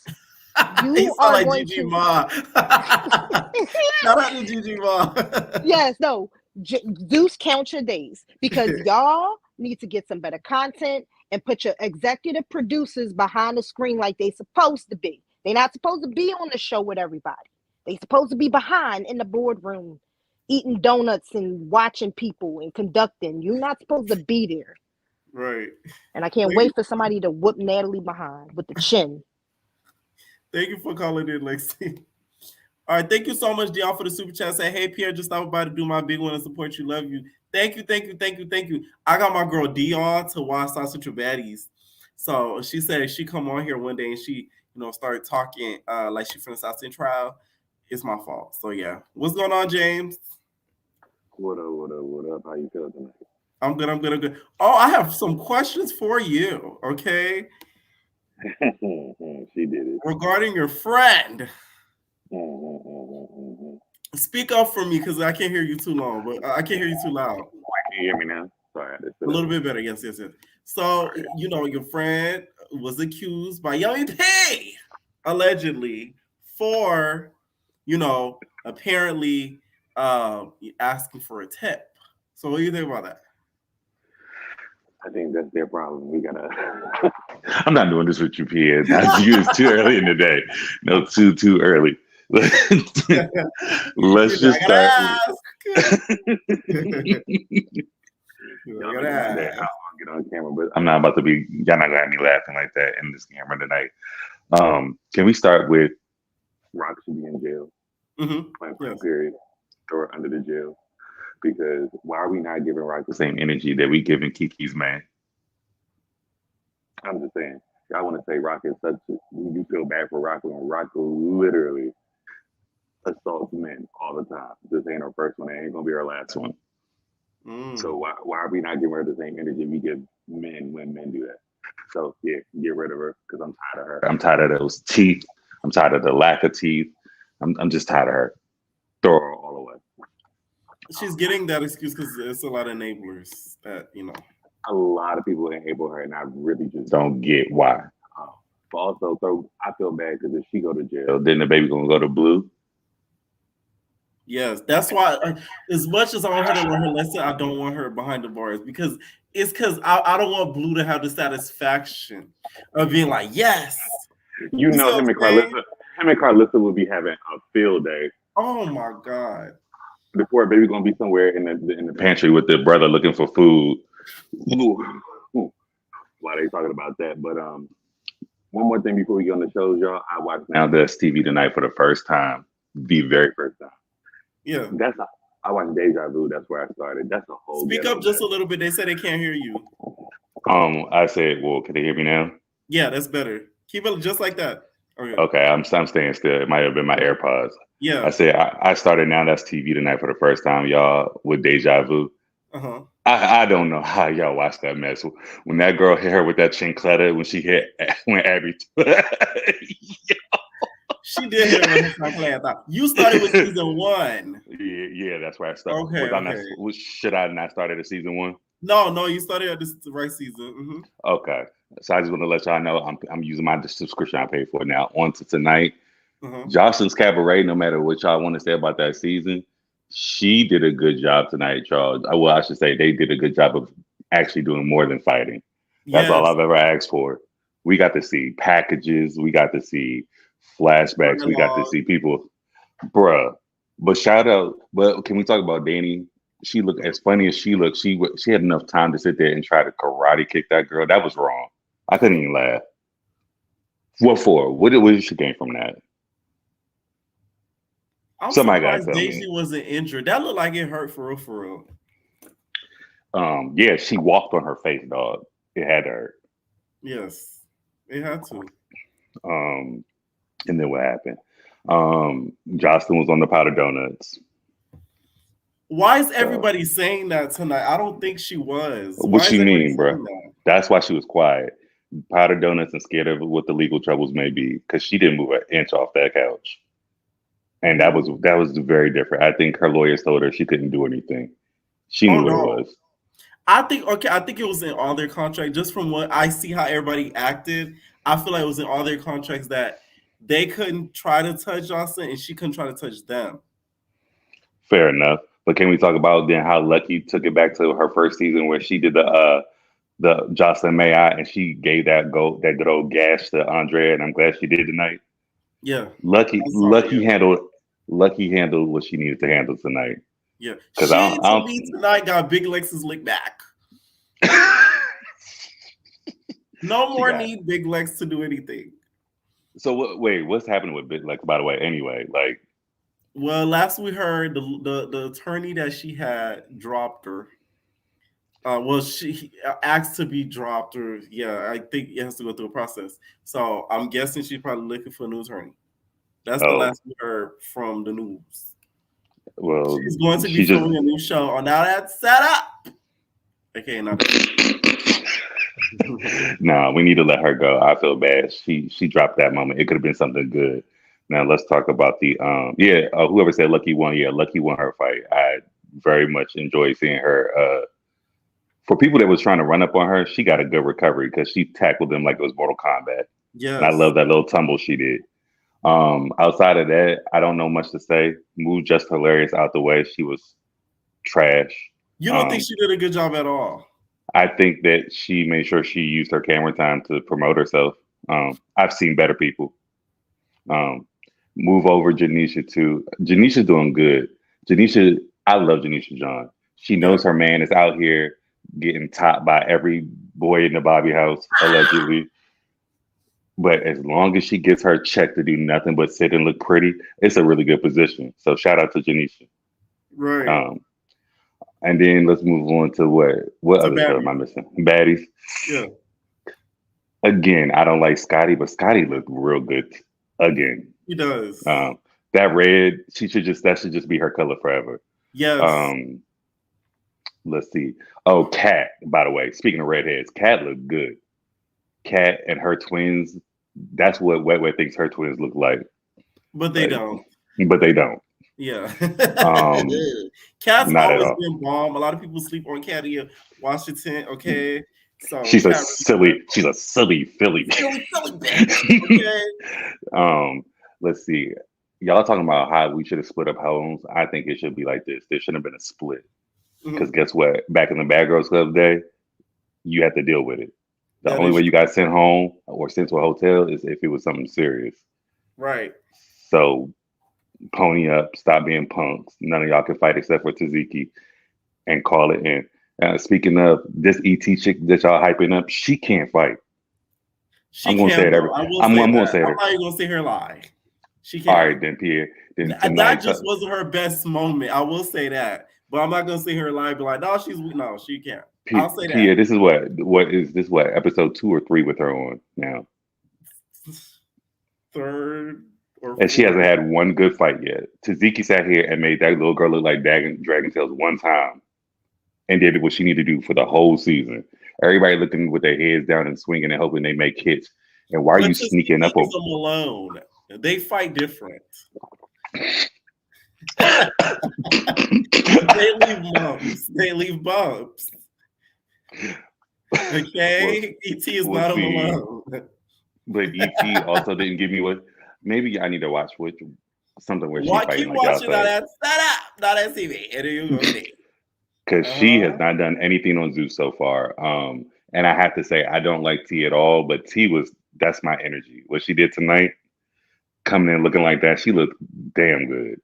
You are like Gigi Ma. Shout out to Gigi Ma. Yes, no. Zeus, count your days, because y'all need to get some better content and put your executive producers behind the screen like they supposed to be. They're not supposed to be on the show with everybody. They supposed to be behind in the boardroom, eating donuts and watching people and conducting. You're not supposed to be there. Right. And I can't wait for somebody to whoop Natalie behind with the chin. Thank you for calling in, Lexi. All right, thank you so much, Dion, for the super chat. Say, hey, Pierre, just stopped by to do my big one and support you. Love you. Thank you. I got my girl Dion to watch South Central Baddies. So she said she come on here one day and she, started talking like she from the South Central. It's my fault. So yeah. What's going on, James? What up? How you feeling tonight? I'm good. Oh, I have some questions for you, okay? She did it. Regarding your friend. Speak up for me because I can't hear you too long, but I can't hear you too loud. Can you hear me now? Sorry, a little bit better. Yes. So, your friend was accused by Young P, allegedly, for, apparently asking for a tip. So what do you think about that? I think that's their problem. We gotta. I'm not doing this with you, Pierre. It's too early in the day. No, too early. Let's just start. Y'all get on camera, but I'm not about to be. Y'all not gonna have me laughing like that in this camera tonight. Can we start with Rock should be in jail? Yes. Period. Or under the jail. Because why are we not giving Rock the same energy that we giving Kiki's man? I'm just saying. I want to say Rock is such a, you feel bad for Rock when Rock literally assaults men all the time. This ain't our first one. It ain't gonna be our last one. So why are we not giving her the same energy we give men when men do that? So yeah, get rid of her because I'm tired of her. I'm tired of those teeth. I'm tired of the lack of teeth. I'm just tired of her. Throw her all away. She's getting that excuse because it's a lot of enablers that, A lot of people enable her, and I really just don't get why. But also, I feel bad because if she go to jail, then the baby gonna go to Blue. Yes, that's why. As much as I want her to learn her lesson, I don't want her behind the bars because I don't want Blue to have the satisfaction of being like, yes. You know, him and Carlissa will be having a field day. Oh my God. The poor baby gonna be somewhere in the pantry with the brother looking for food. Why they talking about that? But one more thing before we get on the shows, y'all. I watched Now That's TV tonight for the first time, the very first time. Yeah, I watched Deja Vu. That's where I started. That's a whole. Speak up just a little bit. They said they can't hear you. I said, well, can they hear me now? Yeah, that's better. Keep it just like that. Okay, I'm staying still. It might have been my AirPods. Yeah. I said I started Now That's TV tonight for the first time, y'all, with Deja Vu. I don't know how y'all watched that mess. When that girl hit her with that chancleta, when Abby she did hit her with her chancleta. You started with season 1. Yeah, that's where I started. Okay. Should I not started at season 1? No, you started at the right season. Okay. So I just want to let y'all know I'm using my subscription I paid for now. On to tonight. Jocelyn's Cabaret, no matter what y'all want to say about that season, she did a good job tonight, y'all. Well, I should say they did a good job of actually doing more than fighting. That's all I've ever asked for. We got to see packages. We got to see flashbacks. We got to see people. Bruh. But shout out. But can we talk about Danny? She looked as funny as she looked. She had enough time to sit there and try to karate kick that girl. That was wrong. I couldn't even laugh. What for? What did she gain from that? I'm surprised Daisy wasn't injured. That looked like it hurt for real. Yeah, she walked on her face, dog. It had to hurt. Yes, it had to. And then what happened? Jocelyn was on the powder donuts. Why is everybody saying that tonight? I don't think she was. What you mean, bro? That's why she was quiet. Powder donuts and scared of what the legal troubles may be, because she didn't move an inch off that couch. And that was very different. I think her lawyers told her she couldn't do anything. She knew what it was. I think it was in all their contracts. Just from what I see how everybody acted, I feel like it was in all their contracts that they couldn't try to touch Jocelyn and she couldn't try to touch them. Fair enough. But can we talk about then how Lucky took it back to her first season where she did the Jocelyn May I and she gave that good old gash to Andrea, and I'm glad she did tonight. Yeah. Lucky handled Lucky handled what she needed to handle tonight. Yeah, because she to me tonight got Big Lex's lick back. No more need Big Lex to do anything. So wait, what's happening with Big Lex? By the way, anyway, like. Well, last we heard, the attorney that she had dropped her. Well, she asked to be dropped, or yeah, I think it has to go through a process. So I'm guessing she's probably looking for a new attorney. That's the last we heard from the news. Well, she's going to be filming a new show on Now That's Set Up. Okay, not No, we need to let her go. I feel bad. She dropped that moment. It could have been something good. Now let's talk about the whoever said Lucky won. Yeah, Lucky won her fight. I very much enjoyed seeing her. For people that was trying to run up on her, she got a good recovery because she tackled them like it was Mortal Kombat. Yeah, and I love that little tumble she did. Outside of that, I don't know much to say. Move Just Hilarious out the way. She was trash. You don't think she did a good job at all? I think that she made sure she used her camera time to promote herself. I've seen better people. Move over Janisha too. Janisha's doing good. I love Janisha John. She knows her man is out here getting topped by every boy in the Bobby house, allegedly. But as long as she gets her check to do nothing but sit and look pretty, it's a really good position. So shout out to Janisha. Right. And then let's move on to what other show am I missing? Baddies. Yeah. Again, I don't like Scotty, but Scotty looked real good again. He does. That red, that should just be her color forever. Yes. Let's see. Oh, Kat, by the way, speaking of redheads, Kat looked good. Kat and her twins, that's what Wet Wet thinks her twins look like. But they don't. But they don't. Yeah. Kat's always been bomb. A lot of people sleep on Kat in Washington, okay? So she's a silly Philly. Silly bitch. Okay. Let's see. Y'all talking about how we should have split up homes. I think it should be like this. There shouldn't have been a split. Because guess what? Back in the Bad Girls Club day, you had to deal with it. The only way you got sent home or sent to a hotel is if it was something serious. Right. So pony up, stop being punks. None of y'all can fight except for Taziki, and call it in. Speaking of this ET chick that y'all hyping up, she can't fight. I'm gonna say it. I'm gonna say it. I'm not even gonna say her lie. She can't. All right, then Pierre. Then that just wasn't her best moment. I will say that, but I'm not gonna say her lie. Be like, no, she can't. I'll say that. Pierre, this is what episode 2 or 3 with her on now. 3rd or 4th. And she hasn't had one good fight yet. Taziki sat here and made that little girl look like Dragon Tails one time, and did what she needed to do for the whole season. Everybody looking with their heads down and swinging and hoping they make hits. And why are you sneaking up on them alone? They fight different. They leave bumps. Okay, ET is not alone. But ET also didn't give me what. Maybe I need to watch something where she's fighting. Keep watching that TV, and you're gonna see. Because she has not done anything on Zeus so far. And I have to say, I don't like T at all, but that's my energy. What she did tonight, coming in looking like that, she looked damn good.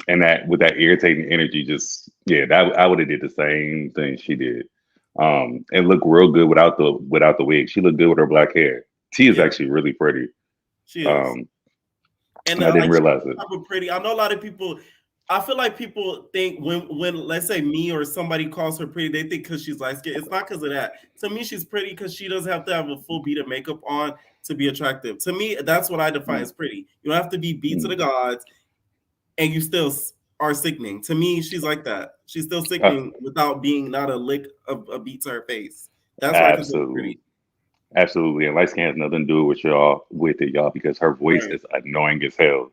And that with that irritating energy, I would have did the same thing she did. And looked real good without the wig. She looked good with her black hair. T is actually really pretty. She is. And I didn't realize it. Pretty. I know a lot of people. I feel like people think when let's say me or somebody calls her pretty, they think because she's light skinned. It's not because of that. To me, she's pretty because she doesn't have to have a full beat of makeup on to be attractive. To me, that's what I define as pretty. You don't have to be beat to the gods, and you still are sickening. To me, she's like that. She's still sickening without being not a lick of a beat to her face. That's why I consider her pretty. Absolutely. And light skin has nothing to do with y'all, because her voice is annoying as hell.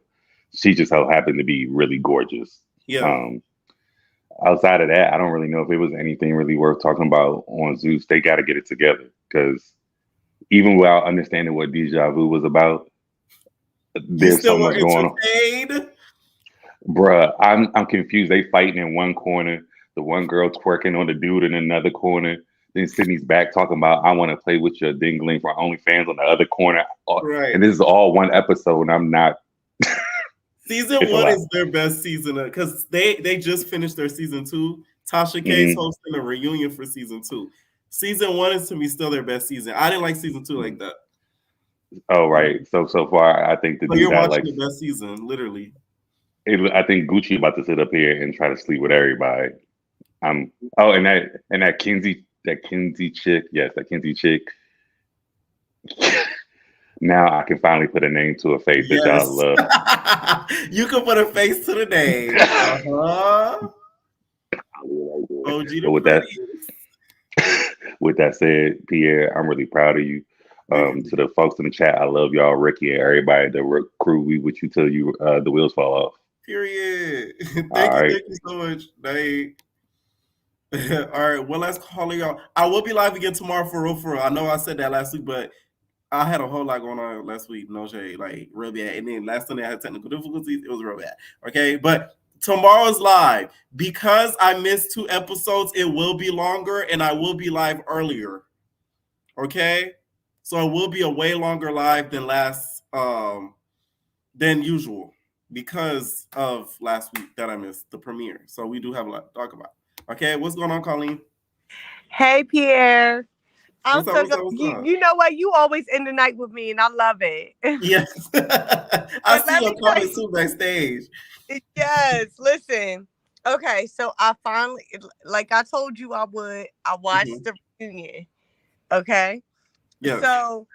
She just so happened to be really gorgeous. Yeah. Outside of that, I don't really know if it was anything really worth talking about on Zeus. They got to get it together because even without understanding what Deja Vu was about, there's so much going on. Bruh, I'm confused. They fighting in one corner, the one girl twerking on the dude in another corner. Then Sydney's back talking about, I want to play with your dingling for OnlyFans on the other corner. Right. And this is all one episode, and I'm not. Season It's a 1 lot. is their best season because they just finished their season 2. Tasha K's hosting a reunion for season 2. Season 1 is to me still their best season. I didn't like season 2 like that. Oh right. So far, I think the So dude you're that watching like the best season, literally. I think Gucci about to sit up here and try to sleep with everybody. And that Kinsey chick, yes, that Kinsey chick. Now I can finally put a name to a face that y'all Yes. love. You can put a face to the name. Uh-huh. OG But the prettiest. with that said, Pierre, I'm really proud of you. To the folks in the chat, I love y'all, Ricky, and everybody, the crew. We with you till you the wheels fall off. Period. All right. Thank you so much. All right, well, let's call y'all. I will be live again tomorrow for real. I know I said that last week, but I had a whole lot going on last week. No shade, like real bad. And then last Sunday I had technical difficulties. It was real bad. Okay, but tomorrow's live. Because I missed 2 episodes, it will be longer and I will be live earlier. Okay? So it will be a way longer live than than usual because of last week that I missed the premiere. So we do have a lot to talk about. Okay, what's going on, Colleen? Hey, Pierre. What's up? You know what? You always end the night with me, and I love it. Yes. I see your comments too backstage. Yes, listen. Okay, so I finally, like I told you I would, I watched the reunion. Okay? Yes. So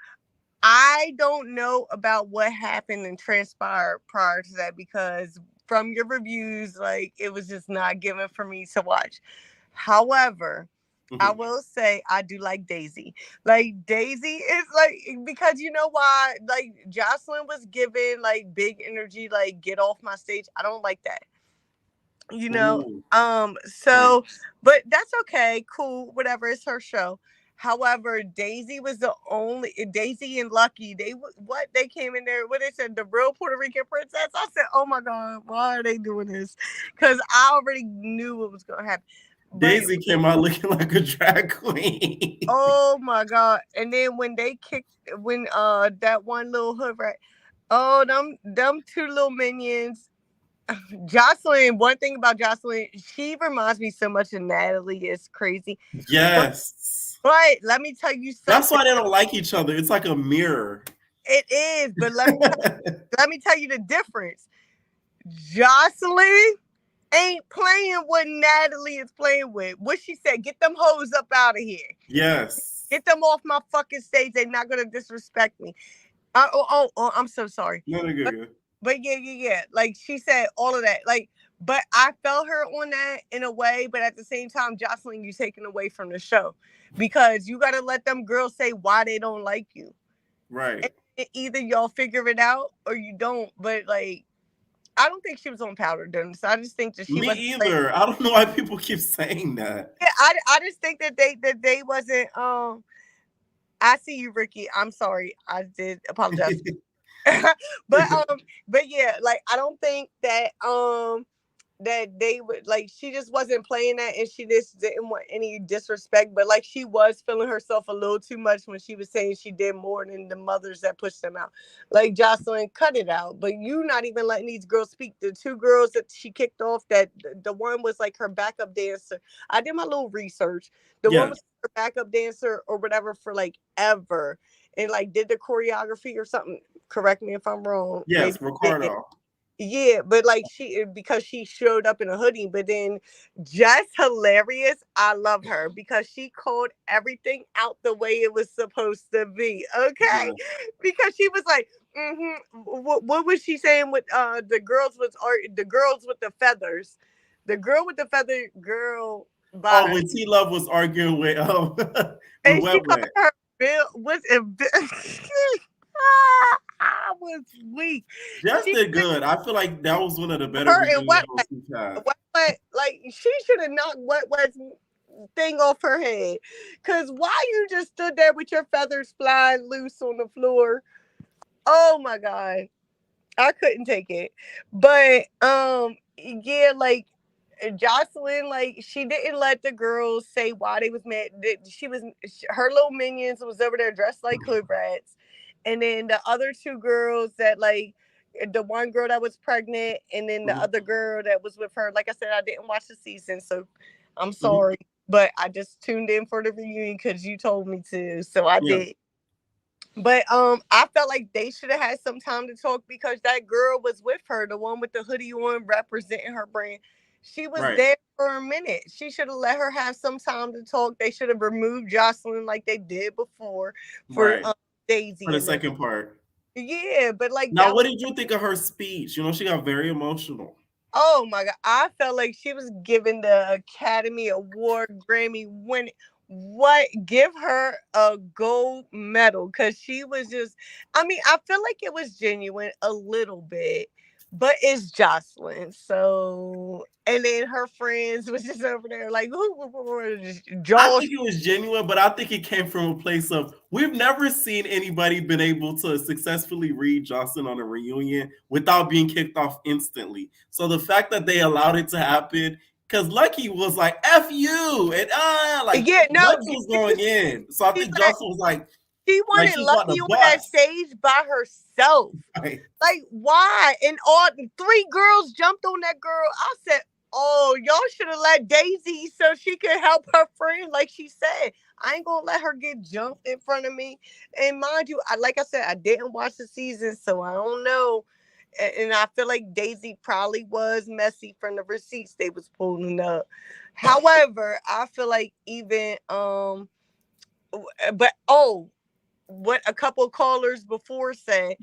I don't know about what happened and transpired prior to that because from your reviews, like it was just not given for me to watch. However, I will say I do like Daisy. Like Daisy is like because you know why? Like Jocelyn was given like big energy, like get off my stage. I don't like that. You know, so but that's okay, cool, whatever, it's her show. However, Daisy was the only Daisy and Lucky. They came in there. What they said, the real Puerto Rican princess. I said, oh my god, why are they doing this? Because I already knew what was gonna happen. Daisy came out looking like a drag queen. Oh my god! And then when that one little hood rat, oh them 2 little minions. Jocelyn, one thing about Jocelyn, she reminds me so much of Natalie. It's crazy. Yes. But let me tell you something. That's why they don't like each other. It's like a mirror. It is, but let me tell you the difference. Jocelyn ain't playing what Natalie is playing with. What she said, get them hoes up out of here. Yes. Get them off my fucking stage. They're not gonna disrespect me. I'm so sorry. No, they're good. But yeah. Like she said all of that. Like, but I felt her on that in a way, but at the same time, Jocelyn, you taking away from the show. Because you gotta let them girls say why they don't like you. Right. And either y'all figure it out or you don't. But like, I don't think she was on powder during this. I just think that she Me wasn't either. I don't know why people keep saying that. Yeah, I just think that they wasn't I see you, Ricky. I'm sorry. I did apologize. but yeah, like I don't think that they would like she just wasn't playing that and she just didn't want any disrespect, but like she was feeling herself a little too much when she was saying she did more than the mothers that pushed them out. Like Jocelyn, cut it out. But you not even letting these girls speak. The 2 girls that she kicked off, that the one was like her backup dancer. I did my little research. The one was her backup dancer or whatever for like ever. And like did the choreography or something. Correct me if I'm wrong. Yes, Ricardo. Yeah, but like because she showed up in a hoodie, but then just hilarious. I love her because she called everything out the way it was supposed to be. Okay, because she was like, what was she saying with the girls with the feathers, the girl with the feather girl. When T Love was arguing with and she called her Bill was it. I was weak. Jess did good. I feel like that was one of the better reunions we've had. Like she should have knocked Wet's thing off her head. Cause why you just stood there with your feathers flying loose on the floor? Oh my god. I couldn't take it. But yeah, like Jocelyn, like she didn't let the girls say why they was mad. Her little minions was over there dressed like hood rats. And then the other 2 girls that like the one girl that was pregnant, and then the other girl that was with her. Like I said, I didn't watch the season, so I'm sorry, but I just tuned in for the reunion because you told me to, so I did. But I felt like they should have had some time to talk because that girl was with her, the one with the hoodie on representing her brand. She was there for a minute. She should have let her have some time to talk. They should have removed Jocelyn like they did before for Daisy for the and them. second part. Yeah, but like now, what did you think of her speech? You know, she got very emotional. Oh my God. I felt like she was giving the Academy Award, Grammy winning. What? Give her a gold medal because she was just, I mean, I feel like it was genuine a little bit, but it's Jocelyn. So, and then her friends was just over there like, I think it was genuine, but I think it came from a place of we've never seen anybody been able to successfully read Jocelyn on a reunion without being kicked off instantly. So the fact that they allowed it to happen, because Lucky was like "F you" and like Lucky was going in. So I think Jocelyn was like, she wanted Lucky on that stage by herself. Like why? And all 3 girls jumped on that girl. I said, oh, y'all should have let Daisy so she could help her friend. Like she said, I ain't gonna let her get jumped in front of me. And mind you, like I said, I didn't watch the season, so I don't know. And I feel like Daisy probably was messy from the receipts they was pulling up. However, I feel like even but what a couple of callers before said.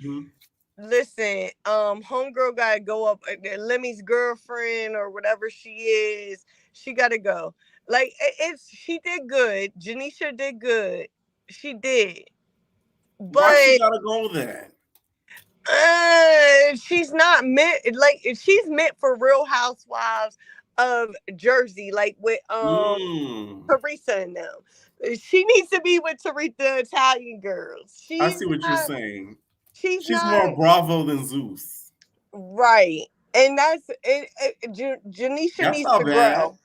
Listen, homegirl gotta go up. Lemmy's girlfriend or whatever she is, she gotta go. Like she did good. Janisha did good. She did. But why she gotta go then? She's not meant. Like she's meant for Real Housewives of Jersey, like with Teresa and them. She needs to be with the Italian girls. I see what you're saying. She's more Bravo than Zeus. Right. And that's it. Janisha needs to grow.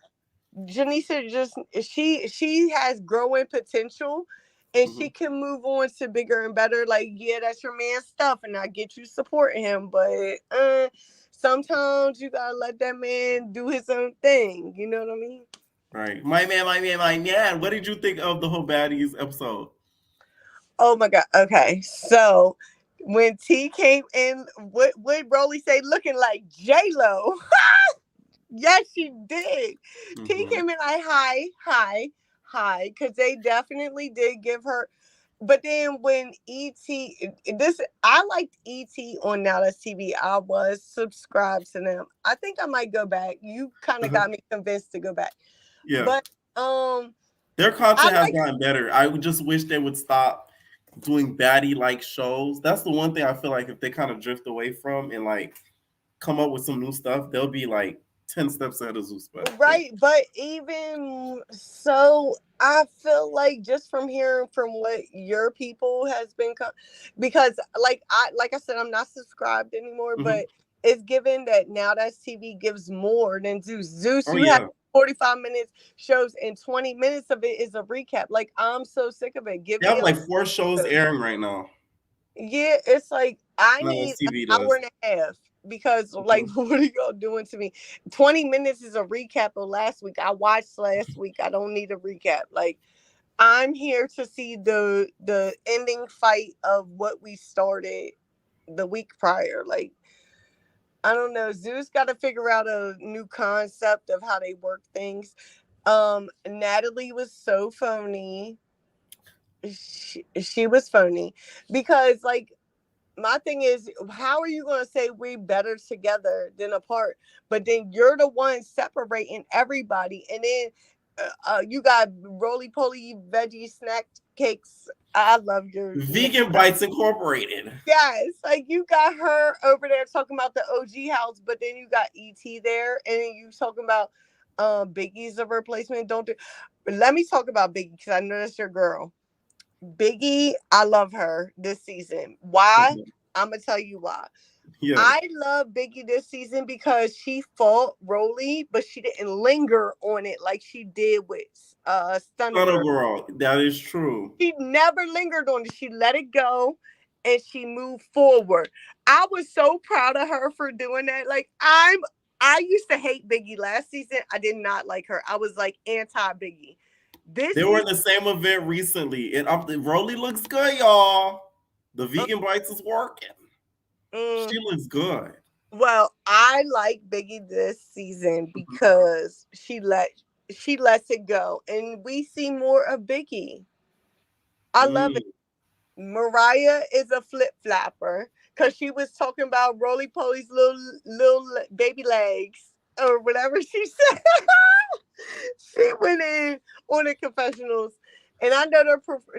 Janisha she has growing potential and she can move on to bigger and better. Like, yeah, that's your man's stuff and I get you supporting him, but sometimes you gotta let that man do his own thing. You know what I mean? Right. My man. What did you think of the whole Baddies episode? Oh my God. Okay. So when T came in, what Broly say, looking like J-Lo. Yes, she did. T came in like hi, because they definitely did give her. But then when I liked ET on Now That's TV. I was subscribed to them. I think I might go back. You kind of got me convinced to go back. Yeah. But their content has gotten better. I just wish they would stop doing baddie like shows. That's the one thing I feel like if they kind of drift away from and like come up with some new stuff, they'll be like 10 steps ahead of Zeus. Right, but even so, I feel like just from hearing from what your people has been, because like I said, I'm not subscribed anymore, but it's given that Now That's TV gives more than Zeus. Zeus, you have 45 minutes shows and 20 minutes of it is a recap. Like I'm so sick of it. They have like 4 shows airing right now. Yeah, it's like I need an hour and a half. Because like what are y'all doing to me? 20 minutes is a recap of last week. I watched last week. I don't need a recap. Like I'm here to see the ending fight of what we started the week prior. Like I don't know. Zeus got to figure out a new concept of how they work things. Natalie was so phony. She was phony because like my thing is, how are you going to say we better together than apart? But then you're the one separating everybody. And then you got roly-poly veggie snack cakes. I love your Vegan Bites Incorporated. Yes. Like you got her over there talking about the OG house, but then you got ET there. And then you talking about Biggie's a replacement. Let me talk about Biggie because I know that's your girl. Biggie, I love her this season. Why? I'm gonna tell you why. Yeah. I love Biggie this season because she fought Rolly, but she didn't linger on it like she did with Stunner Girl. That is true. She never lingered on it. She let it go, and she moved forward. I was so proud of her for doing that. Like I used to hate Biggie last season. I did not like her. I was like anti-Biggie. They were in the same event recently, and Rolly looks good, y'all. The vegan bites is working. She looks good. Well, I like Biggie this season because she lets it go, and we see more of Biggie. I love it. Mariah is a flip flapper because she was talking about Roly Poly's little baby legs or whatever she said. She went in on the confessionals, and I know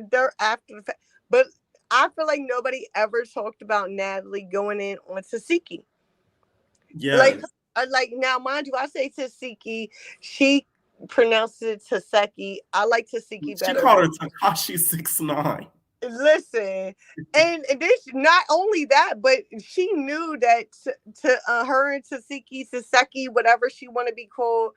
they're after the fact, but I feel like nobody ever talked about Natalie going in on Tasiki. Yeah. Like now, mind you, I say Tasiki. She pronounced it Taseki. I like Tasiki better. She called her Takashi 6ix9ine. Listen, and this not only that, but she knew that to her and Taseki, whatever she want to be called,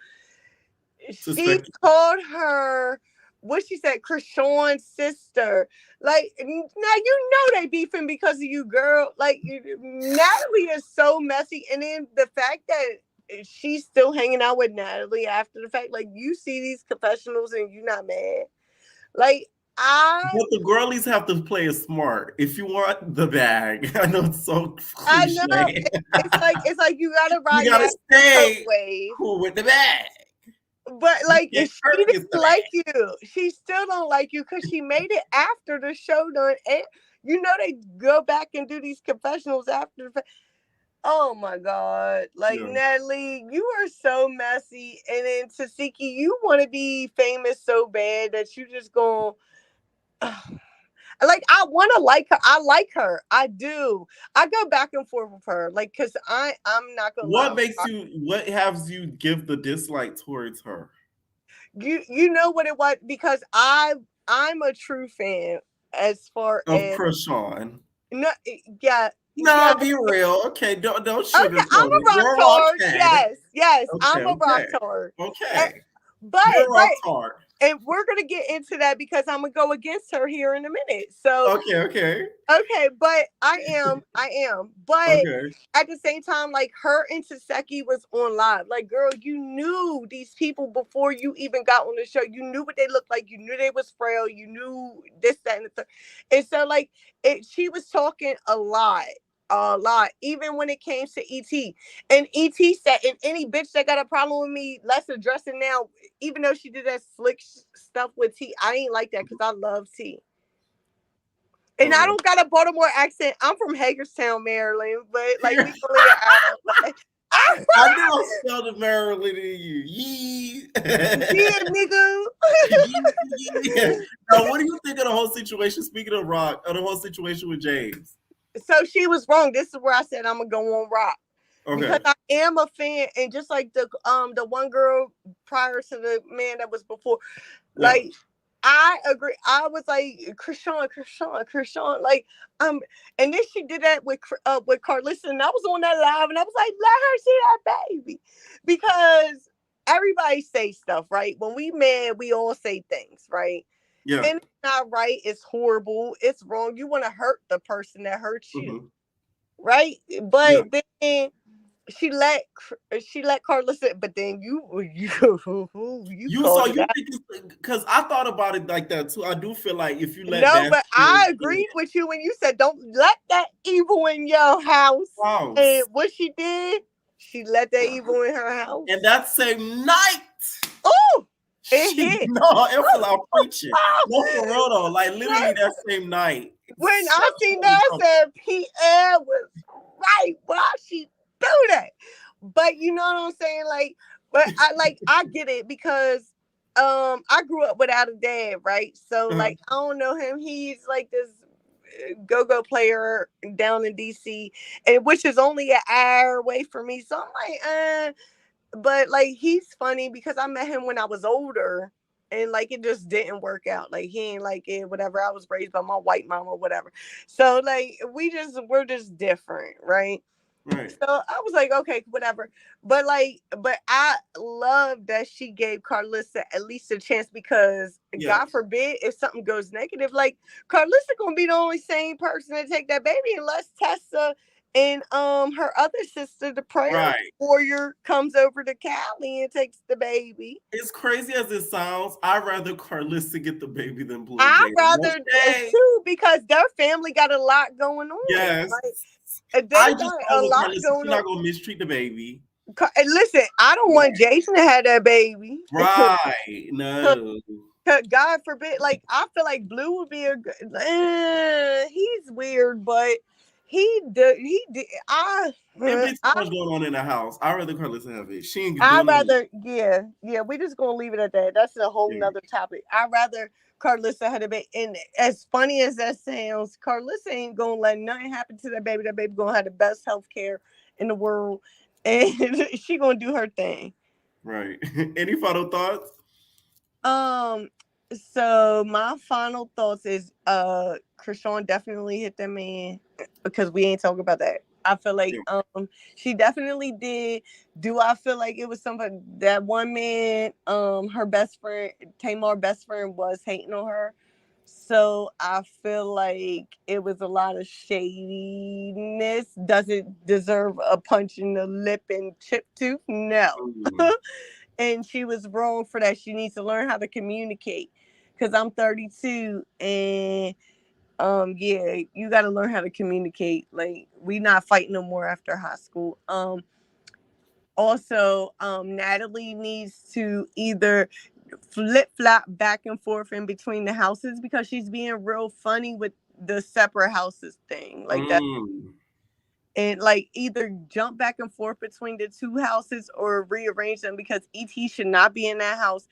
she called her what she said, Krishan's sister. Like now you know they beefing because of you, girl. Like Natalie is so messy, and then the fact that she's still hanging out with Natalie after the fact, like you see these confessionals and you're not mad, like. But the girlies have to play it smart. If you want the bag, I know it's so cliche. I know it's like you gotta ride. You gotta stay cool with the bag. But like, if she didn't like you, she still don't like you because she made it after the show done. And you know they go back and do these confessionals after the fact. Oh my God. Like, Natalie, you are so messy. And then Tasiki, you want to be famous so bad that you just going like, I want to like her. I like her. I do. I go back and forth with her. Like, because I'm not going to what has you give the dislike towards her? You know what it was? Because I'm a true fan as far of as Krishan. No, yeah. No, yeah. be real. Okay, don't sugarcoat it. I'm a rock hard. Yes. Okay, I'm a rock hard. Okay. But rock hard. And we're gonna get into that because I'm gonna go against her here in a minute. So okay, but I am. But at the same time, like her and Taseki was on live. Like, girl, you knew these people before you even got on the show. You knew what they looked like. You knew they was frail. You knew this, that, and the third. And so, like, she was talking a lot, even when it came to ET. And ET said, and any bitch that got a problem with me, let's address it now. Even though she did that slick stuff with T, I ain't like that because I love T. And I don't got a Baltimore accent. I'm from Hagerstown, Maryland, but like we can leave it out. Like, I knew I spelled it Maryland in you. Yeah, nigga. Now, what do you think of the whole situation? Speaking of Rock, of the whole situation with James. So she was wrong. This is where I said I'm gonna go on Rock. Okay. Because I am a fan, and just like the one girl prior to the man that was before, like I agree. I was like Krishan, like and then she did that with Carlissa, and I was on that live, and I was like, let her see that baby, because everybody say stuff, right? When we mad, we all say things, right? Yeah. And it's not right. It's horrible. It's wrong. You want to hurt the person that hurts you, right? But then she let Carlissa, but then you so you think because I thought about it like that too. I do feel like if you let but I agreed with you when you said don't let that evil in your house. And what she did, she let that evil in her house. And that same night, it hit. No, it was out preaching. No, for real though. Like literally that same night. When I seen that, I said Pierre was right. Why she do that? But you know what I'm saying? Like, but I get it because I grew up without a dad, right? So like I don't know him. He's like this go-go player down in DC, and which is only an hour away from me. So I'm like, but like he's funny because I met him when I was older, and like it just didn't work out. Like he ain't like it, whatever. I was raised by my white mom or whatever. So like we're just different, right? Right. So I was like, okay, whatever. But I love that she gave Carlissa at least a chance because God forbid if something goes negative, like Carlissa gonna be the only sane person to take that baby unless Tessa and her other sister, the prayer warrior, comes over to Cali and takes the baby. As crazy as it sounds, I'd rather Carlissa get the baby than Blue. I'd rather too because their family got a lot going on. Yes. Like, I just know with Carlissa, she's not gonna mistreat the baby. Listen, I don't want Jason to have that baby. Right. No. God forbid. Like, I feel like Blue would be a good. He's weird, but It'd be too much going on in the house. I'd rather Carlissa have it. She ain't I'd rather, we just gonna leave it at that. That's a whole nother topic. I'd rather Carlissa had a baby. And as funny as that sounds, Carlissa ain't gonna let nothing happen to that baby. That baby gonna have the best health care in the world. And she gonna do her thing. Right. Any final thoughts? So my final thoughts is Krishan definitely hit that man because we ain't talking about that. I feel like she definitely did. Do I feel like it was somebody that one man, her best friend, Tamar's best friend, was hating on her? So I feel like it was a lot of shadiness. Does it deserve a punch in the lip and chip tooth? No. And she was wrong for that. She needs to learn how to communicate. Because I'm 32 and you got to learn how to communicate. Like, we not fighting no more after high school. Also, Natalie needs to either flip-flop back and forth in between the houses because she's being real funny with the separate houses thing. Like that. And like either jump back and forth between the two houses or rearrange them because ET should not be in that house.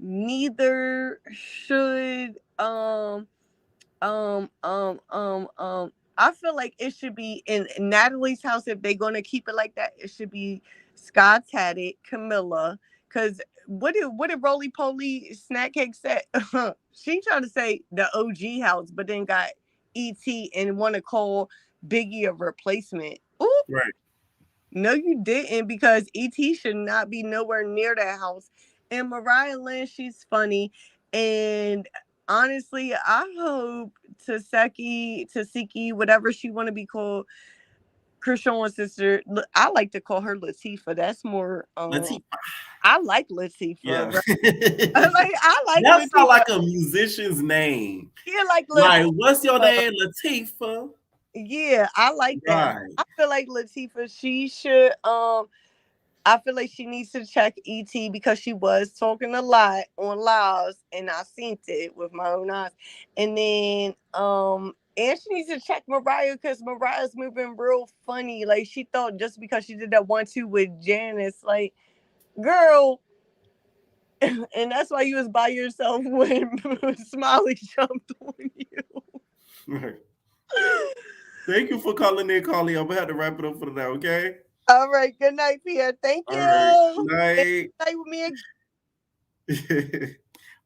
Neither should I feel like it should be in Natalie's house. If they're gonna keep it like that, it should be Scott Taddy, Camilla. Because what did Roly Poly Snack Cake say? She tried to say the OG house, but then got ET and want to call Biggie a replacement. Ooh. Right. No, you didn't, because ET should not be nowhere near that house. And Mariah Lynn, she's funny. And honestly, I hope Tasiki, whatever she want to be called, Krishan's sister, I like to call her Latifah. That's more Latifah. I like Latifah. Yeah. Right? I like that Latifah. sounds like a musician's name. Yeah, like what's your name? Latifah. Yeah, I like that. Right. I feel like Latifah, she should I feel like she needs to check ET because she was talking a lot on lives and I seen it with my own eyes. And then and she needs to check Mariah because Mariah's moving real funny. Like, she thought just because she did that 1-2 with Janice, like, girl. And that's why you was by yourself when Smiley jumped on you. Right. Thank you for calling in, Carly. I'm gonna have to wrap it up for today, okay? All right. Good night, Pierre. Thank you. All right. Night with me again.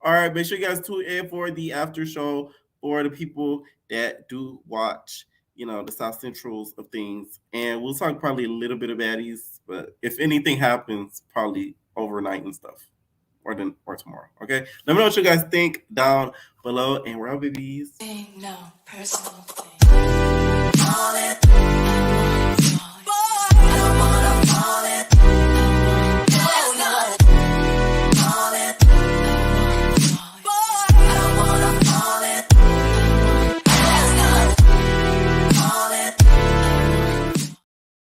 All right. Make sure you guys tune in for the after show for the people that do watch, the South Centrals of things. And we'll talk probably a little bit of baddies, but if anything happens, probably overnight and stuff. Or tomorrow. Okay. Let me know what you guys think down below. And we're out, babies. No personal thing.